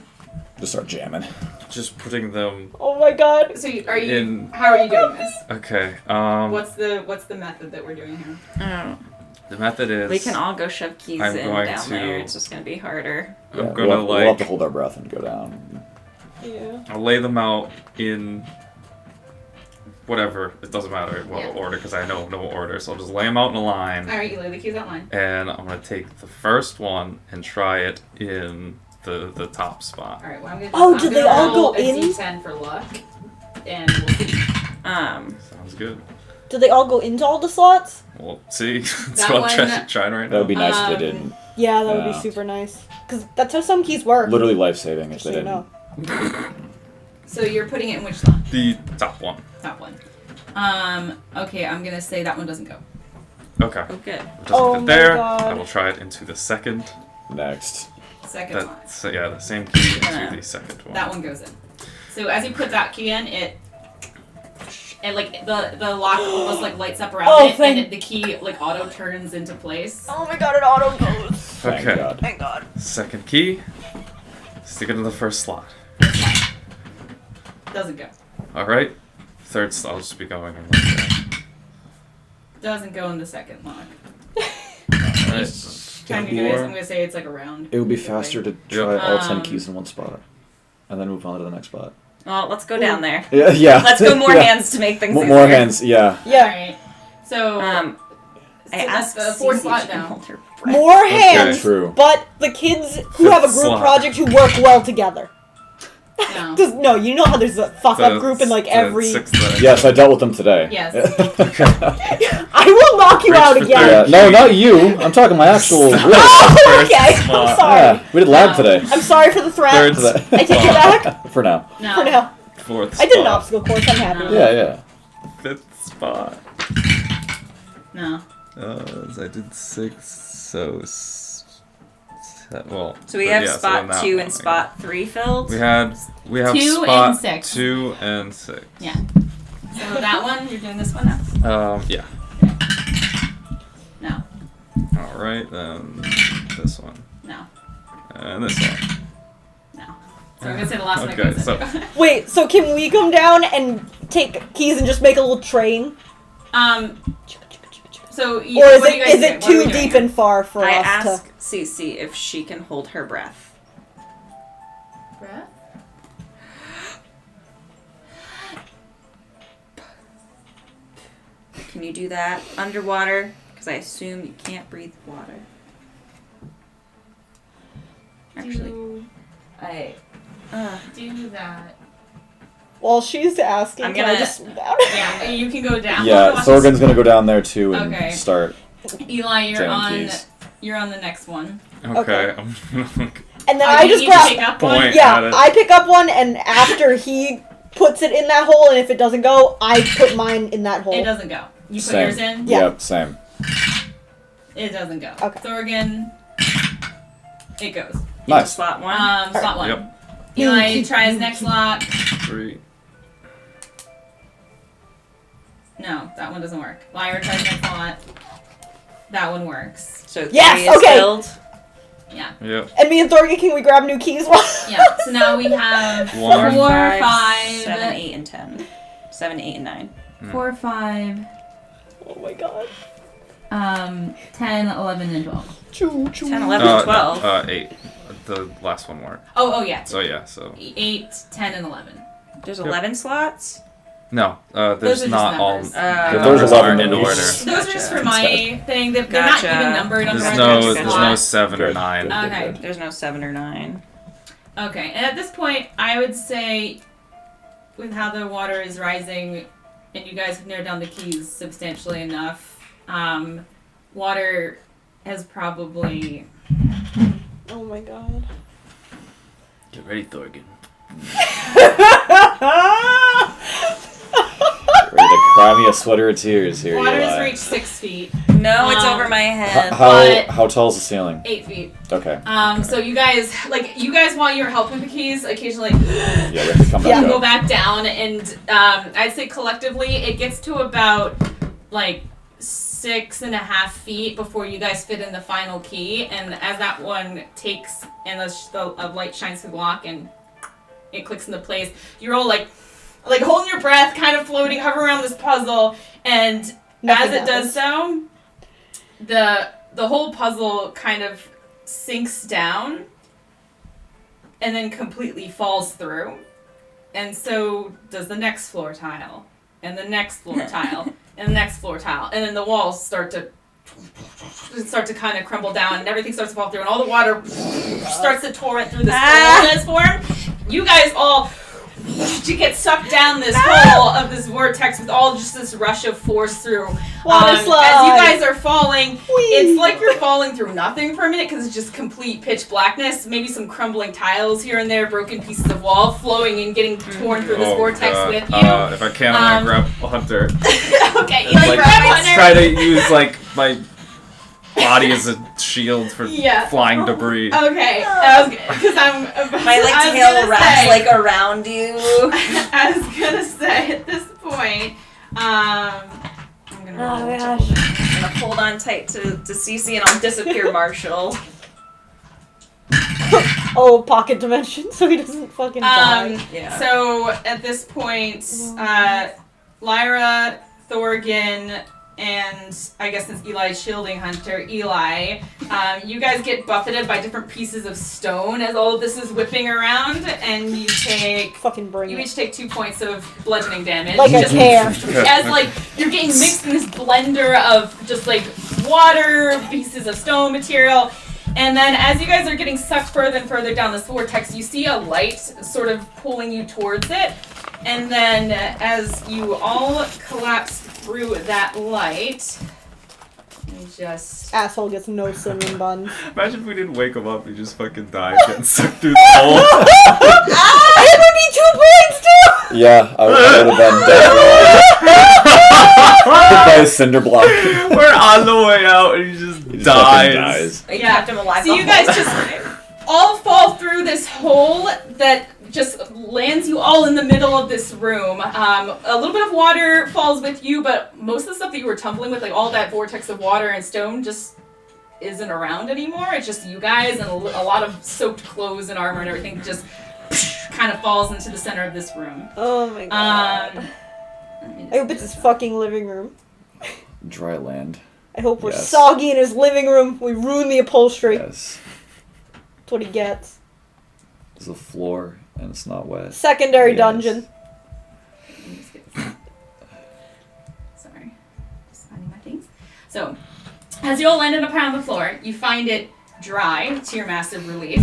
Just start jamming. just putting them Oh my god. So are you? in. How are you doing this? Okay. What's the method that we're doing here? The method is we can all go shove keys I'm in going down to- there. It's just gonna be harder. I'm Yeah, gonna we'll have to hold our breath and go down. Yeah. I'll lay them out in whatever. It doesn't matter what Yeah. order because I know no order. So I'll just lay them out in a line, All right, you lay the keys outline. and I'm gonna take the first one and try it in the top spot. All right, well I'm gonna. Oh, I'm did they gonna all roll go a in? D10 for luck, and we'll see. Sounds good. Do they all go into all the slots? Well, see, that's That what I'm one- trying right now. That would be nice if they Um, didn't. Yeah, that would Yeah. be super nice. Because that's how some keys work. Literally life-saving if So they you didn't. know. So you're putting it in which slot? The top one. Top one. Okay, I'm gonna say that one doesn't go. Okay. Oh, good. If it doesn't Oh fit my there, God. I will try it into the second. Next. second one. So yeah, the same key to the second one. That one goes in. So as you put that key in, and like the lock almost like lights up around it, and the key like auto turns into place. Oh my god, it auto goes. Thank Okay. God. Thank god. Second key. Stick it in the first slot. Doesn't go. All right. Third slot. I'll just be going in like that. Doesn't go in the second lock. All right. Time you guys, I'm gonna say it's like a round. It would be faster to try all 10 Um, keys in one spot, and then move on to the next spot. Well, let's go down there. Yeah. Let's go more Yeah. hands to make things easier. More hands. Yeah. Yeah. Alright. So, I that's asked the fourth Cece slot if she can now. hold her breath. More Okay. hands, True. but the kids who have a Fifth group slot. project who work well together. No. No, you know how there's a fuck up group in like every. Sixth then. Yes, I dealt with them today. Yes. I will knock you Reach out for again. Yeah. No, not you. I'm talking my actual. Really. Oh, okay. I'm Spot. sorry. Yeah, we did lab today. I'm sorry for the threat. Third I take it back For now. No. for now. Fourth I did an spot. obstacle course. I'm happy. No. Yeah. Fifth spot. No. I did 6, so well. So we but have yeah, spot on that 2 one, and yeah. spot 3 filled. We have 2 spot and 6. 2 and 6. Yeah. So that one, you're doing this one now? Yeah. No. All right, then this one No. and this one. No. So I'm gonna say the last one Okay, that goes so- in. Wait, so can we come down and take keys and just make a little train? So Or is what are you guys it doing? What are too we doing deep here? and far for I us asked to? Cece if she can hold her breath. Breath? Can you do that underwater? Because I assume you can't breathe water. Actually, I. Do that. While she's asking, I'm can I gonna- just swim down? Yeah, you can go down. Yeah. Watch Thorgan's gonna go down there too and Okay. start. this. Eli, you're jamming on. keys. You're on the next one. Okay. I'm gonna look. And then Oh, I you just need to grab. pick up one. Point. Yeah, Got it. I pick up one, and after he puts it in that hole, and if it doesn't go, I put mine in that hole. It doesn't go. You put Same. yours in. Yeah. Yep. Same. It doesn't go. Okay. Thorgan. It goes. Into Nice. slot 1. Slot one. Yep. Eli tries next lock. 3. No, that one doesn't work. Lyra tries next slot. That one works. So 3 Yes, is okay. filled. Yeah. Yep. And me and Thorgan, can we grab new keys? Yeah. So now we have 1, 4, 5, 5, 7, 8, and 10. 7, 8, and 9. 4, 5, Oh my god. 10, 11, and 12. Choo choo. 10, 11, and 12. 8. The last one worked. Oh, yeah. So yeah. So 8, 10, and 11. There's 11 slots. no. Those There's are just not all. numbers. The If there's numbers 11 aren't in numbers. order. Those are just Gotcha. for my thing. They're Gotcha. not even numbered on There's the no. record. There's no 7 or Good. 9. Good. Okay. There's no 7 or 9. Okay, and at this point, I would say, with how the water is rising, and you guys have narrowed down the keys substantially enough, water has probably. Oh my god. Get ready, Thorgan. Ready to cry me a sweater of tears here. Water has Eli. reached 6 feet, No, it's Um, over my head. But- How tall is the ceiling? 8 feet. Okay. So you guys want your help with the keys occasionally. Yeah, we have to come Yeah. back Go up. back down, and I'd say collectively it gets to about like 6.5 feet before you guys fit in the final key. And as that one takes and the light shines through the lock and it clicks into place, you're all like holding your breath, kind of floating, hovering around this puzzle, and Nothing as it does happens. so, the whole puzzle kind of sinks down and then completely falls through. And so does the next floor tile, and the next floor tile, and the next floor tile. And then the walls start to kind of crumble down, and everything starts to fall through, and all the water starts to torrent through this hole that's formed. You guys all get sucked down this hole of this vortex with all just this rush of force through. Water As slide. you guys are falling, Whee! it's like you're falling through nothing for a minute because it's just complete pitch blackness. Maybe some crumbling tiles here and there, broken pieces of wall flowing and getting torn through this vortex God. with you. If I can, I'm gonna grab Hunter. Okay, you like Like, grab Hunter. try to use like my body as a shield for Yeah. flying debris. Okay, because I'm about My I was tail gonna wraps say- around you. I was gonna say at this point, I'm gonna roll to gosh. hold it. I'm gonna hold on tight to Cece and I'll disappear Marshall. Oh, pocket dimension, so he doesn't fucking die. Yeah. So at this point, Lyra, Thorgan, and I guess since Eli's shielding Hunter, Eli, you guys get buffeted by different pieces of stone as all of this is whipping around, and you Fucking bring it. each take 2 points of bludgeoning damage. Like a Just tear. as like you're getting mixed in this blender of just like water, pieces of stone material. And then as you guys are getting sucked further and further down this vortex, you see a light sort of pulling you towards it. And then as you all collapse through that light, you just... Asshole gets no cinnamon buns. Imagine if we didn't wake him up, he just fucking died getting sucked through the hole. It would be 2 points too! Yeah, I would have been dead. By a cinder block. We're on the way out and he just He just dies. fucking dies. I Yeah. kept him alive. So you the guys whole just time. all fall through this hole that just lands you all in the middle of this room. A little bit of water falls with you, but most of the stuff that you were tumbling with, like all that vortex of water and stone, just isn't around anymore. It's just you guys and a lot of soaked clothes and armor and everything just kind of falls into the center of this room. Oh my god. I hope it's his fucking living room. Dry land. I hope we're Yes. soggy in his living room. We ruin the upholstery. Yes. That's what he gets. There's a floor and it's not wet. Secondary Yes. dungeon. Let me just get this. Sorry. Just finding my things. So, as you all landed upon the floor, you find it dry to your massive relief.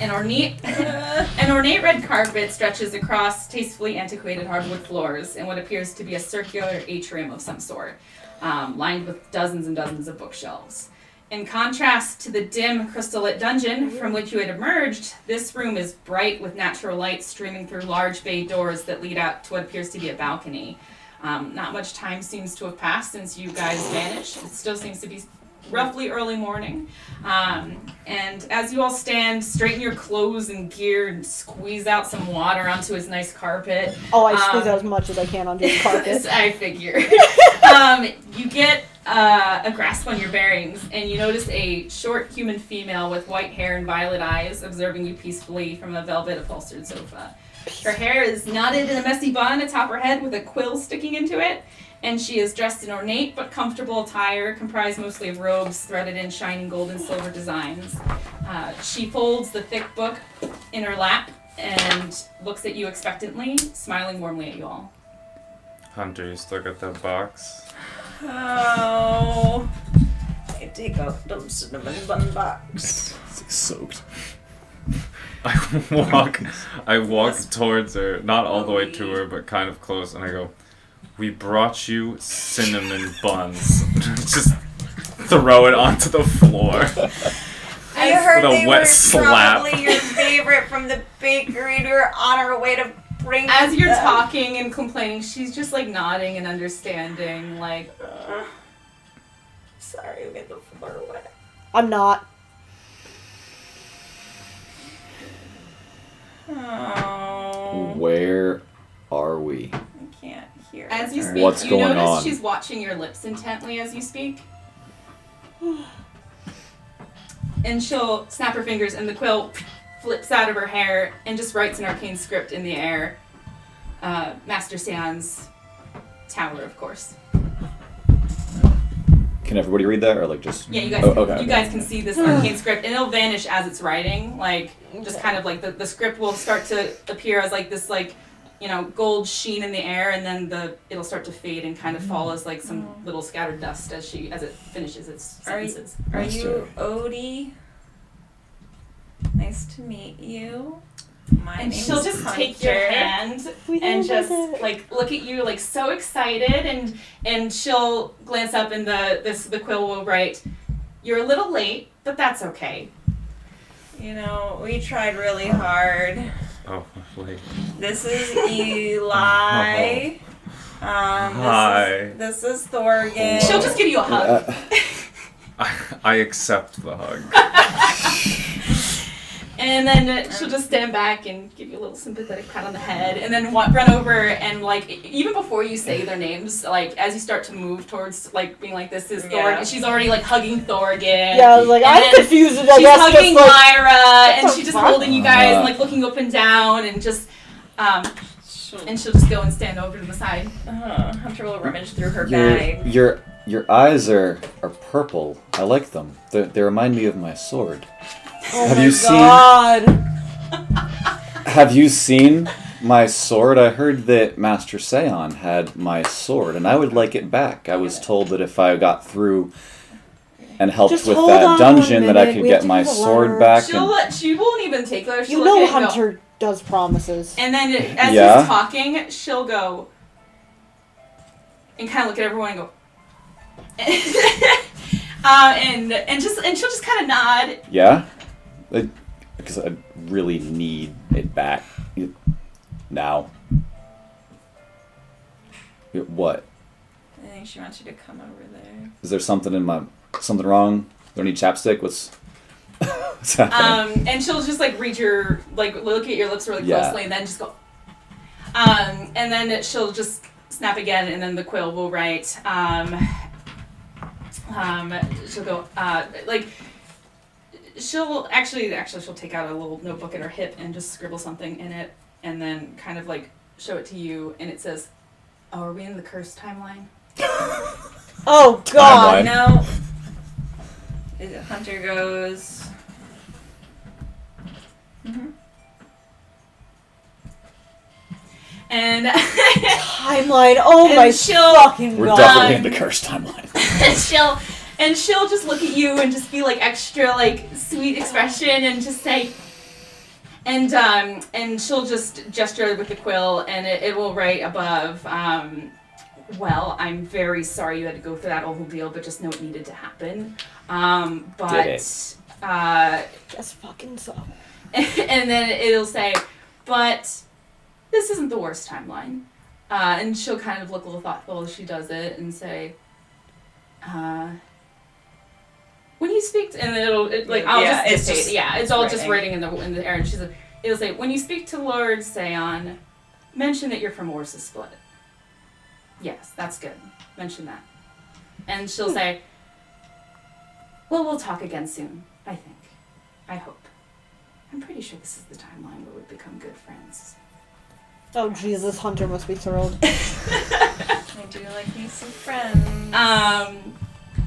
An ornate red carpet stretches across tastefully antiquated hardwood floors in what appears to be a circular atrium of some sort, lined with dozens and dozens of bookshelves. In contrast to the dim, crystal-lit dungeon from which you had emerged, this room is bright with natural light streaming through large bay doors that lead out to what appears to be a balcony. Not much time seems to have passed since you guys vanished. It still seems to be roughly early morning. And as you all stand, straighten your clothes and gear and squeeze out some water onto his nice carpet. Oh, I squeeze out as much as I can onto his carpet. I figure. You get a grasp on your bearings, and you notice a short human female with white hair and violet eyes observing you peacefully from a velvet upholstered sofa. Her hair is knotted in a messy bun atop her head with a quill sticking into it, and she is dressed in ornate but comfortable attire comprised mostly of robes threaded in shining gold and silver designs. She folds the thick book in her lap and looks at you expectantly, smiling warmly at you all. Hunter, you still got that box? Oh. I take out the cinnamon bun box. It's like soaked. I walk towards her, not all the way to her, but kind of close, and I go, "We brought you cinnamon buns." Just throw it onto the floor. I heard With a they wet were slap. probably your favorite from the bakery, and we were on our way to bring As you're them. talking and complaining, she's just like nodding and understanding, like, Sorry, we made the floor wet. I'm not. Oh. Where are we? I can't hear as you her. speak, What's you going notice on? she's watching your lips intently as you speak. And she'll snap her fingers and the quill flips out of her hair and just writes an arcane script in the air. Master San's tower, of course. Can everybody read that or like just? Yeah, you guys, Oh, okay, you okay. guys can see this arcane script, and it'll vanish as it's writing. Like, just kind of like the script will start to appear as like this, like, you know, gold sheen in the air, and then it'll start to fade and kind of fall as like some little scattered dust as it finishes its Are you- sentences. Are Master. you Odie? Nice to meet you. My And name's she'll just take your Hunter. hand We and have just it. like look at you like so excited, and she'll glance up and the quill will write, "You're a little late, but that's okay." You know, we tried really hard. Oh, wait. This is Eli. Hi. This is Thorgan. She'll just give you a hug. I accept the hug. And then she'll just stand back and give you a little sympathetic pat on the head, and then run over and, like, even before you say their names, like, as you start to move towards, like, being like, this is Thor, she's already, like, hugging Thor again. Yeah, I was like, I'm confused. I she's guess hugging just, like, Lyra, and she's just fuck? holding you guys and, like, looking up and down, and just, and she'll just go and stand over to the side. Hunter will rummage through her bag. Your eyes are purple. I like them. They remind me of my sword. Oh Have my you God. Have you seen my sword? I heard that Master Seon had my sword, and I would like it back. I was told that if I got through and helped Just with hold that on dungeon, one that I minute. could We have get to my do the sword letter. back. She won't even take her. She'll You look know at it and go- Hunter does promises. And then as Yeah. he's talking, she'll go and kind of look at everyone and go, and she'll just kind of nod. Yeah? Because I really need it back. Now. What? I think she wants you to come over there. Is there something something wrong? Do I need chapstick? What's happening? And she'll just like read your, like look at your lips really Yeah. closely and then just go, and then she'll just snap again and then the quill will write, she'll go, like, she'll take out a little notebook at her hip and just scribble something in it and then kind of like show it to you and it says, oh, are we in the cursed timeline? Oh God. Timeline. No. Hunter goes. And Timeline. Oh And my she'll- fucking We're God. definitely in the cursed timeline. and she'll just look at you and just be like extra like sweet expression and just say and she'll just gesture with the quill and it will write above well, I'm very sorry you had to go through that whole deal, but just know it needed to happen. But Just fucking so. and then it'll say, but this isn't the worst timeline. And she'll kind of look a little thoughtful as she does it and say, when you speak to, and I'll Yeah, just it's dictate. just Yeah, it's all just writing. writing in the air. And she's like, it'll say, when you speak to Lord Seon, mention that you're from Orsa's Split. Yes, that's good. Mention that. And she'll say, well, we'll talk again soon, I think. I hope. I'm pretty sure this is the timeline where we become good friends. Oh Jesus, Hunter must be thrilled. I do like me some friends.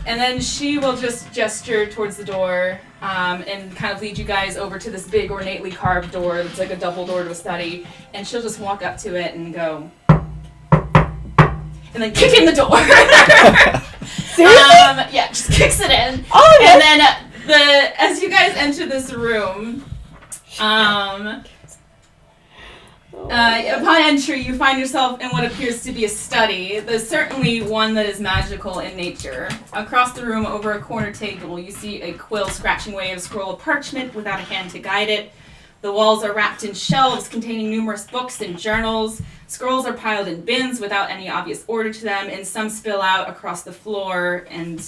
And then she will just gesture towards the door and kind of lead you guys over to this big ornately carved door that's like a double door to a study. And she'll just walk up to it and go, and then kick in the door. Seriously? Yeah, just kicks it in. Oh, And then as you guys enter this room, upon entry, you find yourself in what appears to be a study. There's certainly one that is magical in nature. Across the room, over a corner table, you see a quill scratching away at a scroll of parchment without a hand to guide it. The walls are wrapped in shelves containing numerous books and journals. Scrolls are piled in bins without any obvious order to them, and some spill out across the floor and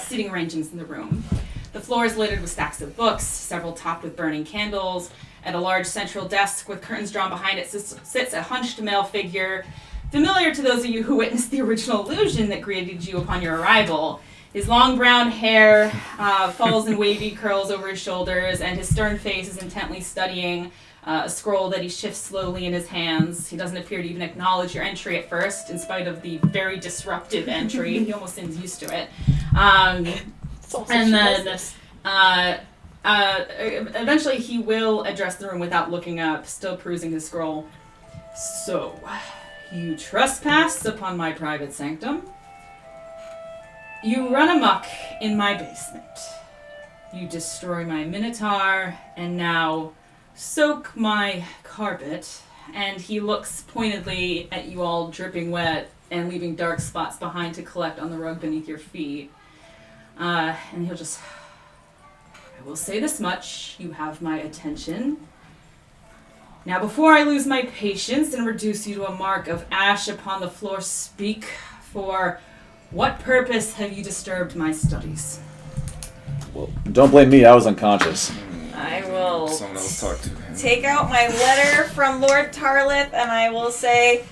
seating arrangements in the room. The floor is littered with stacks of books, several topped with burning candles. At a large central desk with curtains drawn behind it sits a hunched male figure, familiar to those of you who witnessed the original illusion that greeted you upon your arrival. His long brown hair falls in wavy curls over his shoulders, and his stern face is intently studying a scroll that he shifts slowly in his hands. He doesn't appear to even acknowledge your entry at first, in spite of the very disruptive entry. He almost seems used to it. And then eventually he will address the room without looking up, still perusing his scroll. So, you trespass upon my private sanctum. You run amok in my basement. You destroy my minotaur, and now soak my carpet. And he looks pointedly at you all dripping wet and leaving dark spots behind to collect on the rug beneath your feet. And he'll just... I will say this much, you have my attention. Now before I lose my patience and reduce you to a mark of ash upon the floor, speak. For what purpose have you disturbed my studies? Well, don't blame me. I was unconscious. I will Someone else talk to him. take out my letter from Lord Tarlith and I will say,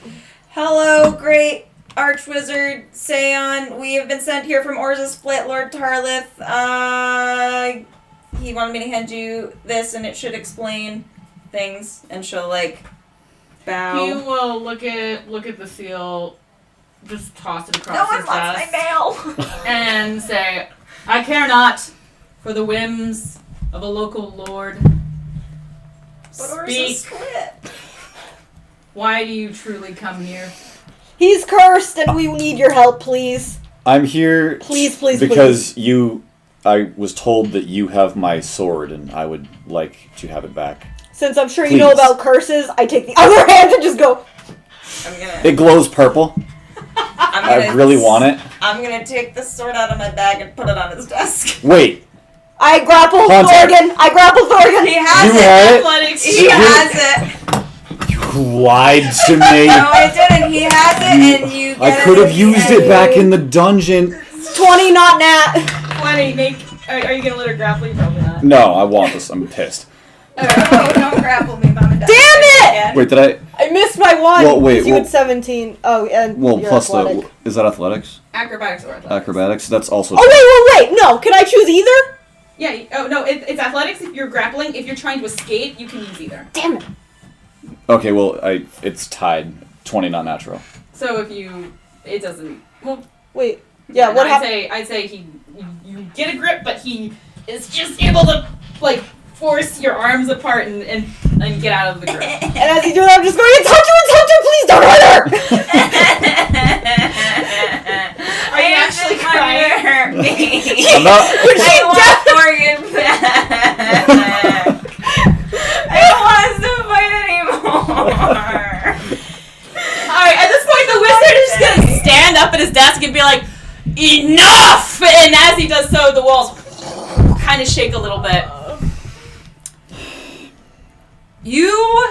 "Hello, great Archwizard Seon. We have been sent here from Orza Split, Lord Tarlith. He wanted me to hand you this and it should explain things." And she'll like bow. He will look at the seal, just toss it across No one his wants desk, my mail. and say, "I care not for the whims of a local lord. But Orza's Speak. split. Why do you truly come here?" He's cursed, and we need your help, please. I'm here Please, please, because I was told that you have my sword, and I would like to have it back. Since I'm sure you know Please. about curses, I take the other hand and just go. I'm gonna. It glows purple. I really want it. I'm gonna take the sword out of my bag and put it on his desk. Wait, I grapple Haunter. Thorgan. I grapple Thorgan. He has You it. had it? Athletics. He has it. you lied to me. No, I didn't. He has it, and you. I get could it have used it back in the dungeon. 20, not nat. 20. Are you gonna let her grapple you? Probably not. No, I want this. I'm pissed. Oh, don't grapple me, Mom and Dad. Damn it! Again. Wait, did I? I missed my one. Well, wait, 'cause you well- had 17. Oh, and Well, you're plus athletic. is that athletics? Acrobatics or athletics. Acrobatics. That's also. Oh, wait. No, can I choose either? Yeah. Oh no, it's athletics. If you're grappling, if you're trying to escape, you can use either. Damn it. Okay, well, it's tied. 20, not natural. So if it doesn't. Well, Wait. Yeah, what happened? I'd say you get a grip, but he is just able to like force your arms apart and get out of the grip. And as you do that, I'm just going, it's Hunter, please don't hurt her! Are you actually crying? Hurt me. I'm not. I want Morgan back. I don't want us to fight anymore. Alright, at this point the wizard is just gonna stand up at his desk and be like, "Enough!" And as he does so, the walls kind of shake a little bit. You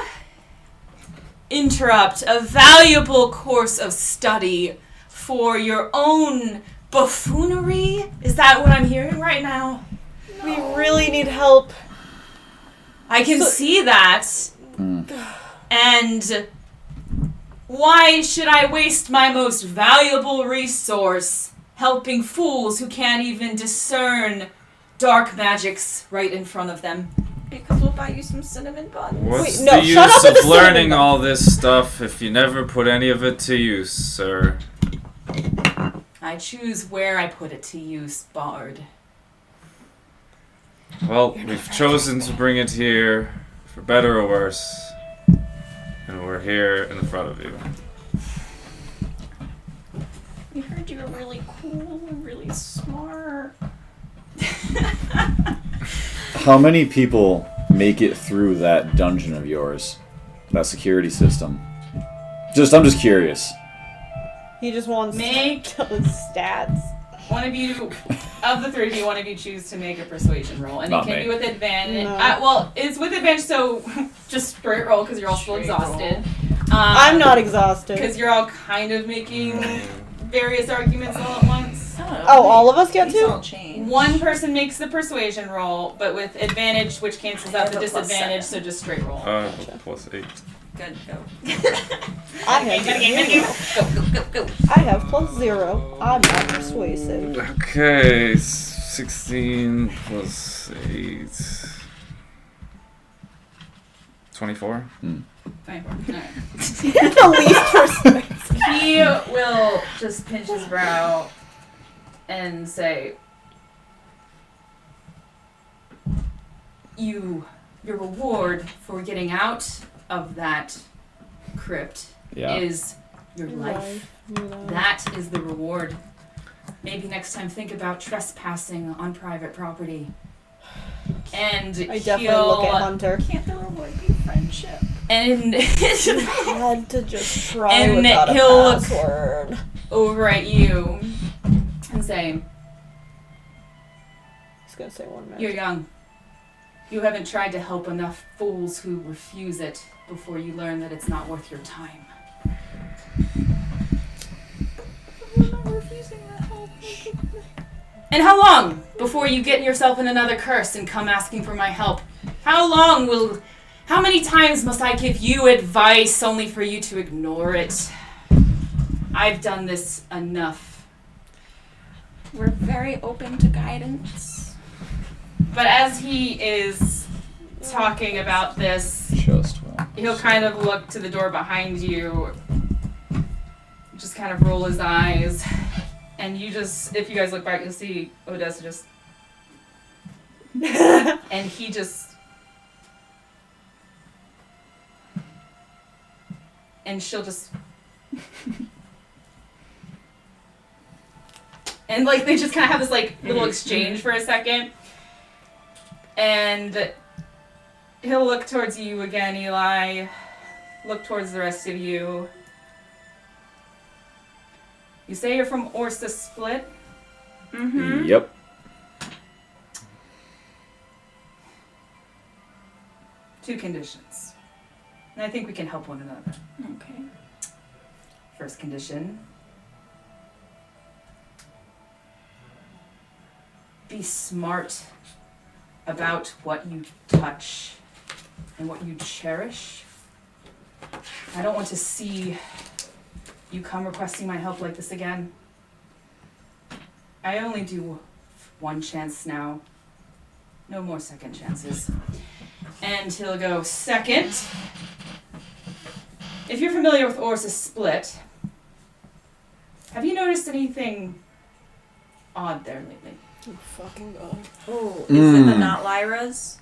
interrupt a valuable course of study for your own buffoonery? Is that what I'm hearing right now? We really need help. I can see that. And why should I waste my most valuable resource helping fools who can't even discern dark magics right in front of them? Because we'll buy you some cinnamon buns. What's Wait, no, the shut up use with of the learning cinnamon all this stuff if you never put any of it to use, sir? I choose where I put it to use, Bard. Well, we've chosen to bring it here, for better or worse, and we're here in front of you. We heard you were really cool and really smart. How many people make it through that dungeon of yours? That security system? I'm just curious. He just wants Make to tell his stats. one of you, of the three of you, one of you choose to make a persuasion roll. And Not it can me. be with advantage. No. Well, it's with advantage, so just straight roll because you're all still Straight exhausted. I'm not exhausted. Because you're all kind of making various arguments all at once. Oh, all of us get These to? all change. One person makes the persuasion roll, but with advantage, which cancels out the Yeah, but plus disadvantage, so 7. just straight roll. +8. Good, go. I have Go. I have +0. I'm not persuasive. Okay, 16 plus 8. 24? 24. Alright. The least persuasive. He will just pinch his brow and say, your reward for getting out of that crypt Yeah. is your life. That is the reward. Maybe next time think about trespassing on private property. And I definitely look at Hunter. Can't the reward be friendship? and Had to just try And without a he'll look- password. over at you and say, He's gonna say one minute. "You're young. You haven't tried to help enough fools who refuse it before you learn that it's not worth your time." We're not refusing that help. And how long before you get yourself in another curse and come asking for my help? How many times must I give you advice only for you to ignore it? I've done this enough. We're very open to guidance. But as he is talking about this, Just one. he'll kind of look to the door behind you, just kind of roll his eyes, and if you guys look back, you'll see Odessa just, and he just, and she'll just, and like they just kind of have this like little exchange for a second, and he'll look towards you again, Eli, look towards the rest of you. You say you're from Orsa Split? Mm-hmm. Yep. Two conditions. And I think we can help one another. Okay. First condition. Be smart about what you touch and what you cherish. I don't want to see you come requesting my help like this again. I only do one chance now. No more second chances. And he'll go, second, if you're familiar with Orsa Split, have you noticed anything odd there lately? Oh, fucking God. Oh, is it the not Lyra's?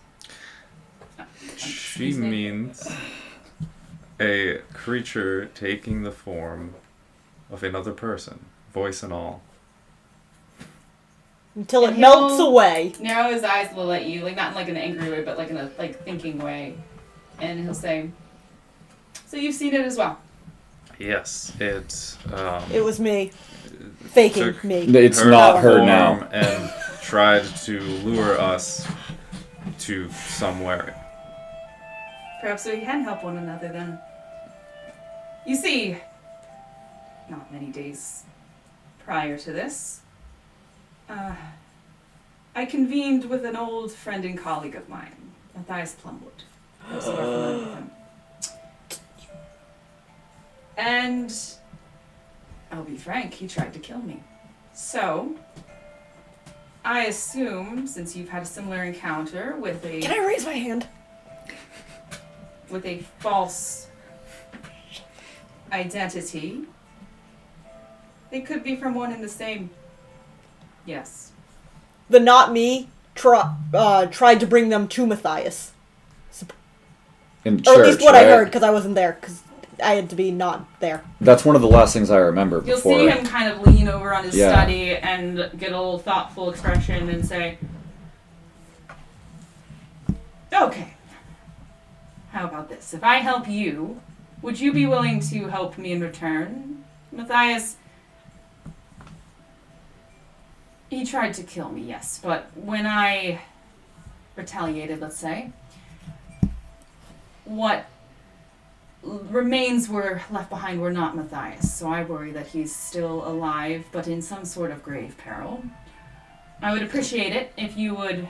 She means a creature taking the form of another person, voice and all. Until And it melts he'll away. Narrow his eyes a little at you, like not in like an angry way, but like in a like thinking way. And he'll say, so you've seen it as well? Yes, It was me. Faking took me. It's not her form now. and tried to lure us to somewhere. Perhaps we can help one another then. You see, not many days prior to this, I convened with an old friend and colleague of mine, Matthias Plumwood. I'm so familiar with him. And I'll be frank, he tried to kill me. So, I assume, since you've had a similar encounter with Can I raise my hand? a false identity, they could be from one and the same. Yes. The not me tried to bring them to Matthias. In Or church, at least what I right? heard, because I wasn't there, because I had to be not there. That's one of the last things I remember You'll before. see him kind of lean over on his Yeah. study and get a little thoughtful expression and say, okay, how about this? If I help you, would you be willing to help me in return? Matthias, he tried to kill me, yes, but when I retaliated, let's say, what remains were left behind were not Matthias, so I worry that he's still alive, but in some sort of grave peril. I would appreciate it if you would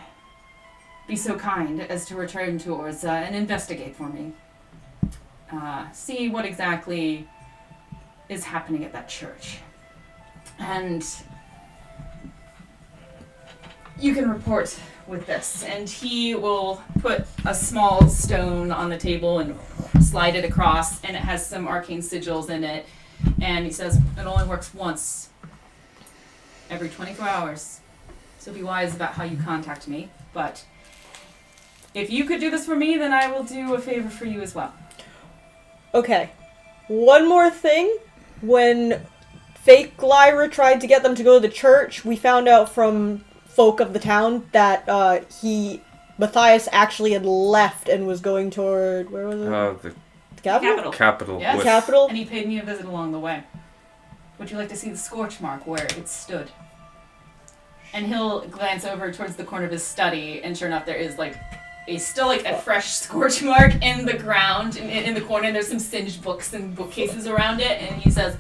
be so kind as to return to Orza and investigate for me. See what exactly is happening at that church. And you can report with this. And he will put a small stone on the table and slide it across, and it has some arcane sigils in it. And he says, it only works once every 24 hours. So be wise about how you contact me. But if you could do this for me, then I will do a favor for you as well. Okay. One more thing. When fake Lyra tried to get them to go to the church, we found out from folk of the town that Matthias actually had left and was going toward, where was it? The The capital? capital. Yes. with- Capital? And he paid me a visit along the way. Would you like to see the scorch mark where it stood? And he'll glance over towards the corner of his study, and sure enough, there is still a fresh scorch mark in the ground, in the corner. There's some singed books and bookcases around it, and he says,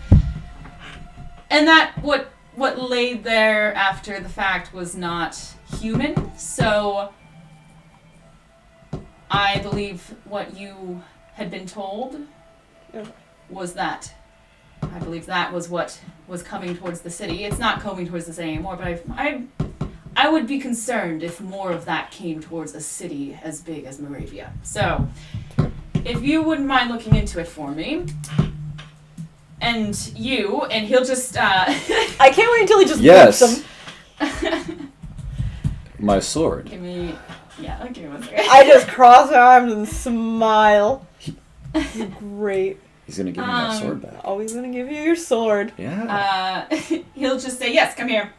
and that what what lay there after the fact was not human, so I believe what you had been told was that. I believe that was what was coming towards the city. It's not coming towards the city anymore, but I would be concerned if more of that came towards a city as big as Moravia. So, if you wouldn't mind looking into it for me, and he'll just, I can't wait until he just Yes. whips him. My sword. give me 1 second. I just cross arms and smile. Great. He's gonna give me my sword back. Always gonna give you your sword. Yeah. He'll just say, yes, come here.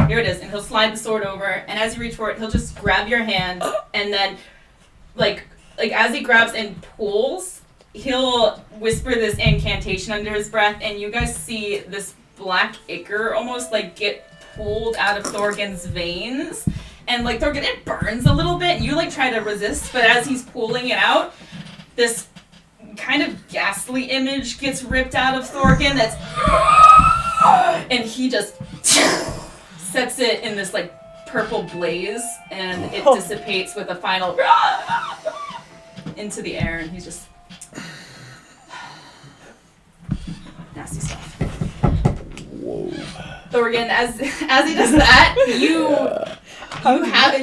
Here it is. And he'll slide the sword over, and as you reach for it, he'll just grab your hand, and then, like as he grabs and pulls, he'll whisper this incantation under his breath, and you guys see this black ichor almost, like, get pulled out of Thorgan's veins, and, like, Thorgan, it burns a little bit, and you, like, try to resist, but as he's pulling it out, this kind of ghastly image gets ripped out of Thorgan that's and he just sets it in this like purple blaze and it dissipates with a final into the air and he's just nasty stuff. Whoa. Thorgan, as he does that,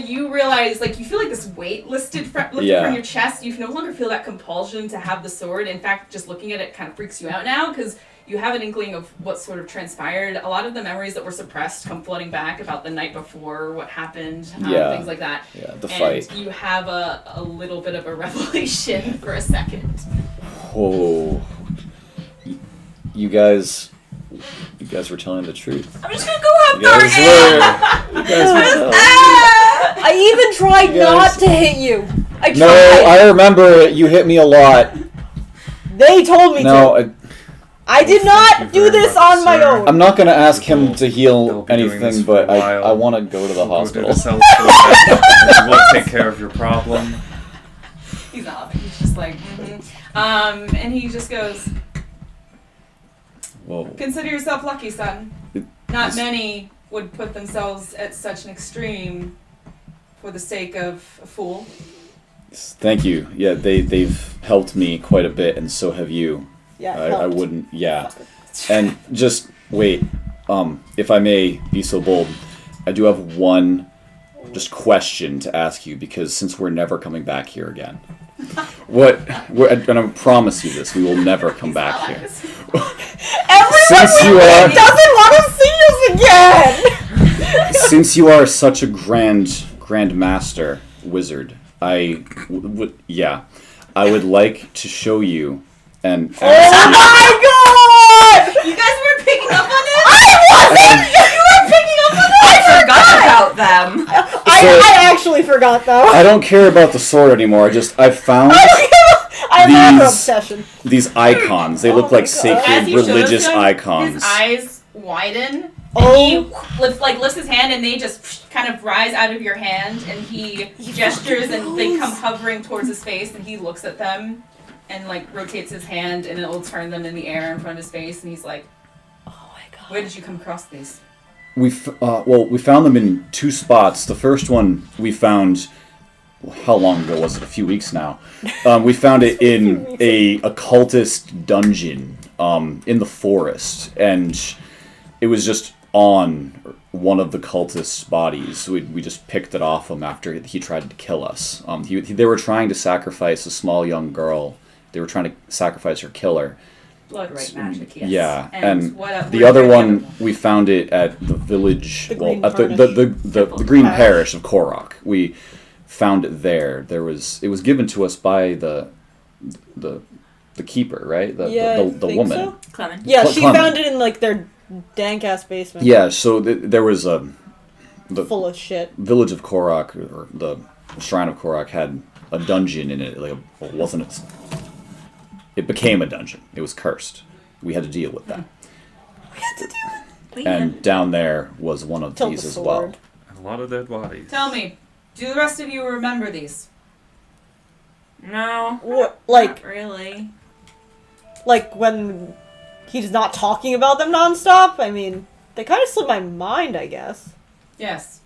you realize, like, you feel like this weight lifted from your chest. You no longer feel that compulsion to have the sword. In fact, just looking at it kind of freaks you out now because you have an inkling of what sort of transpired. A lot of the memories that were suppressed come flooding back about the night before, what happened, things like that. Yeah, the and fight. You have a little bit of a revelation for a second. Whoa. You guys were telling the truth. I'm just gonna go have You guys Thorgan! were telling. I even tried not to hit you. I tried. No, I remember you hit me a lot. They told me to. No, I did not do this on my own. I'm not gonna ask him to heal They'll be doing this anything, for a but I while. want to go to the We'll do hospital. this elsewhere, and we'll take care of your problem. He's not laughing. He's just like, and he just goes, Whoa. consider yourself lucky, son. It- Not this- many would put themselves at such an extreme for the sake of a fool. Thank you. Yeah, they've helped me quite a bit, and so have you. Yeah, I helped. wouldn't. Yeah. And just wait. If I may be so bold, I do have one just question to ask you because since we're never coming back here again, and I promise you this, we will never come back here. Since you are doesn't want to see us again. since you are such a grand master wizard, I would like to show you and Oh my god! You guys weren't picking up on it? You were picking up on I that? forgot about them. I actually forgot though. I don't care about the sword anymore. I've found I have another These- obsession. these icons. They Oh look my like God. sacred As he shows religious them, icons. his eyes widen. Oh. And he lifts his hand and they just kind of rise out of your hand and he gestures and they come hovering towards his face and he looks at them and like rotates his hand and it'll turn them in the air in front of his face and he's like, Oh my god. where did you come across these? We found them in two spots. The first one we found. How long ago was it? A few weeks now. We found it in a occultist dungeon in the forest, and it was just on one of the cultists' bodies. We just picked it off him after he tried to kill us. They were trying to sacrifice a small young girl. They were trying to sacrifice her killer. Blood right magic, yes. Yeah, and what the other one we found it at the village. The Well, Green at the green parish of Korok. We found it there. It was given to us by the keeper, right? The think woman. so? Clement. Yeah, she Clement. found it in like their dank ass basement. Yeah, so there was the Full of shit. village of Korok, or the shrine of Korok, had a dungeon in it. Like, it wasn't. It became a dungeon. It was cursed. We had to deal with that. And down there was one of Till these the as well. sword. A lot of dead bodies. Tell me, do the rest of you remember these? No. What, like Not really. when he's not talking about them nonstop? I mean, They kind of slipped my mind, I guess. Yes.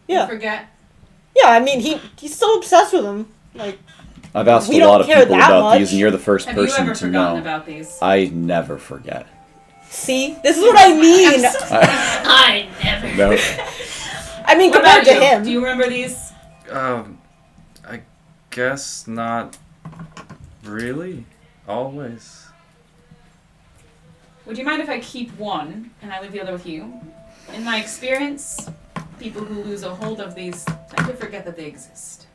Yeah. You forget. Yeah, I mean, he's so obsessed with them. Like, I've asked We a lot don't of care people that about much. these, and you're the first Have you person ever to forgotten know. about these? I never forget. see? This is what I mean. I never. No. I mean, What compared about to you? him. Do you remember these? I guess not really. Always. Would you mind if I keep one and I leave the other with you? In my experience, people who lose a hold of these tend to forget that they exist.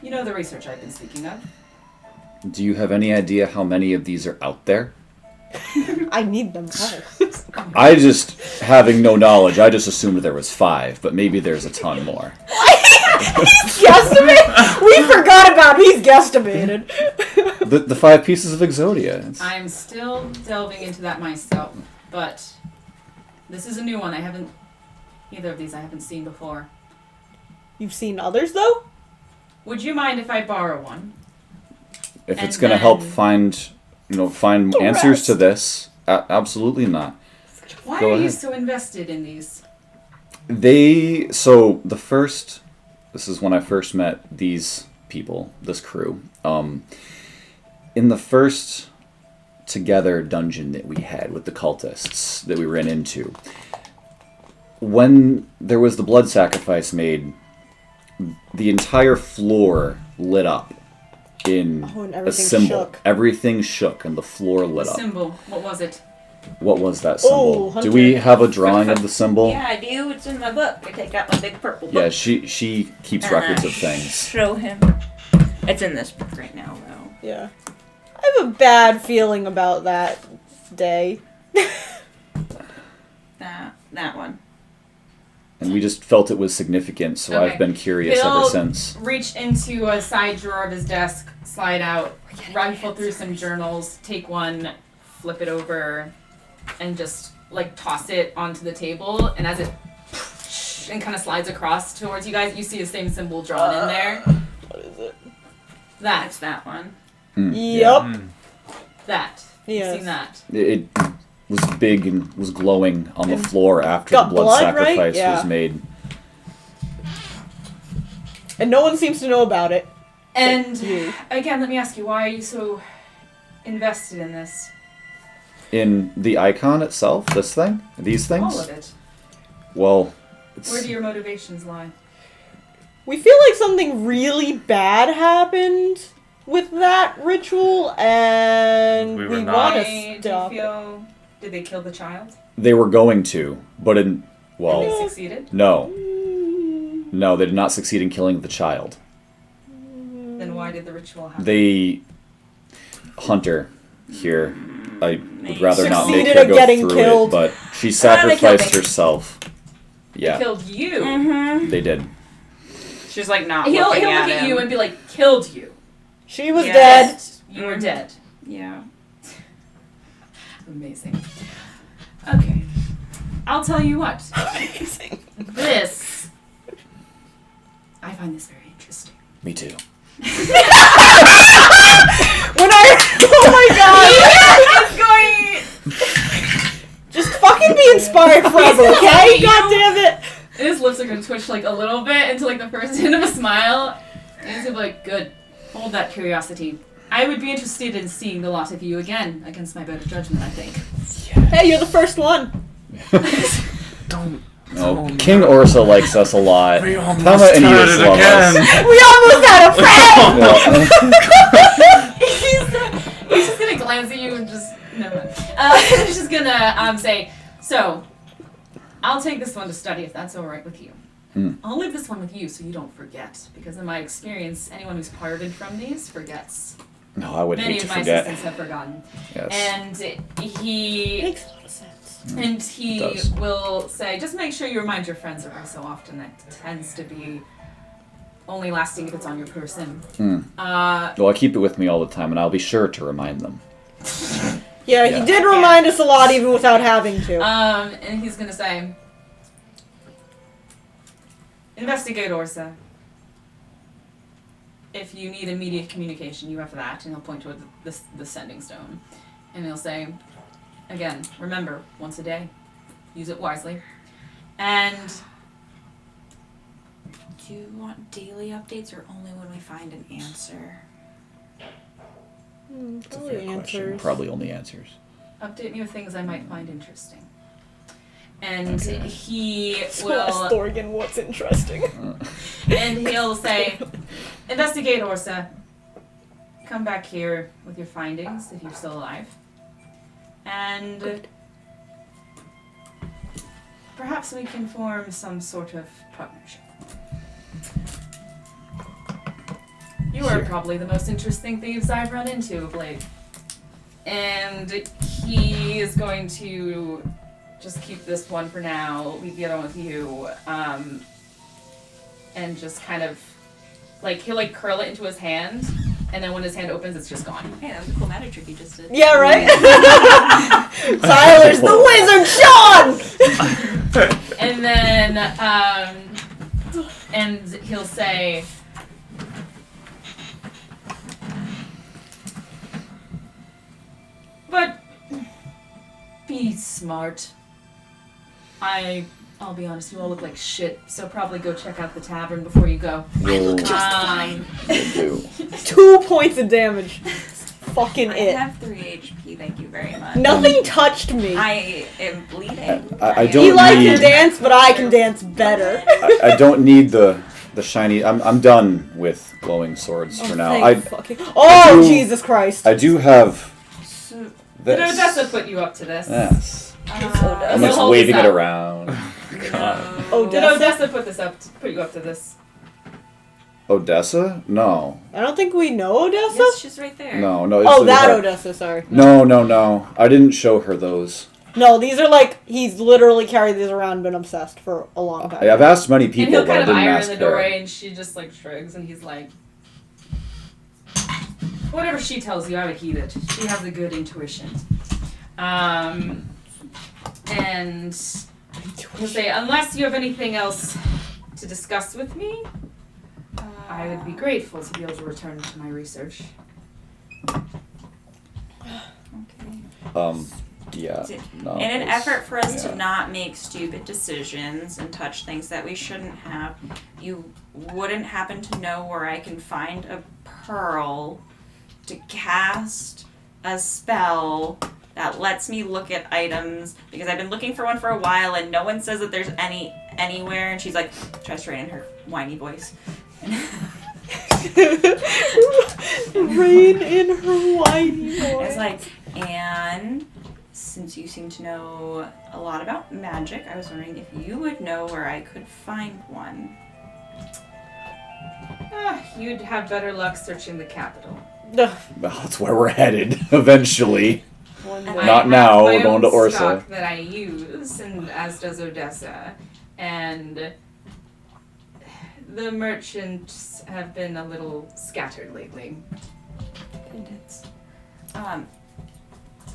You know the research I've been speaking of. Do you have any idea how many of these are out there? I need them all. I just, having no knowledge, I just assumed there was 5, but maybe there's a ton more. He's guesstimated? We forgot about him. He's guesstimated. The 5 pieces of Exodia. It's- I'm still delving into that myself, but this is a new one. Either of these I haven't seen before. You've seen others, though? Would you mind if I borrow one? If it's And going to help then- find The answers to rest. this, absolutely not. Why Go are you ahead. so invested in these? This is when I first met these people, this crew. In the first together dungeon that we had with the cultists that we ran into, when there was the blood sacrifice made, the entire floor lit up in Oh, and a everything symbol. shook. Everything shook and the floor lit up. Symbol. What was it? What was that symbol? Hunter. Do we have a drawing of the symbol? Yeah, I do. It's in my book. I take out my big purple book. Yeah, she keeps and records I of things. Show him. It's in this book right now, though. Yeah. I have a bad feeling about that day. That one. And we just felt it was significant, so Okay. I've been curious ever Bill since. reached into a side drawer of his desk, slide out, rifle through some journals, take one, flip it over, and just like toss it onto the table. And as it and kind of slides across towards you guys, you see the same symbol drawn in there. What is it? That's that one. Yup. That. Yes. You've seen that. It was big and was glowing on the And floor after got the blood blood, right? sacrifice Yeah. was made. And no one seems to know about it. And You. again, let me ask you, why are you so invested in this? In the icon itself, this thing? These things? All of it. Well, Where do your motivations lie? We feel like something really bad happened with that ritual, and We we, were not. want Why to do you stop it. feel? Did they kill the child? they were going to, but And they well, succeeded? no. No, they did not succeed in killing the child. Then why did the ritual happen? Hunter here, I would rather not make Succeeded her at go getting through killed. it, but she they sacrificed killed me. herself. They Yeah, killed you. Mm-hmm. they did. She's like not He'll looking look at at him. you and be like, killed you. She was Yeah. dead. You were dead. Yeah. Amazing. Okay. I'll tell you what. Amazing. This. I find this very interesting. Me too. When I oh my god, It's going. just fucking be inspired forever, okay? You- God damn it! His lips are gonna twitch like a little bit into like the first hint of a smile. And he's gonna be like, good. Hold that curiosity. I would be interested in seeing the lot of you again, against my better judgment, I think. Hey, you're the first one. Don't. No, King Ursa likes us a lot. We almost Pema and had Eos it love again. We almost had a friend. us. He's just gonna glance at you and just never mind. He's just gonna say, so I'll take this one to study if that's all right with you. I'll leave this one with you so you don't forget, because in my experience, anyone who's parted from these forgets. No, I would Many hate to of my forget. assistants have forgotten, Yes. and he Makes a lot of sense. he does. will say, just make sure you remind your friends every so often. That tends to be only lasting if it's on your person. Well, I keep it with me all the time, and I'll be sure to remind them. Yeah, Yeah. he did remind us a lot, even without having to. And he's gonna say, investigate Orsa. If you need immediate communication, you have that, and he'll point toward the sending stone, and he'll say, Again, remember, once a day. Use it wisely. And Do you want daily updates or only when we find an answer? It's a Probably fair question. answers. Probably only answers. update me with things I might find interesting. And Okay. he Ask will, Thorgan what's interesting. and he'll say, investigate Orsa. Come back here with your findings if you're still alive. And Good. perhaps we can form some sort of partnership. You are Sure. probably the most interesting thieves I've run into of late. And he is going to just keep this one for now, leave the other one with you, and just kind of, he'll curl it into his hand, and then when his hand opens, it's just gone. Hey, that was a cool magic trick you just did. Yeah, right? Tyler's the wizard, Sean! And then, and he'll say, but be smart. I'll be honest, you all look like shit, so probably go check out the tavern before you go. Will do. 2 points of damage. Fucking I it. have 3 HP, thank you very much. Nothing touched me. I am bleeding. I He don't likes need- to dance, but I can dance better. I don't need the shiny. I'm done with glowing swords for now. Oh, do- Jesus Christ. I do have So, this. Odessa put you up to this. Yes. I'm He'll just hold waving this it up. around. Oh, Did Odessa? Odessa put you up to this? Odessa? No. I don't think we know Odessa. yes, she's right there. No. It's Oh, the- that Odessa, sorry. No. I didn't show her those. No, these are he's literally carried these around, been obsessed for a long time. I've asked many And people, he'll but I kind of didn't eye her in ask the her. doorway, and she just shrugs, and he's like, "Whatever she tells you, I would heed it. She has a good intuition." And he'll say, "Unless you have anything else to discuss with me, I would be grateful to be able to return to my research." Okay. Yeah. No. In an it's- effort for us yeah. to not make stupid decisions and touch things that we shouldn't have, you wouldn't happen to know where I can find a pearl to cast a spell that lets me look at items, because I've been looking for one for a while and no one says that there's any anywhere, and she's like, tries to write in her whiny voice. Rain in her whiny voice. It's like, and since you seem to know a lot about magic, I was wondering if you would know where I could find one. You'd have better luck searching the capital. Ugh, Well, that's where we're headed eventually. one And day. I Not have now, my we're going own to Orsa. stock that I use, and as does Odessa, and the merchants have been a little scattered lately. Pendants.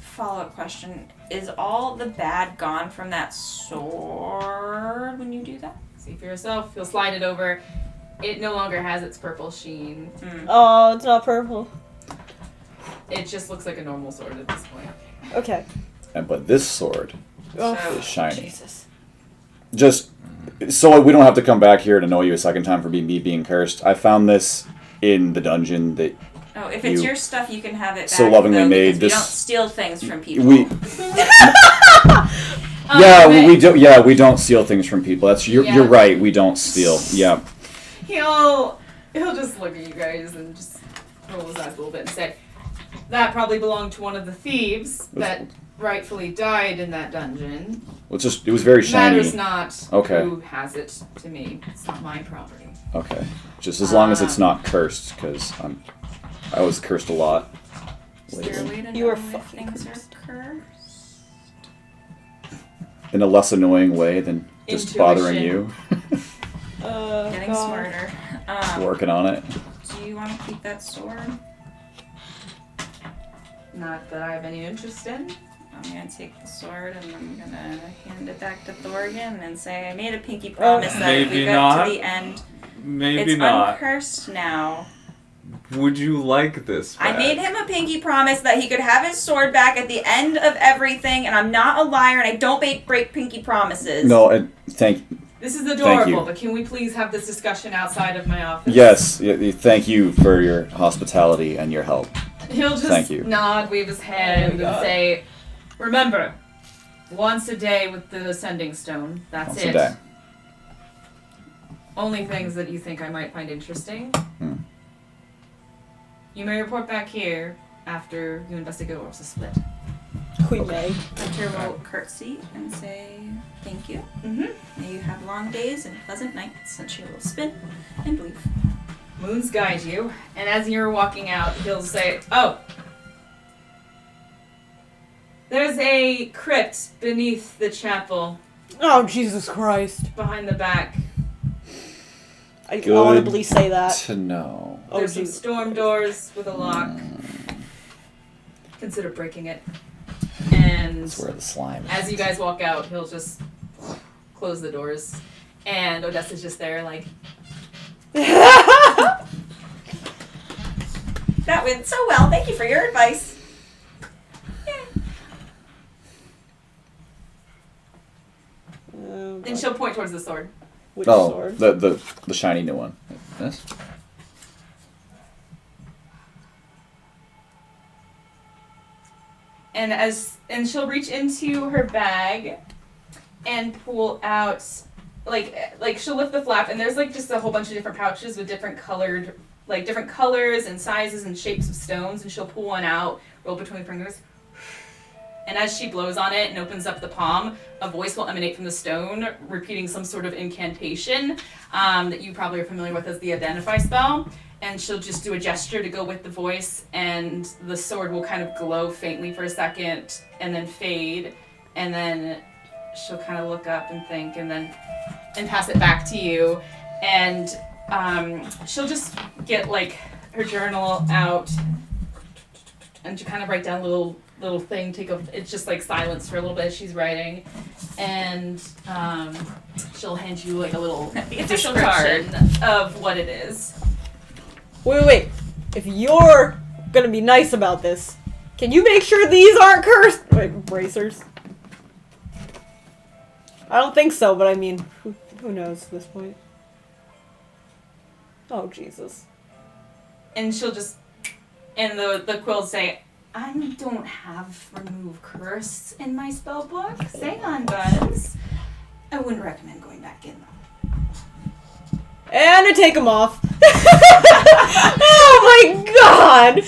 Follow-up question. Is all the bad gone from that sword when you do that? See for yourself. You'll slide it over. It no longer has its purple sheen. Oh, it's not purple. It just looks like a normal sword at this point. Okay. But this sword Oh, is shiny. Jesus. Just so we don't have to come back here to know you a second time for me being cursed. I found this in the dungeon that Oh, if it's You- your stuff, you can have it back. so lovingly though, made. because we This- don't steal things from people. we. Yeah, we don't steal things from people. That's you're Yeah. right. We don't steal. Yeah. He'll just look at you guys and just roll his eyes a little bit and say, "That probably belonged to one of the thieves that rightfully died in that dungeon. It was very shiny. Matters not Okay. who has it to me. It's not my property." Okay. Just as long as it's not cursed, because I was cursed a lot. Is there a way to You know are if fucking things cursed. are cursed? In a less annoying way than just Intuition. bothering you. Getting God. smarter. Working on it. Do you want to keep that sword? Not that I have any interest in. I'm gonna take the sword and I'm gonna hand it back to Thorgan and say I made a pinky promise that if we Maybe got not. to the end, Maybe it's not. uncursed now. would you like this back? I made him a pinky promise that he could have his sword back at the end of everything, and I'm not a liar, and I don't break pinky promises. No, thank This is Thank adorable, you. but can we please have this discussion outside of my office? Yes, thank you for your hospitality and your help. He'll just Thank you. nod, wave his hand, and say, remember, once a day with the ascending stone. That's Once it. a day. Only things that you think I might find interesting. You may report back here after you investigate what's a split. We may. Hunter will curtsy and say thank you. May you have long days and pleasant nights, and she will spin and leave. Moons guide you, and as you're walking out, he'll say, oh, there's a crypt beneath the chapel, Oh, Jesus Christ. behind the back. I Good audibly say that. to know. Oh, There's some geez. storm doors with a lock. Consider breaking it. And That's where the slime is. as you guys walk out, he'll just close the doors. And Odessa's just there, like, That went so well. Thank you for your advice. Oh, and she'll point towards the sword. which Oh, sword? the shiny new one. This? And she'll reach into her bag and pull out like she'll lift the flap, and there's like just a whole bunch of different pouches with different colors and sizes and shapes of stones, and she'll pull one out, roll between her fingers. And as she blows on it and opens up the palm, a voice will emanate from the stone, repeating some sort of incantation that you probably are familiar with as the Identify spell. And she'll just do a gesture to go with the voice, and the sword will kind of glow faintly for a second, and then fade, and then she'll kind of look up and think, and pass it back to you. And she'll just get like her journal out, and she'll kind of write down a little thing. It's just like silence for a little bit as she's writing, and she'll hand you like a little The official card. description of what it is. Wait. If you're gonna be nice about this, can you make sure these aren't cursed? Wait, bracers? I don't think so, but I mean, who knows at this point? Oh, Jesus. And she'll just, and the quills say, I don't have remove curse in my spell book. Say on, Buzz. I wouldn't recommend going back in though. And I take them off. Oh my god!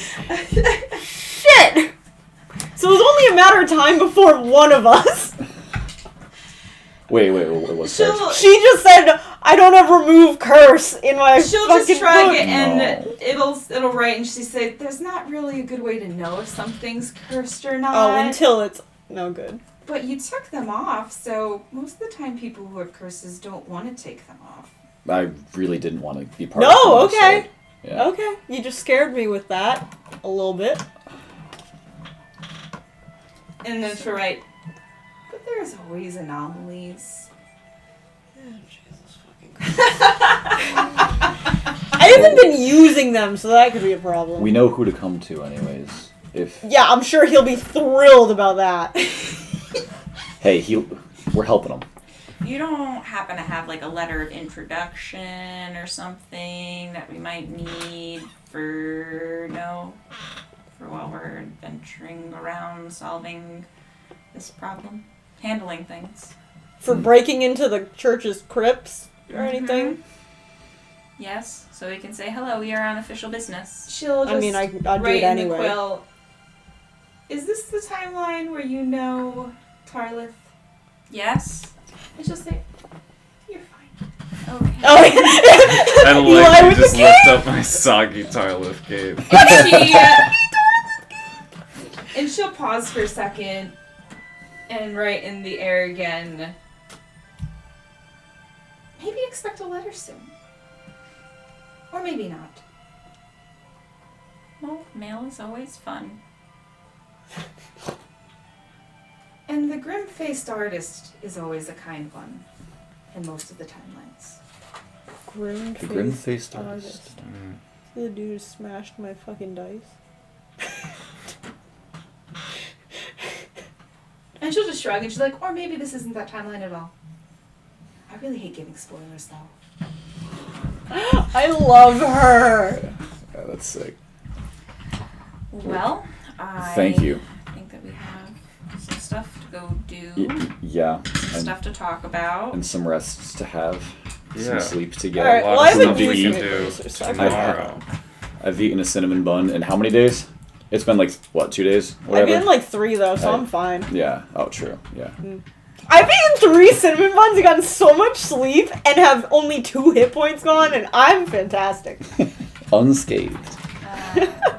Shit! So it was only a matter of time before one of us. Wait, what's that? She just said, I don't have remove curse in my She'll fucking just shrug book. and No. it'll write, and she say, there's not really a good way to know if something's cursed or not. Oh, until it's no good. But you took them off, so most of the time people who have curses don't want to take them off. I really didn't want to be part of No, what you okay. said. Yeah. Okay, you just scared me with that a little bit. And then she'll write, but there's always anomalies. I haven't been using them, so that could be a problem. We know who to come to, anyways. If Yeah, I'm sure he'll be thrilled about that. hey, we're helping him. You don't happen to have like a letter of introduction or something that we might need for while we're adventuring around solving this problem, handling things. For breaking into the church's crypts or anything. Yes, so we can say hello. We are on official business. She'll just I mean, I'd do write it in the anyway. quill, is this the timeline where you know Tarlith? Yes. And she'll say, you're fine. Okay. Oh, yeah. I Eli like with to the just lift up my soggy Tarlift cape. And she'll pause for a second and write in the air again. Maybe expect a letter soon. Or maybe not. Well, mail is always fun. And the grim-faced artist is always a kind one in most of the timelines. The grim-faced artist. See the dude who smashed my fucking dice? And she'll just shrug and she's like, or maybe this isn't that timeline at all. I really hate giving spoilers though. I love her! Yeah, that's sick. Well, I Thank you. think that we have some stuff to go do. Yeah. Some stuff to talk about. And some rests to have. Yeah. Some sleep to get. Alright, A lot well, I of haven't stuff we used can it do yet, so I tomorrow. I've eaten a cinnamon bun in how many days? It's been like, what, 2 days? I've been like 3 though, so I'm fine. Yeah. Oh, true. Yeah. I've eaten 3 cinnamon buns and gotten so much sleep and have only 2 hit points gone, and I'm fantastic. Unscathed.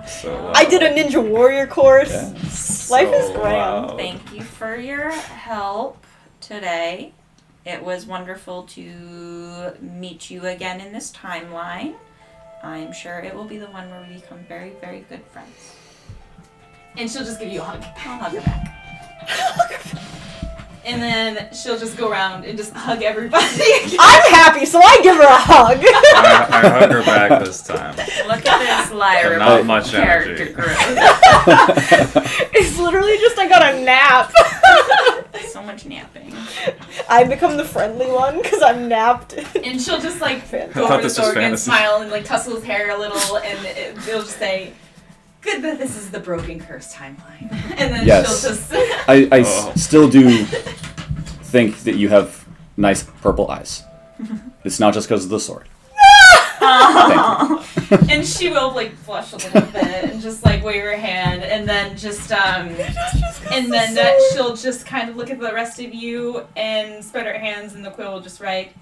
So, I did a Ninja Warrior course. Yeah. Life is so grand. loud. Thank you for your help today. It was wonderful to meet you again in this timeline. I'm sure it will be the one where we become very, very good friends. And she'll just give you a hug. I'll hug her back. And then she'll just go around and just hug everybody. I'm happy, so I give her a hug. I hug her back this time. Look at this Lyra Not with much character energy. growth. It's literally just I got a nap. So much napping. I become the friendly one because I'm napped. And she'll just like Fantastic. go I thought over to this was Thorg and fantasy. smile and like tussle his hair a little, and it'll just say, "Good that this is the broken curse timeline." And then Yes. she'll just. Oh. Still do think that you have nice purple eyes. It's not just because of the sword. Thank you. And she will like blush a little bit and just like wave her hand, and then just and then she'll just kind of look at the rest of you and spread her hands, and the quill will just write,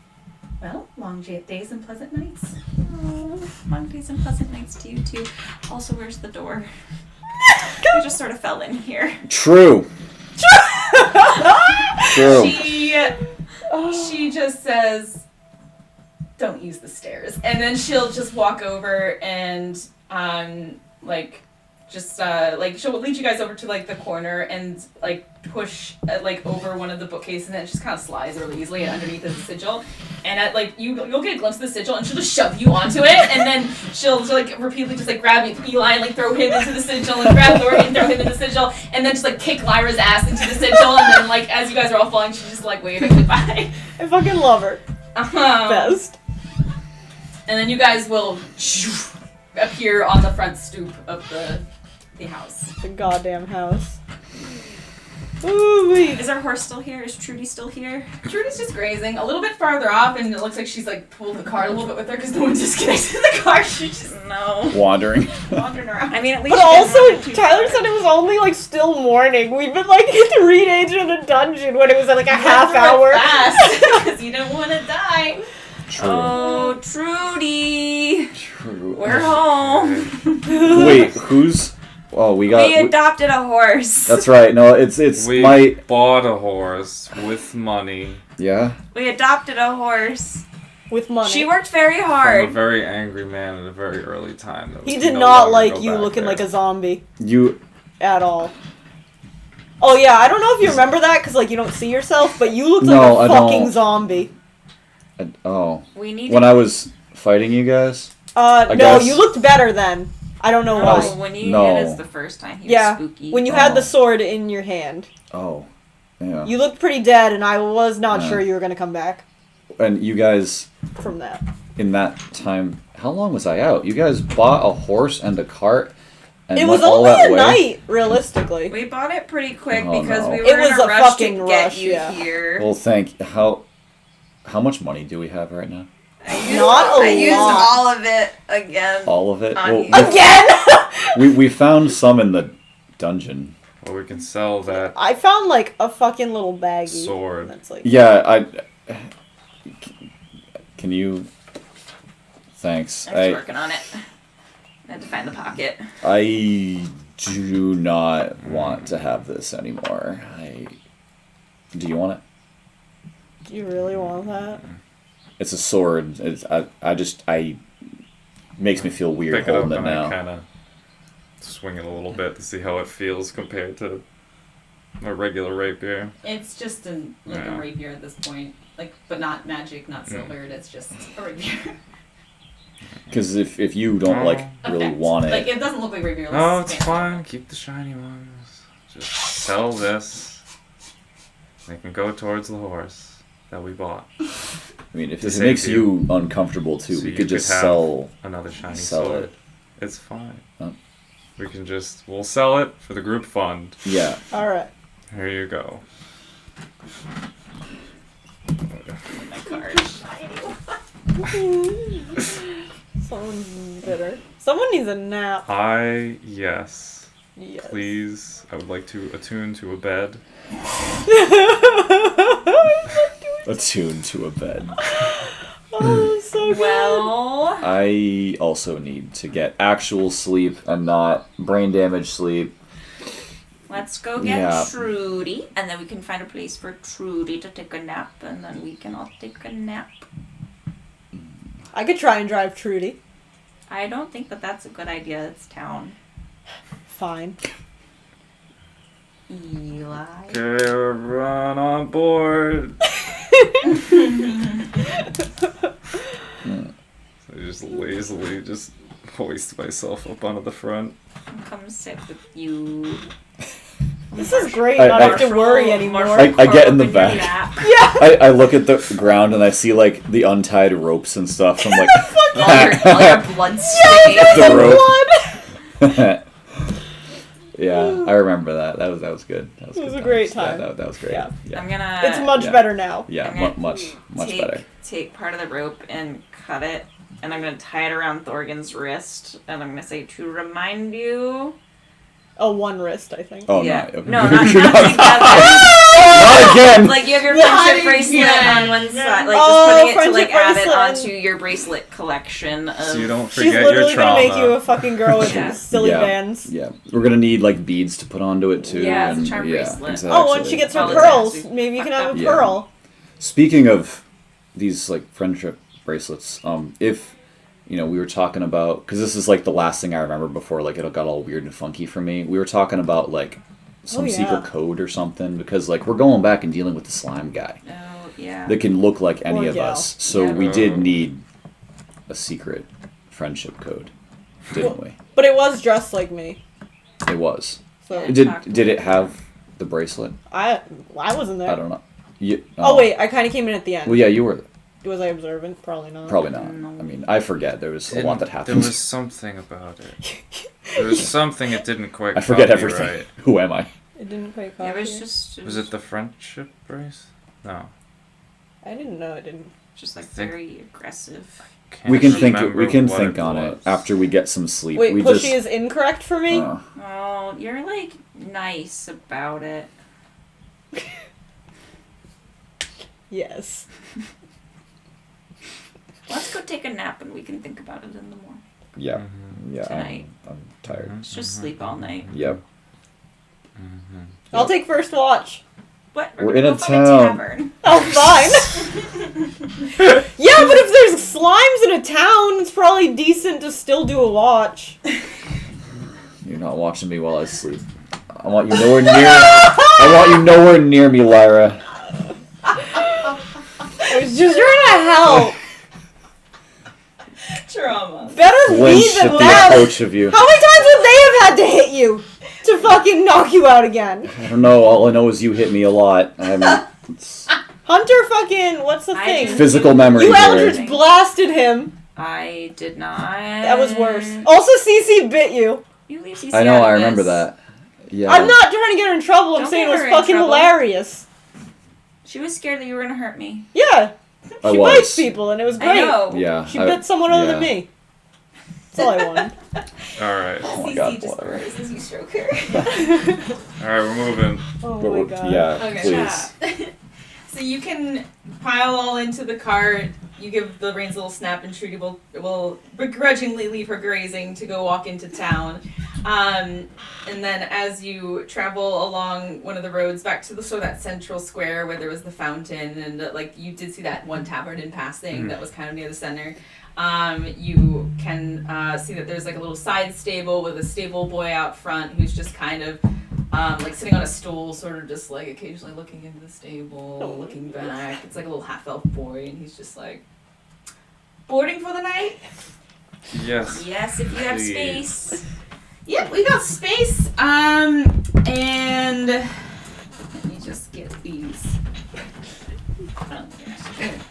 "Well, long days and pleasant nights." Oh, long days and pleasant nights to you too. Also, where's the door? I just sort of fell in here. True. True. She just says, "Don't use the stairs," and then she'll just walk over and she'll lead you guys over to like the corner and like push like over one of the bookcases, and then it just kind of slides really easily, and underneath is a sigil, and at like you'll get a glimpse of the sigil, and she'll just shove you onto it, and then she'll like repeatedly just like grab Eli and like throw him into the sigil, and grab Lori and throw him into the sigil, and then just like kick Lyra's ass into the sigil, and then like as you guys are all falling, she's just like waving goodbye. I fucking love her. Best. And then you guys will appear on the front stoop of the house. The goddamn house. Ooh-wee. Is our horse still here? Is Trudy still here? Trudy's just grazing a little bit farther off, and it looks like she's like pulled the cart a little bit with her because no one's disconnected the car. She's just No. Wandering. wandering around. I mean, at least. But she didn't also, run too Tyler far. said it was only like still morning. We've been like 3 days in the dungeon when it was at like a half hour. fast because you don't want to die. True. Oh, Trudy. True. We're home. Wait, who's? Oh, we got. We adopted a horse. That's right. No, it's We my. bought a horse with money Yeah. We adopted a horse. With money. She worked very from a hard. very angry man at a very early time. That He we did no not longer like go you back looking there. like a zombie You. at all. Oh yeah, I don't know if you remember that because like you don't see yourself, but you looked No, like a I fucking don't. zombie. Oh. We need When I was fighting you guys. No, guess- you looked better then. I don't know No, why. when you No. hit us the first time, he Yeah, was spooky. when you had the Oh. sword in your hand, Oh. Yeah. you looked pretty dead, and I was not Yeah. sure you were gonna come back And you guys, from that. in that time, how long was I out? You guys bought a horse and a cart. And It was went all only that a way? night, realistically. We bought it pretty quick Oh, because no. we It were was in a a rush fucking to get rush, you yeah. here. Well, how much money do we have right now? Not a I used lot. all of it again. All of it? On Well, you. Again! we found some in the dungeon. Well, we can sell that I found like a fucking little baggie. sword. That's like Yeah, can you? Thanks. I was working on it. I had to find the pocket. I do not want to have this anymore. Do you want it? Do you really want that? It's a sword. I makes me feel weird Pick it up holding it and I now. kind of swing it a little bit to see how it feels compared to a regular rapier. It's just a Yeah. rapier at this point, like, but not magic, not silvered. It's just a rapier. Because if you don't really Effect. want it, Like it doesn't look like regular. No, it's fine. Keep the shiny ones. Just sell this. They can go towards the horse that we bought. I mean, if To it save makes you. you uncomfortable too, So we you could just have sell. another shiny sell sword. it. It's fine. Oh. We'll sell it for the group fund. Yeah. All right. Here you go. My card. Someone's bitter. Someone needs a nap. Yes. Yes. Please, I would like to attune to a bed. Attuned to a bed. Oh, so good. Well, I also need to get actual sleep and not brain damage sleep. Let's go get Yeah. Trudy, and then we can find a place for Trudy to take a nap, and then we can all take a nap. I could try and drive Trudy. I don't think that that's a good idea. It's town. Fine. Eli. Okay, everyone on board. So I just lazily just hoist myself up onto the front. Come sit with you. This is great. I- Not I- have to worry anymore. I get in the Curl up your back. lap. I look at the ground and I see like the untied ropes and stuff. I'm like, all your blood sticking. The rope. Blood. Yeah, I remember that. That was good. That was, It was good a great times. time. That was great. Yeah. Yeah, I'm gonna. It's much Yeah. better now. yeah, I'm gonna much take, better. Take part of the rope and cut it, and I'm gonna tie it around Thorgan's wrist, and I'm gonna say to remind you. Oh, one wrist, I think. Oh yeah. no, No, not together. not again. Like you have your Not friendship bracelet again. on one side, like Oh, just putting it to like friendship add it bracelet onto your bracelet collection of. So you don't She's forget literally your gonna trauma. make you a fucking girl with Yeah. silly Yeah. bands. Yeah, we're gonna need like beads to put onto it too. Yeah, it's a and, charm bracelet. Exactly. Oh, once she gets her All the pearls, tattoos. maybe you can have a Yeah. pearl. Speaking of these like friendship bracelets, if we were talking about, because this is like the last thing I remember before like it got all weird and funky for me. We were talking about like some Oh, yeah. secret code or something because like we're going back and dealing with the slime guy Oh yeah. that can look like any Or of gal. us. So Yeah. we did need a secret friendship code, didn't we? But it was dressed like me. It was. So Yeah. Did it have the bracelet? I wasn't there. I don't know. You, Oh wait, I kind of came in at the end. Well, yeah, you were. Was I observant? Probably not. Probably not. No. I mean, I forget. There was a lot that There happened. was something about it. There was something it didn't quite I forget copy everything. right. Who am I? It didn't quite Yeah, copy. it was just. Was it the friendship brace? No. I didn't know it didn't. Just like I think- very aggressive. Can't We can think. remember We can what think on it was. after we get some sleep. Wait, we pushy just. is incorrect for me. Oh, you're like nice about it. Yes. Let's go take a nap and we can think about it in the morning. Yeah. Mhm. Yeah. Tonight. I'm tired. Let's just sleep all night. Yep. Mhm. I'll take first watch. What? We're gonna in go a find town. tavern. Oh, fine. Yeah, but if there's slimes in a town, it's probably decent to still do a watch. You're not watching me while I sleep. I want you nowhere near. I want you nowhere near me, Lyra. I was just trying to help. trauma. Better me Flinch than at the them. approach of you. How many times would they have had to hit you to fucking knock you out again? I don't know. All I know is you hit me a lot. It's Hunter fucking, what's the I thing? didn't- physical memory. You here. Eldritch blasted him. I did not. That was worse. Also, Cece bit you. You leave CC I know. out of I remember this. that. Yeah. I'm not trying to get her in trouble. I'm Don't saying it get was her in fucking trouble. hilarious. She was scared that you were gonna hurt me. Yeah. I She was. bites people, and it was I great. know. Yeah. She bit someone other than yeah. me. That's all I wanted. Alright. Oh my CC god. just Whatever. purrs as you stroke her. Alright, we're moving. Oh But my we're- god. yeah. Okay. Please. So you can pile all into the cart. You give the reins a little snap, and Trudy will begrudgingly leave her grazing to go walk into town. And then as you travel along one of the roads back to the sort of that central square where there was the fountain, and like you did see that one tavern in passing that was kind of near the center. You can see that there's like a little side stable with a stable boy out front who's just kind of like sitting on a stool, sort of just like occasionally looking into the stable, looking back. It's like a little half-elf boy, and he's just like, boarding for the night? Yes. Yes, if you have Please. space. Yep, we got space. And let me just get these.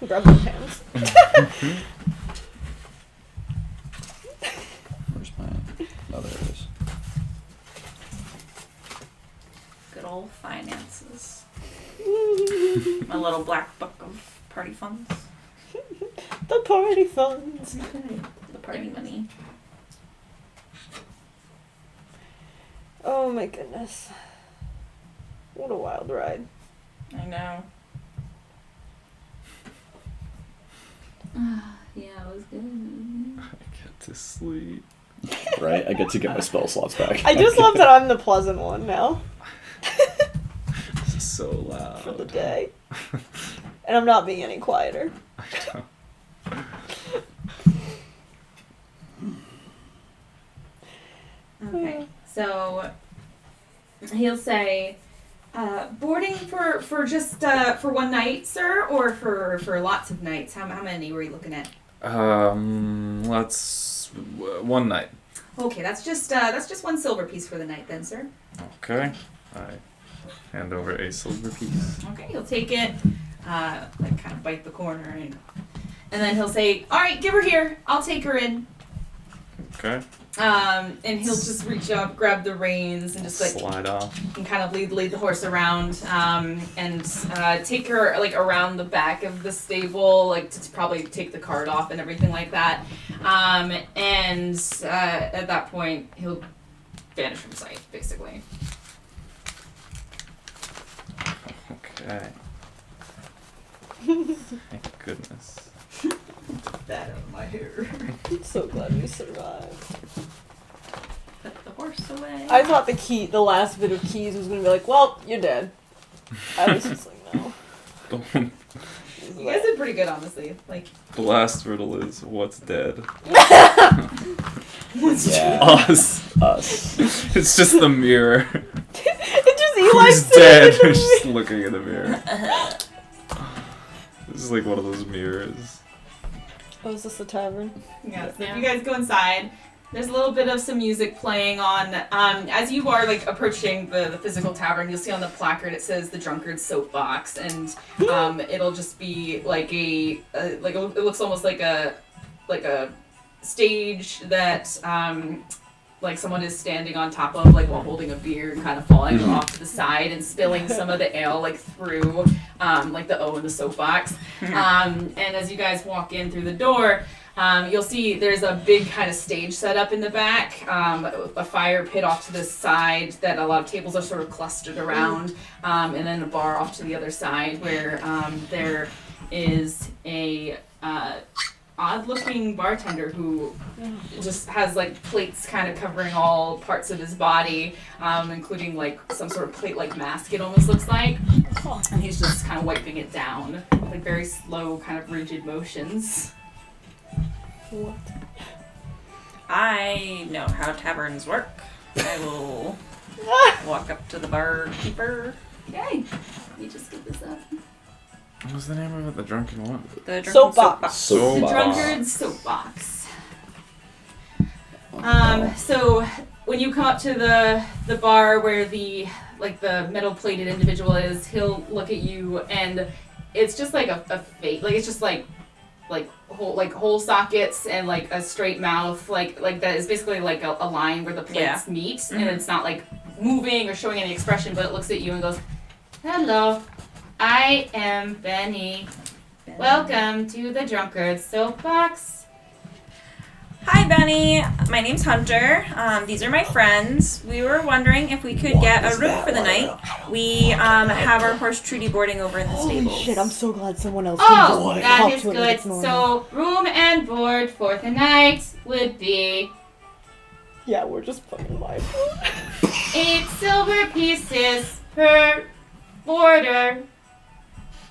Grab those hands. Where's my... Oh, there it is. Good old finances. My little black book of party funds. The party funds. The party money. Oh my goodness. What a wild ride. I know. Yeah, it was good. I get to sleep. Right? I get to get my spell slots back. I just love that I'm the pleasant one now This is so loud. for the day. And I'm not being any quieter. I know. Okay, so he'll say, boarding for just for one night, sir, or for lots of nights. How many were you looking at? Let's one night. Okay, that's just one silver piece for the night, then, sir. Okay. I hand over a silver piece. Okay, he'll take it, like kind of bite the corner, and then he'll say, "All right, give her here. I'll take her in." Okay. And he'll just reach up, grab the reins, and just like Slide off. and kind of lead the horse around, and take her like around the back of the stable, like to probably take the cart off and everything like that. And at that point, he'll vanish from sight, basically. Okay. Thank goodness. That out of my hair. I'm so glad we survived. Put the horse away. I thought the last bit of keys was gonna be like, well, you're dead. I was just like, no. Don't. You guys did pretty good, honestly. Like, The last riddle is what's dead? Yeah. Us. Us. It's just the mirror. It just Eli Who's sitting dead? in the We're just mirror. looking in the mirror. This is like one of those mirrors. Oh, is this the tavern? yeah. So if you guys go inside, there's a little bit of some music playing on. As you are like approaching the physical tavern, you'll see on the placard it says the Drunkard's Soapbox, and it'll just be like it looks almost like a stage that like someone is standing on top of, like while holding a beer and kind of falling off to the side and spilling some of the ale like through like the O in the soapbox. And as you guys walk in through the door, you'll see there's a big kind of stage set up in the back, a fire pit off to the side that a lot of tables are sort of clustered around, and then a bar off to the other side where there is a odd-looking bartender who just has like plates kind of covering all parts of his body, including like some sort of plate-like mask, it almost looks like, and he's just kind of wiping it down with like very slow, kind of rigid motions. What? I know how taverns work. I will walk up to the barkeeper. Okay, let me just get this up. What was the name of it? The drunken what? The drunken Soapbox. The Soapbox. Drunkard's Soapbox. So when you come up to the bar where the metal plated individual is, he'll look at you and it's just like a fake, like it's just like whole sockets and like a straight mouth, like that is basically like a line where the plates meet, and it's not like moving or showing any expression, but it looks at you and goes, "Hello, I am Benny. Welcome to the Drunkard's Soapbox." Hi, Benny. My name's Hunter. These are my friends. We were wondering if we could get a room for the night. We have our horse Trudy boarding over in the Holy stables. shit, I'm so glad someone else Oh, can that talk is to it like good. it's normal. So, room and board for the night would be Yeah, we're just fucking vibing. 8 silver pieces per boarder.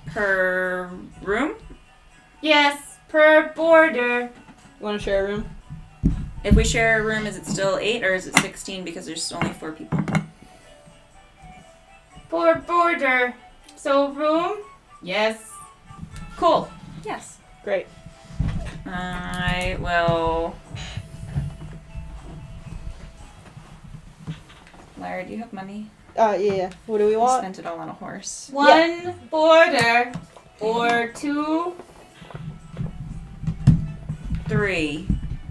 Per room? Yes, per boarder. You wanna share a room? If we share a room, is it still 8 or is it 16 because there's only 4 people? Per boarder. So, room? Yes. Cool. Yes. Great. I will Lyra, do you have money? Yeah. What do we I want? spent it all on a horse. 1 border or 2, 3.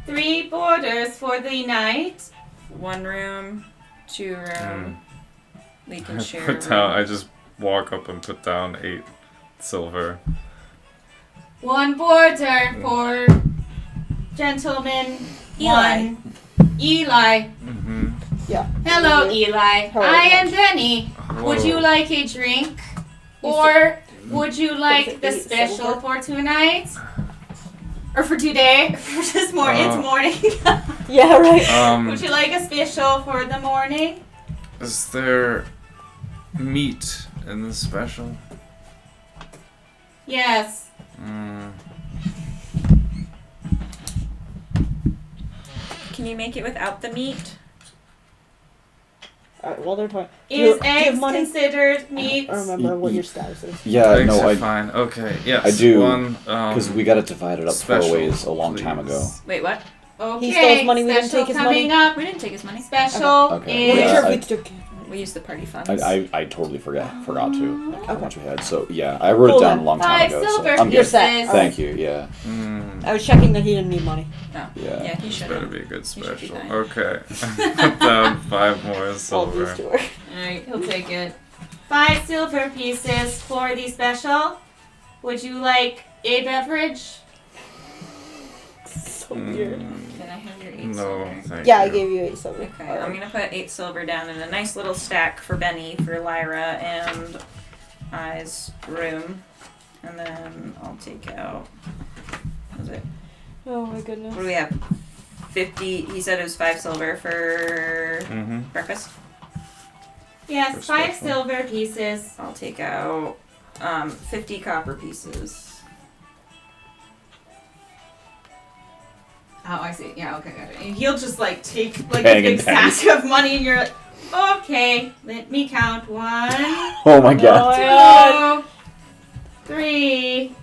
3 borders for the night. 1 room, 2 room. We can share. a Put down. room. I just walk up and put down 8 silver. 1 border for gentleman. Eli. 1 Eli. Mm-hmm. Yeah. Hello, Eli. Hello, I am Benny. Would you like a drink? Or would you like the eight special silver? for tonight? Or for today? For this morning? It's morning. Yeah, right. Would you like a special for the morning? Is there meat in this special? Yes. Can you make it without the meat? Alright, while they're talking. Is do you have eggs money? considered I meat? don't remember what your status is. Yeah, Eggs no, are I fine. Okay, yes. I do, One, because we got it divided up 4 special, ways a long time ago. please. Wait, what? Okay. He stole his money, we didn't special take his coming money. up. We didn't take his money. Special Okay. Make is sure I- we took. We used the party funds. I totally forgot to how Okay. much we had. So yeah, I wrote it Hold down on. a long time 5 ago. So silver I'm You're good. set. pieces. Thank you. Yeah. I was checking that he didn't need money. Oh. Yeah. Yeah, he should Better have. be a good should be special. fine. Okay. Put down 5 more All silver. these to her. Alright, he'll take it. 5 silver pieces for the special. Would you like a beverage? So weird. Can I have your 8 No, silver? thank Yeah, you. I gave you 8 silver. Okay, I'm gonna put 8 silver down in a nice little stack for Benny, for Lyra, and I's room. And then I'll take out. What is it? Oh my goodness. What do we have? 50. He said it was 5 silver for Mm-hmm. breakfast. Yes, For 5 special. silver pieces. I'll take out 50 copper pieces. Oh, I see. Yeah, okay, got it. And he'll just like take like Bang a big and bang. sack of money, and you're like, Okay, let me count. 1, Oh my god. 2, 3,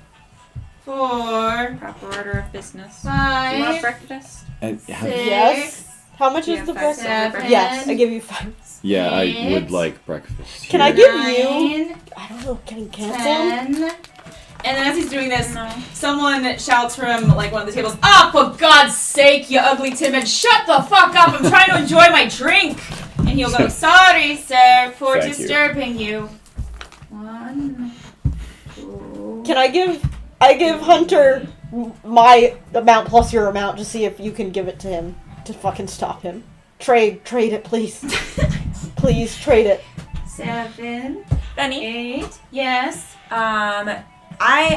4, Proper order of business. Do you want 5, breakfast? And have- 6, Yes. How much Yeah, is the 5 breakfast? silver breakfast. Yes, I give you 5. yeah, I would Eight. like breakfast. Can I here. give you? 9, I don't know. Can he cancel? 10. and then as he's doing this, No. someone shouts from like one of the tables, "Ah, for God's sake, you ugly timid! Shut the fuck up! I'm trying to enjoy my drink." And he'll go, sorry, sir, for Thank you. disturbing you. 1, 2. Can I give Hunter my amount plus your amount to see if you can give it to him to fucking stop him. Trade it, please. Please trade it. 7, Benny? 8. Yes. I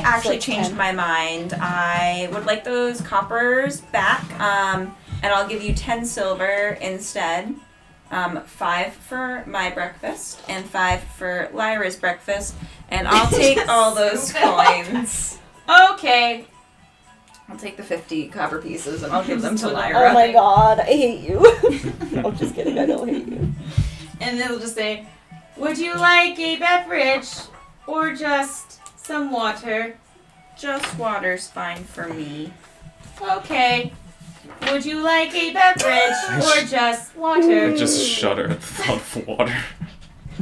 actually like changed 10. my mind. I would like those coppers back, and I'll give you 10 silver instead. 5 for my breakfast, and 5 for Lyra's breakfast, and I'll take all those coins. Okay. I'll take the 50 copper pieces, and I'll give them to Lyra. Oh my god, I hate you. No, I'm just kidding. I don't hate you. And then he'll just say, would you like a beverage or just some water? Just water's fine for me. Okay. Would you like a beverage or just water? I just shudder at the thought of water.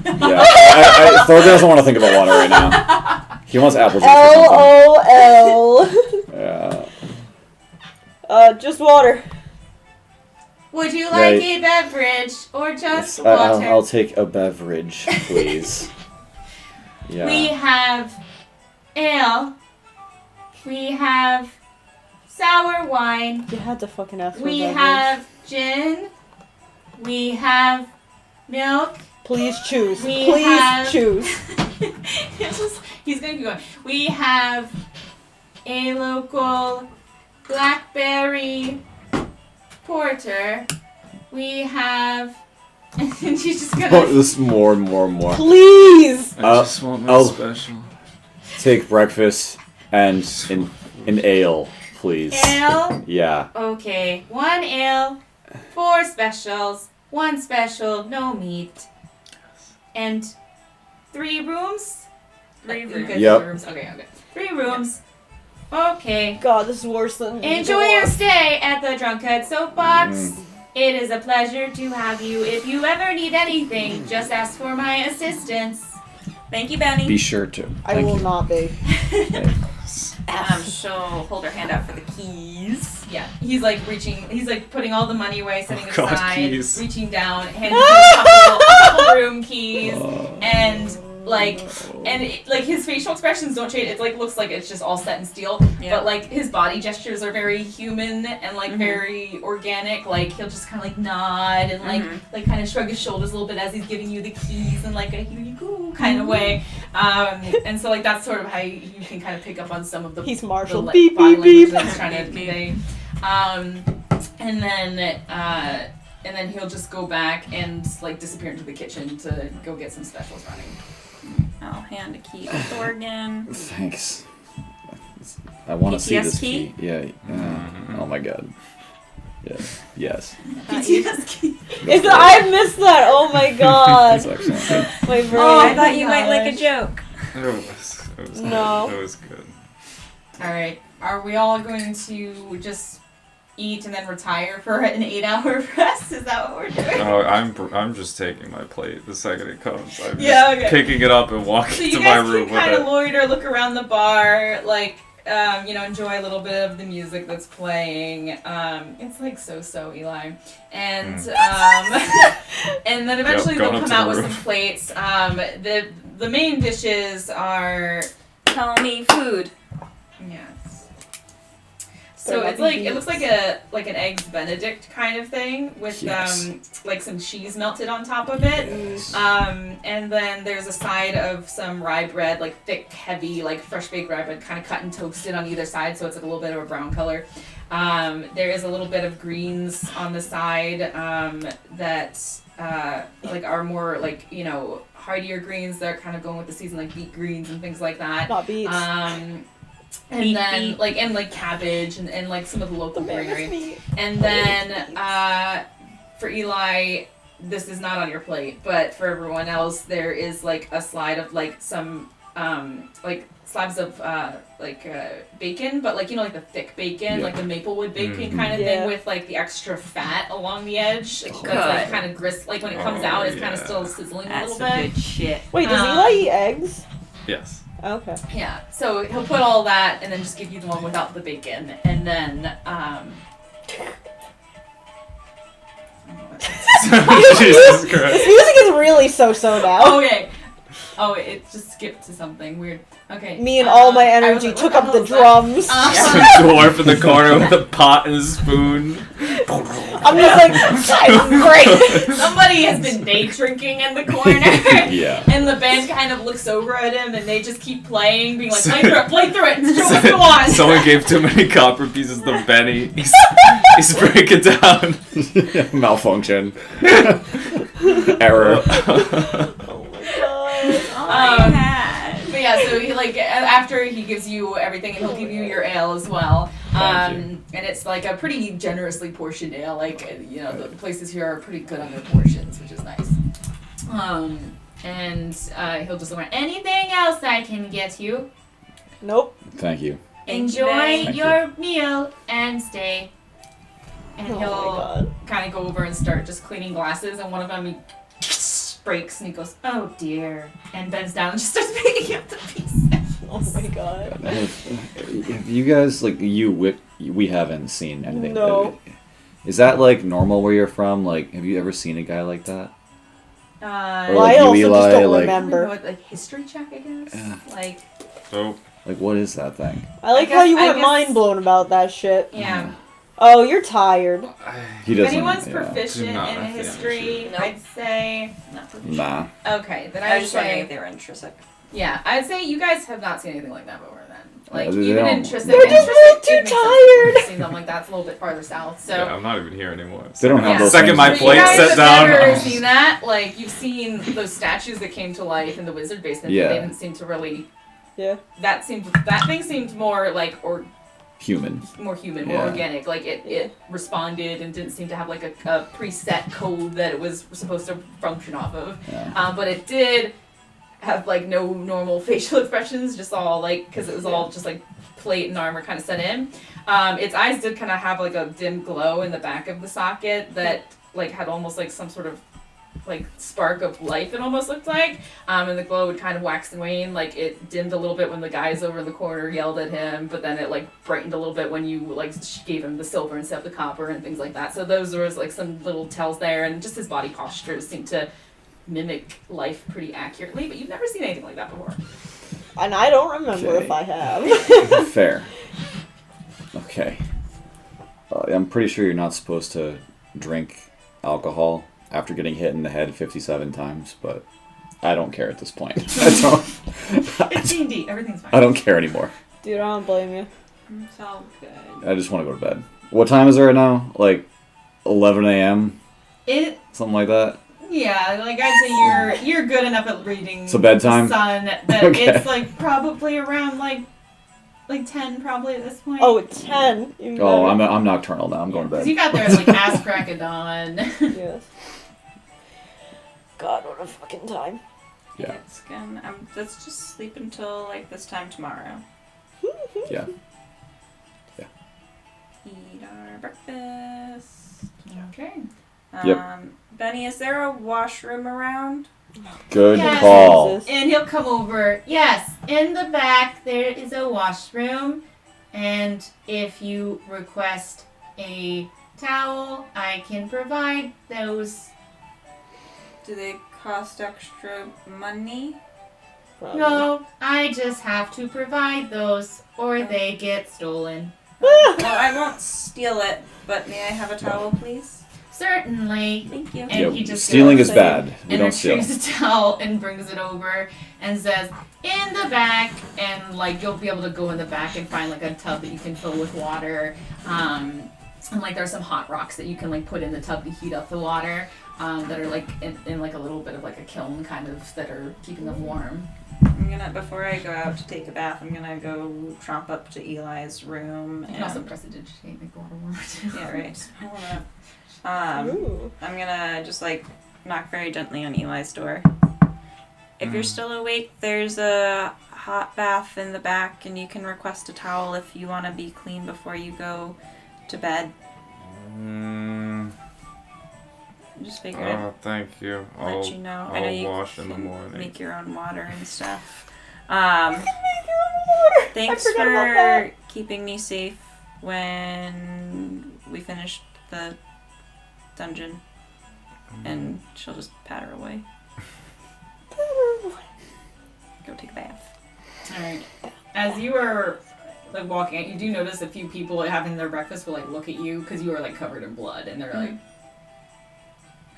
Yeah, Thor doesn't want to think about water right now. He wants apple juice or something. LOL. Yeah. Just water. Would you like Right. a beverage or just Yes, water? I'll take a beverage, please. Yeah. We have ale. We have sour wine. You had to fucking ask for We beverage. have gin. We have milk. Please choose. We Please have- choose. He's gonna keep going. We have a local blackberry porter. We have. And then she's just Oh, gonna. this is more and more and more. Please. I just want my I'll- special. Take breakfast and an ale, please. Ale. Yeah. Okay. 1 ale, 4 specials, 1 special, no meat, and 3 rooms. 3 You rooms. guys Yep. have the rooms? Okay, okay. 3 rooms. Okay. God, this is worse than. Enjoy your stay at the Drunkard Soapbox. It is a pleasure to have you. If you ever need anything, just ask for my assistance. Thank you, Benny. Be sure to. I will not be. Hey. She'll hold her hand out for the keys. Yeah, he's like putting all the money away, setting it God, aside, keys. reaching down, handing him a couple room keys, and his facial expressions don't change. It's like looks like it's just all set in steel, Yeah. but like his body gestures are very human and like very organic. Like he'll just kind of like nod and like kind of shrug his shoulders a little bit as he's giving you the keys in like a here you go kind of way. And so like that's sort of how you can kind of pick up on some of the He's Marshall. the, like, Beep, body beep, language beep. that he's trying to convey. And then he'll just go back and like disappear into the kitchen to go get some specials running. I'll hand a key to Thorgan. Thanks. I want to see this PTS key? key. Yeah. Oh my god. Yeah. Yes. PTS key. If I missed that, oh my god. That's excellent. My brain. Oh, I thought you might like a joke. It was No. It was good. All right. Are we all going to just eat and then retire for an 8-hour rest? Is that what we're doing? No, I'm just taking my plate the second it comes. I'm Yeah, just okay. picking it up and walking So to you my guys room can with kind of it. loiter, look around the bar, like, enjoy a little bit of the music that's playing. It's like so, Eli. And, and then eventually Yep, going they'll up come to out the with room. some plates. The main dishes are, Tell me food. yes. So it's like, it looks like an eggs Benedict kind of thing with, Yes. like some cheese melted on top of it. And then there's a side of some rye bread, like thick, heavy, like fresh baked rye bread, kind of cut and toasted on either side, so it's like a little bit of a brown color. There is a little bit of greens on the side that like are more like heartier greens that are kind of going with the season, like beet greens and things like that. Not beets. And Beet, then beet. like cabbage and like some of the local greenery. Meat. And then for Eli, this is not on your plate, but for everyone else, there is like a slide of like some like slabs of bacon, but like like the thick bacon, Yeah. like the maplewood bacon Mhm. kind of Yeah. thing with like the extra fat along the edge. That's Good. like kind of like when it comes Oh, out, it's kind of yeah. still sizzling a That's little some bit. good shit. Wait, does Eli eat eggs? Yes. Okay. Yeah, so he'll put all that and then just give you the one without the bacon, and then Jesus Christ. This music is really so now. okay. Oh, it just skipped to something weird. Okay. Me and all my I was energy like, took what up the hell is that? drums. Some dwarf in the corner with a pot and a spoon. I'm just like, I'm great. Somebody has been day drinking in the corner. Yeah. And the band kind of looks over at him and they just keep playing, being like, play through it, show us go on. Someone gave too many copper pieces to Benny. He's breaking down. Malfunction. Error. Oh my god. All I had. But yeah, so he after he gives you everything, and he'll give you your ale as well. Thank And it's like a pretty generously portioned ale. Like the places here are pretty good on their portions, which is nice. And he'll just go, Anything else I can get you? Nope. Thank you. Enjoy Thank your meal and stay. and Oh my he'll god. kind of go over and start just cleaning glasses, and one of them he breaks, and he goes, "Oh dear," and bends down and just starts picking up the pieces. Oh my god. Have you guys we haven't seen anything. No. Is that like normal where you're from? Like, have you ever seen a guy like that? Or Well, like I you, also Eli, just don't like- remember. Like history check, I guess. Yeah. Like, So, Like, what is that thing? I like I how you guess- I weren't guess- mind blown about that shit. yeah. Oh, you're tired. He If doesn't. anyone's yeah. proficient Do not in have the history, energy. Nope. I'd say Not for Nah. okay. Then I I'd was just wondering say if they were intrinsic. yeah. I'd say you guys have not seen anything like that before. Then, like they even don't- intrinsic. They're just really intrinsic, it makes too sense tired. to see them like that's a little bit farther south. So. yeah, I'm not even here anymore. They don't have Yeah. those Second things my like So plate you guys set have down. never seen that? Like, you've seen those statues that came to life in the wizard basement, Yeah. but they didn't seem to really... Yeah. That thing seemed more, like, or Human. more human, more Yeah. organic. Like, it responded and didn't seem to have, like, a preset code that it was supposed to function off of. Yeah. But it did have like no normal facial expressions, just all like because it was all just like plate and armor kind of set in. Its eyes did kind of have like a dim glow in the back of the socket that like had almost like some sort of like spark of life, it almost looked like, and the glow would kind of wax and wane. Like it dimmed a little bit when the guys over in the corner yelled at him, but then it like brightened a little bit when you like gave him the silver instead of the copper and things like that. So those were like some little tells there, and just his body posture seemed to mimic life pretty accurately, but you've never seen anything like that before. And I don't remember Okay. if I have. Fair. Okay. I'm pretty sure you're not supposed to drink alcohol after getting hit in the head 57 times, but I don't care at this point. It's D&D, everything's fine. I don't care anymore. Dude, I don't blame you. It's all good. I just want to go to bed. What time is it right now? Like 11 a.m.? It Something like that? Yeah, like I'd say you're good enough at reading So bedtime? the sun that Okay. it's like probably around like 10 probably at this point. Oh, it's 10. Even Oh, better. I'm nocturnal now. I'm going to Because bed. you got there at like ass crack of dawn. Yes. God, what a fucking time. Yeah. It's gonna. Let's just sleep until like this time tomorrow. Yeah. Eat our breakfast. Okay. Yep. Benny, is there a washroom around? Good Yes. call. Jesus. And he'll come over. Yes, in the back there is a washroom. And if you request a towel, I can provide those. Do they cost extra money? Probably. No, I just have to provide those or they get stolen. Well, I won't steal it, but may I have a towel, please? Certainly. Thank you. And Yeah, he just stealing goes is bad. We and don't steal. retrieves a towel and brings it over and says, in the back, and like you'll be able to go in the back and find like a tub that you can fill with water. And like there's some hot rocks that you can like put in the tub to heat up the water. That are like in like a little bit of like a kiln kind of that are keeping them warm. I'm gonna, before I go out to take a bath, I'm gonna go tromp up to Eli's room. You can also prestidigitate, make the water warmer too. Yeah, right. Hold up. Ooh. I'm gonna just like knock very gently on Eli's door. If you're still awake, there's a hot bath in the back, and you can request a towel if you want to be clean before you go to bed. Just figured I'd Oh, thank you. let you know. I know I'll you wash in the can morning. make your own water and stuff. I Thanks forgot about for that. keeping me safe when we finished the dungeon. And she'll just pat her away. Go take a bath. Alright. As you are like walking out, you do notice a few people having their breakfast will like look at you because you are like covered in blood and they're like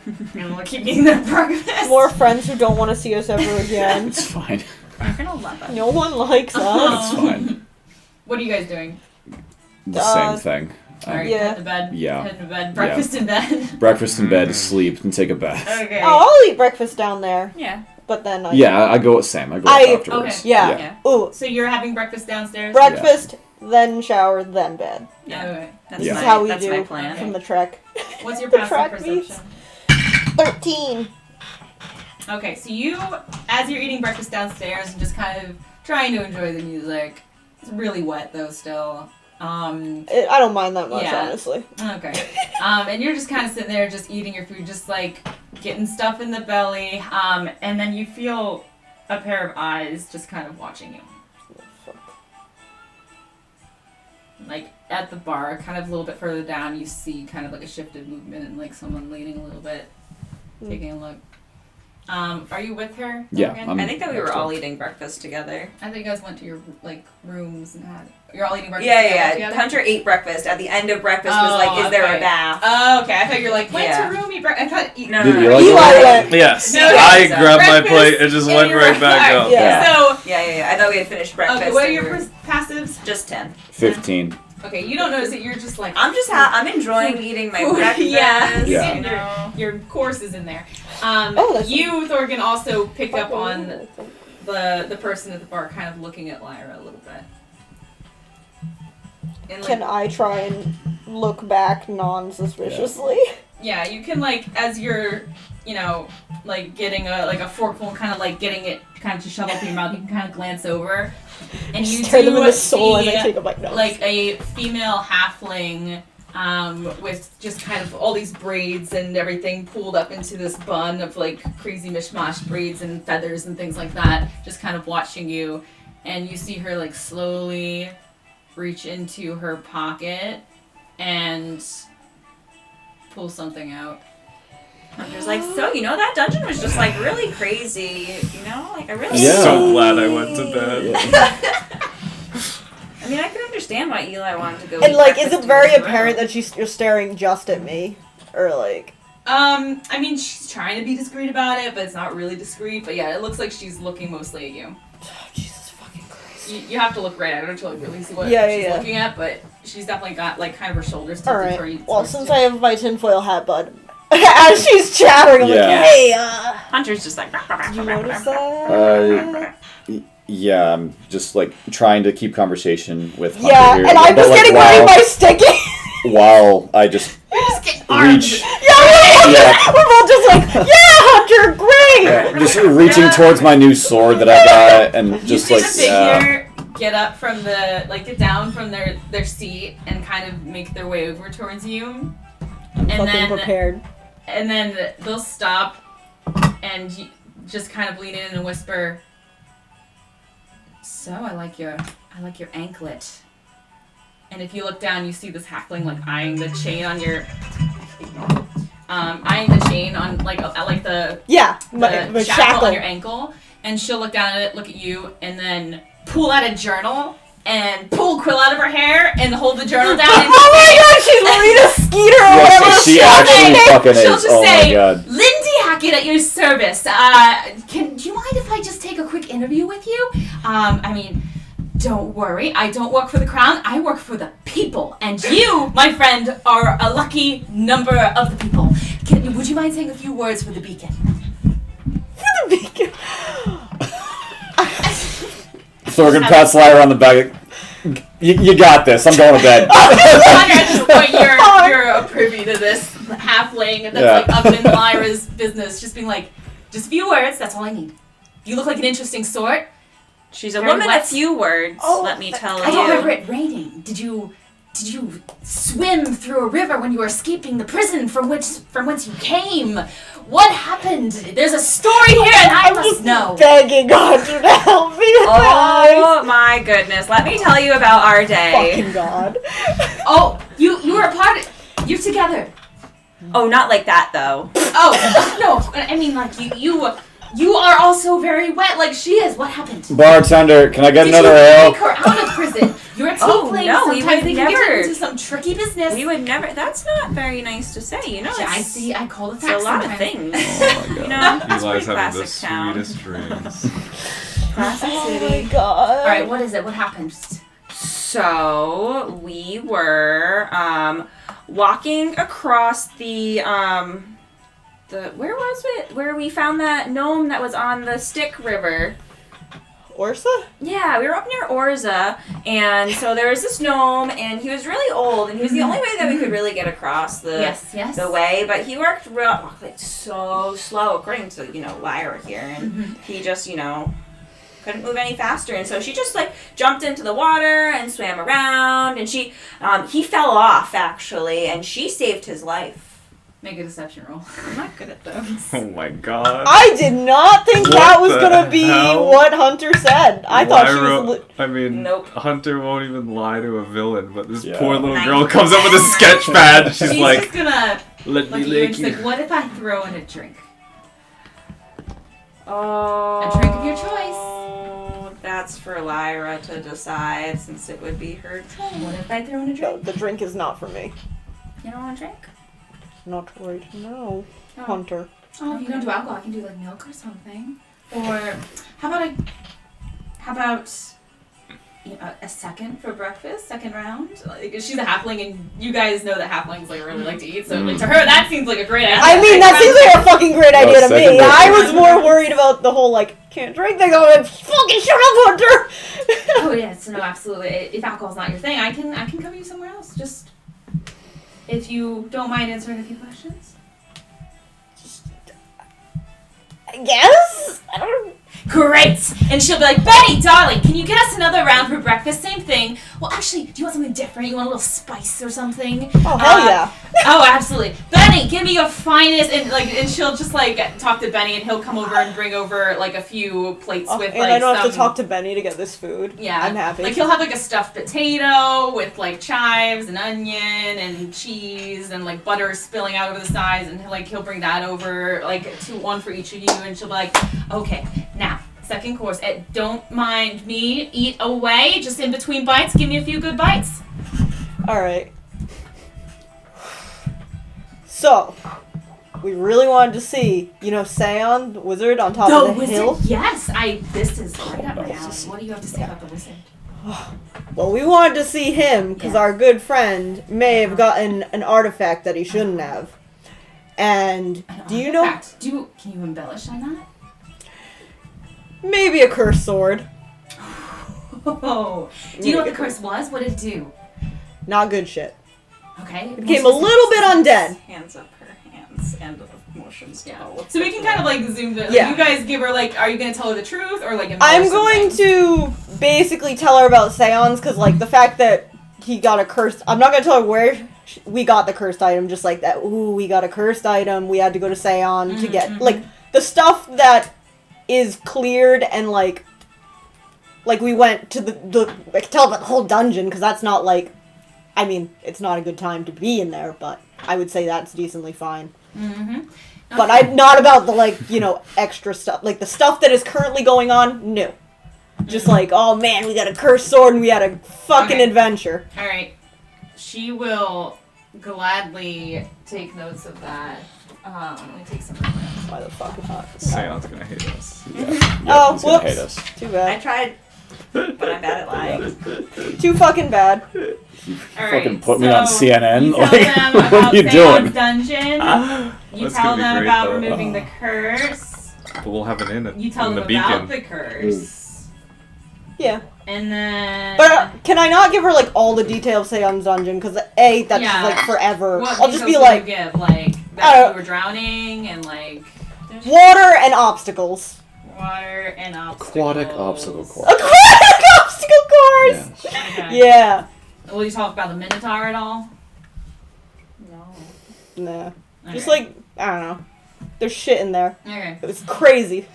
and they'll keep eating their breakfast. More friends who don't want to see us ever again. It's fine. You're gonna love us. No one likes us. It's fine. What are you guys doing? The same thing. Alright, Yeah. head to bed. Yeah. Head to bed. Breakfast in bed. Breakfast in bed, sleep, and take a bath. Okay. Oh, I'll eat breakfast down there, Yeah. but then I... Yeah, I go with Sam. I go I- up afterwards. okay. Yeah. Yeah. Ooh, So you're having breakfast downstairs? breakfast, then shower, then bed. Yeah. Okay. That's Yeah. This my, is how we that's do my plan. from the trek. What's your The passive track perception? meets. 13. Okay, so you, as you're eating breakfast downstairs and just kind of trying to enjoy the music, it's really wet though still. I don't mind that much, Yeah. honestly. Okay. And you're just kind of sitting there just eating your food, just like getting stuff in the belly. And then you feel a pair of eyes just kind of watching you. Like at the bar, kind of a little bit further down, you see kind of like a shifted movement and like someone leaning a little bit, taking a look. Are you with her? Yeah, Morgan? I'm- I think that we were next all door. eating breakfast together. I think you guys went to your like rooms and had. You're all eating breakfast. Yeah. together? Hunter ate breakfast. At the end of breakfast was like, is there okay. a bath? Oh, okay. I thought you were like, went Yeah. to room, eat breakfast. I thought. No, Did no, you no. like Eli it? went. Yes, No, I so grabbed my breakfast plate and just in went your right back Alright, up. Yeah. So, Yeah. I thought we had finished breakfast. okay, what are and your we were passives? just 10. 15. Okay, you don't notice that you're just like. I'm just I'm enjoying eating my breakfast. Yeah. Yeah. You know. Your course is in there. that's- You, Thorgan, also picked up on the person at the bar kind of looking at Lyra a little bit. And like, Can I try and look back non-suspiciously? Yeah, you can like as you're, like getting a forkful and kind of like getting it kind of to shove up in your mouth. You can kind of glance over, and you Stare them in do the soul as I see take a bite. No. like a female halfling. With just kind of all these braids and everything pulled up into this bun of like crazy mishmash braids and feathers and things like that, just kind of watching you, and you see her like slowly reach into her pocket and pull something out. Hunter's like, so that dungeon was just like really crazy, like I really. Yeah. So glad I went to bed. I mean, I can understand why Eli wanted to go. And eat like, is breakfast it in very his room. apparent that you're staring just at me, or like? I mean, she's trying to be discreet about it, but it's not really discreet. But yeah, it looks like she's looking mostly at you. Oh, Jesus fucking Christ. You have to look right at her to like really see what Yeah, she's yeah. looking at, but she's definitely got like kind of her shoulders All tilted right. toward you. Well, since I have my tinfoil hat, bud, as she's chattering, I'm Yeah. like, hey, Hunter's just like. did you notice that? Yeah, I'm just like trying to keep conversation with Hunter Yeah, here, and I'm but, just like, getting ready my sticky. while I just reach, Yeah, we're both just like, yeah, Hunter, great. just reaching towards my new sword that I got, and You just see like the figure get up from get down from their seat and kind of make their way over towards you. I'm fucking prepared. And then they'll stop and just kind of lean in and whisper, "So I like your anklet." And if you look down, you see this halfling like eyeing the chain on your, the Yeah, the my shackle shackle. on your ankle, and she'll look down at it, look at you, and then pull out a journal and pull Quill out of her hair and hold the journal down. And Oh my god, she's Rita Skeeter or yes, whatever. she she's actually name. fucking she'll is. just Oh say, my god. "Lindy Hackett at your service. Do you mind if I just take a quick interview with you? I mean, don't worry. I don't work for the crown. I work for the people. And you, my friend, are a lucky number of the people. Would you mind saying a few words for the beacon?" For the beacon. Thorgan pats Lyra on the back. You got this. I'm going to bed. At this point, you're privy to this halfling that's like up in Lyra's business, just being like, "Just a few words. That's all I need. You look like an interesting sort. She's a Very woman wet. of few words. Oh, let me tell I you. don't remember it raining. Did you swim through a river when you were escaping the prison from whence you came? What happened? There's a story here, and I I'm must just know." begging Hunter to help me with my Oh my goodness! Let me tell you about our eyes. day. Fucking god. Oh, you were a part. You're together. Oh, not like that though. Oh no, I mean like you are also very wet like she is. What happened? Bartender, can I get Did another you ale? take her out of prison? You're a Oh, tiefling. no, we Sometimes would they can get never. into some tricky business. We would never. That's not very nice to say. Yeah, It's, I see. I call it It's a facts lot sometimes. of things. Oh my god. It's Eli's pretty having the classic town. sweetest dreams. Classic Oh city. my god. All right, what is it? What happened? So we were walking across the where was it? Where we found that gnome that was on the Stick River. Orsa? Yeah, we were up near Orza, and so there was this gnome, and he was really old, and he was the only way that we could really get across the Yes. the way, but he worked so slow, according to Lyra here, and he just couldn't move any faster, and so she just jumped into the water and swam around, and he fell off actually, and she saved his life. Make a deception roll. I'm not good at those. Oh my god. I did not think What that was the gonna be hell? what Hunter said. I thought she was. I mean, Nope. Hunter won't even lie to a villain, but this Yeah. poor little Nice. girl comes up with a sketch pad. She's She's like, just gonna let look me at you and lick she's you. like, "What if I throw in a drink? Oh. A drink of your choice. That's for Lyra to decide, since it would be her drink. What if I throw in a No, drink? the drink is not for me. You don't want a drink? Not right now, Oh. Hunter. Oh, if you don't do alcohol, I can do like milk or something. Or how about a second for breakfast, second round? Like, she's a halfling, and you guys know that halflings really like to eat. So like to her, that seems like a great idea. I mean, that seems like a fucking great idea to second me. break. I was more worried about the whole can't drink thing. I'm like, fucking shut up, Hunter. Oh yes, no, absolutely. If alcohol's not your thing, I can cover you somewhere else. Just if you don't mind answering a few questions. I guess? I don't... Great! And she'll be like, Benny, darling, can you get us another round for breakfast? Same thing. Well, actually, do you want something different? You want a little spice or something? Oh, hell yeah. Oh, absolutely. Benny, give me your finest. And she'll just, like, talk to Benny, and he'll come over and bring over, like, a few plates with, and like, I don't some... have to talk to Benny to get this food. Yeah. I'm happy. Like, he'll have, like, a stuffed potato with, like, chives and onion and cheese and, like, butter spilling out over the sides. And, like, he'll bring that over, like, one for each of you. And she'll be like, okay, now, second course. Don't mind me. Eat away. Just in between bites, give me a few good bites. Alright. So, we really wanted to see, Seon, the wizard on top of the wizard? hill. Yes, this is right up my alley. What do you have to say about the wizard? Well, we wanted to see him because Yeah. our good friend may have gotten an artifact that he shouldn't have. And do you know? Artifact. Can you embellish on that? Maybe a cursed sword. Oh, do you know what the curse was? What did it do? Not good shit. Okay. It became a little bit undead. Hands up her hands and motions to all of So we can kind of like zoom the. Yeah. You guys give her like, are you gonna tell her the truth or like? I'm going to basically tell her about Seance because, like, the fact that he got a cursed. I'm not gonna tell her where we got the cursed item. Just like that. Ooh, we got a cursed item. We had to go to Seance to get like the stuff that is cleared and like we went to the I can tell about the whole dungeon because that's not like. I mean, it's not a good time to be in there, but I would say that's decently fine. Mm-hmm. Okay. But I'm not about the, like, extra stuff. Like, the stuff that is currently going on, no. Just like, oh man, we got a cursed sword and we had a fucking adventure. All right. She will gladly take notes of that. Let me take some. Why the fuck not? Seon's gonna hate us. Oh, he's gonna whoops. hate us. Too I bad. tried, but I'm bad at lying. Too fucking bad. All Fucking right, put me on so CNN? You tell Like, them what about are you Seon's doing? dungeon. You That's tell gonna be them great, about though. removing the curse. But we'll have it in You tell in them the about beacon. the curse. Yeah. And then. But can I not give her, like, all the details of Seon's dungeon? Because, A, that's Yeah. just, like, forever. What I'll just be details like, will you give? Like I that don't- you were drowning and like water and obstacles. water and obstacles. Aquatic obstacle course. Aquatic obstacle course! Yeah. Okay. Yeah. Will you talk about the Minotaur at all? No. Nah. Just, Okay. like, I don't know. There's shit in there. Okay. It was crazy.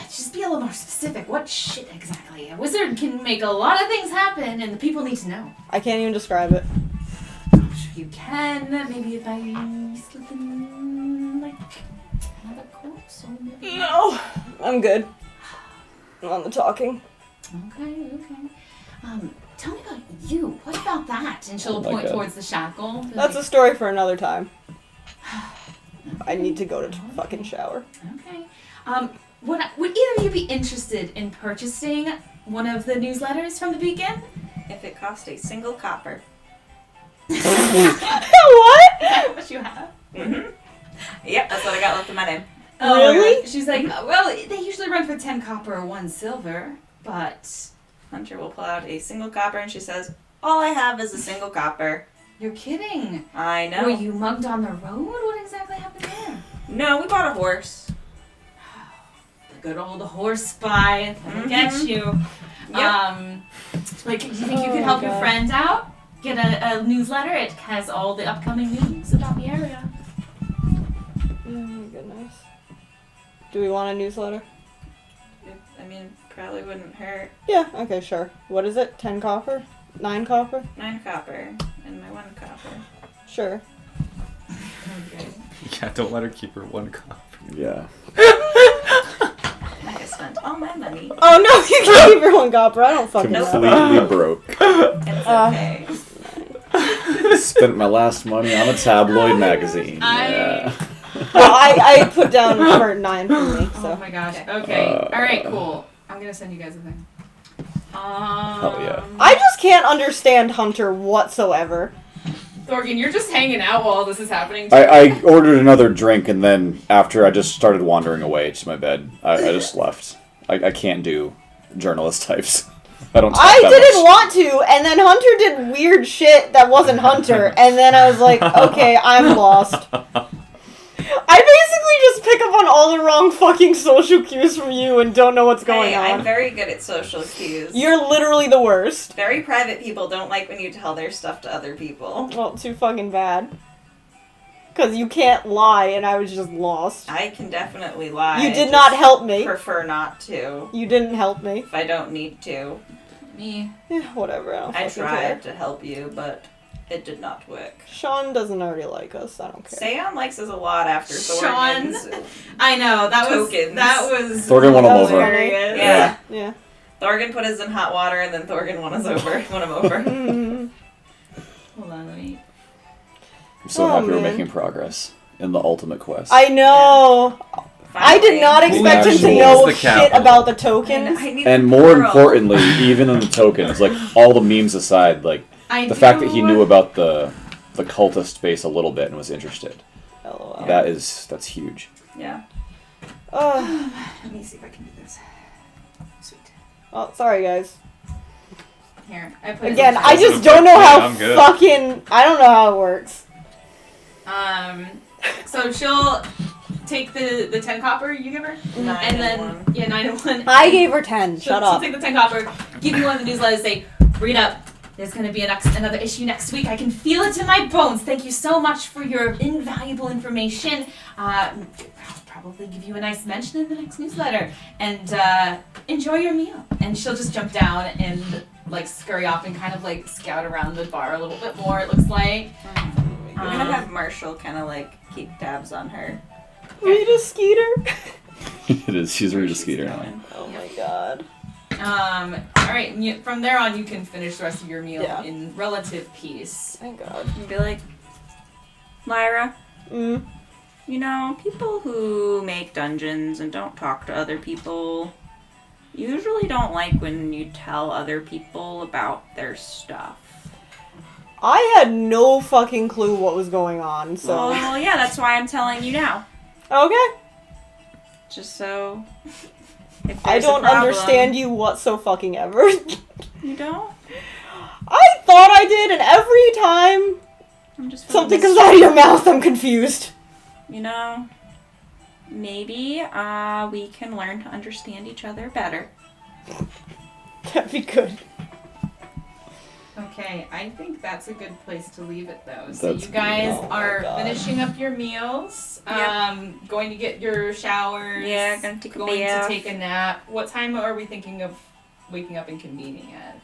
Just be a little more specific. What shit exactly? A wizard can make a lot of things happen, and the people need to know. I can't even describe it. I'm sure you can. Maybe if I slip in like another course or maybe. No. I'm good. On the talking. Okay. Tell me about you. What about that? And she'll Oh my point God. towards the shackle. That's a story for another time. I need to go to fucking shower. Okay. Would either of you be interested in purchasing one of the newsletters from the Beacon? If it cost a single copper. What? What you have? Mm-hmm. Yep, that's what I got left in my name. Really? She's like, well, they usually run for 10 copper or 1 silver, but Hunter will pull out a single copper and she says, all I have is a single copper. you're kidding. I know. Were you mugged on the road? What exactly happened there? No, we bought a horse. The good old horse spy. That'll get you. Yep. Like, do you think you could Oh, help your God. friend out? Get a newsletter. It has all the upcoming news about the area. Oh my goodness. Do we want a newsletter? I mean, probably wouldn't hurt. Yeah, okay, sure. What is it? 10 copper? 9 copper? 9 copper and my 1 copper. Sure. Okay. Yeah, don't let her keep her 1 copper. Yeah. I spent all my money. Oh no, you can't keep your 1 copper. I don't fucking know. Completely broke. It's Uh, okay. Spent my last money on a tabloid magazine. Yeah. Well, I put down for 9 for me, Oh so. my gosh. Okay. All right. Cool. I'm gonna send you guys a thing. Hell yeah. I just can't understand Hunter whatsoever. Thorgan, you're just hanging out while all this is happening. I ordered another drink, and then after I just started wandering away to my bed, I just left. I can't do journalist types. I don't. Talk I that didn't much. want to, and then Hunter did weird shit that wasn't Hunter, and then I was like, okay, I'm lost. I basically just pick up on all the wrong fucking social cues from you and don't know what's going Hey, on. I'm very good at social cues. You're literally the worst. Very private people don't like when you tell their stuff to other people. Well, too fucking bad. Because you can't lie, and I was just lost. I can definitely lie. You I did not just help me. prefer not to. You didn't help me. If I don't need to. Me. Whatever, I don't I fucking tried care. to help you, but it did not work. Sean doesn't already like us, I don't care. Seon likes us a lot after Sean. Thorgan's I know that tokens. was Thorgan won him That was over. hilarious. Yeah. Yeah. Thorgan put us in hot water, and then Thorgan won us over. Won him over. Mm. Hold on, let me. I'm so Oh, happy we're man. making progress in the ultimate quest. I know. I did not Finally. expect him to actually know is the shit capital? about the tokens. I need And a more girl. importantly, even in the tokens, like all the memes aside, like the fact that he knew about the cultist base a little bit and was interested. LOL. That's huge. Yeah. Ugh. Let me see if I can do this. Sweet. Oh, sorry guys. Here, I put it Again, in I the- just don't know how I'm good. fucking... I don't know how it works. So she'll take the 10 copper you give her, 9 and then one. yeah, 9 and 1. I gave her 10. She'll Shut up. take the 10 copper, give you one of the newsletters, say, read up. There's going to be another issue next week. I can feel it in my bones. Thank you so much for your invaluable information. I'll probably give you a nice mention in the next newsletter. And enjoy your meal. And she'll just jump down and like scurry off and kind of like scout around the bar a little bit more, it looks like. We're gonna have Marshall kind of like keep tabs on her. Rita Skeeter? It is. She's Rita Skeeter now. Going. Oh my god. Alright, from there on you can finish the rest of your meal Yeah. in relative peace. Thank god. And be like, Lyra, Mm. you know, people who make dungeons and don't talk to other people usually don't like when you tell other people about their stuff. I had no fucking clue what was going on, so... Well, yeah, that's why I'm telling you now. Okay. Just so. If I there's a don't problem- understand you whatso-fucking-ever. You don't? I thought I did, and every time I'm just something feeling comes out of your mouth, I'm confused. You know, maybe we can learn to understand each other better. That'd be good. Okay, I think that's a good place to leave it though. So That's you guys good. Oh my are God. finishing up your meals, Yep. going to get your showers, Yeah, gonna take a going bath. to take a nap. What time are we thinking of waking up and convening at?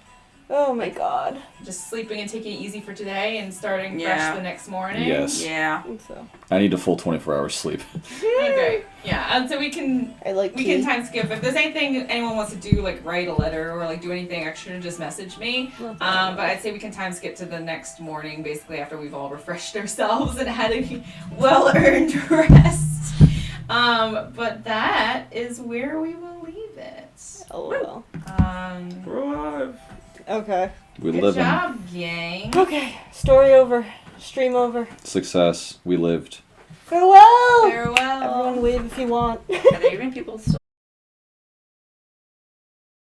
Oh my god. Just sleeping and taking it easy for today and starting Yeah. fresh the next morning? Yes. Yeah. I think so. I need a full 24 hours sleep. Okay. Yeah, and so we can I like we tea. can time skip. If there's anything anyone wants to do, like write a letter or like do anything extra, just message me. But I'd say we can time skip to the next morning, basically after we've all refreshed ourselves and had a well-earned rest. But that is where we will leave it. LOL. We're alive. Okay. We Good live job, gang. Okay. Story over. Stream over. in success. We lived. Farewell! Farewell. Everyone wave if you want. Are there even people still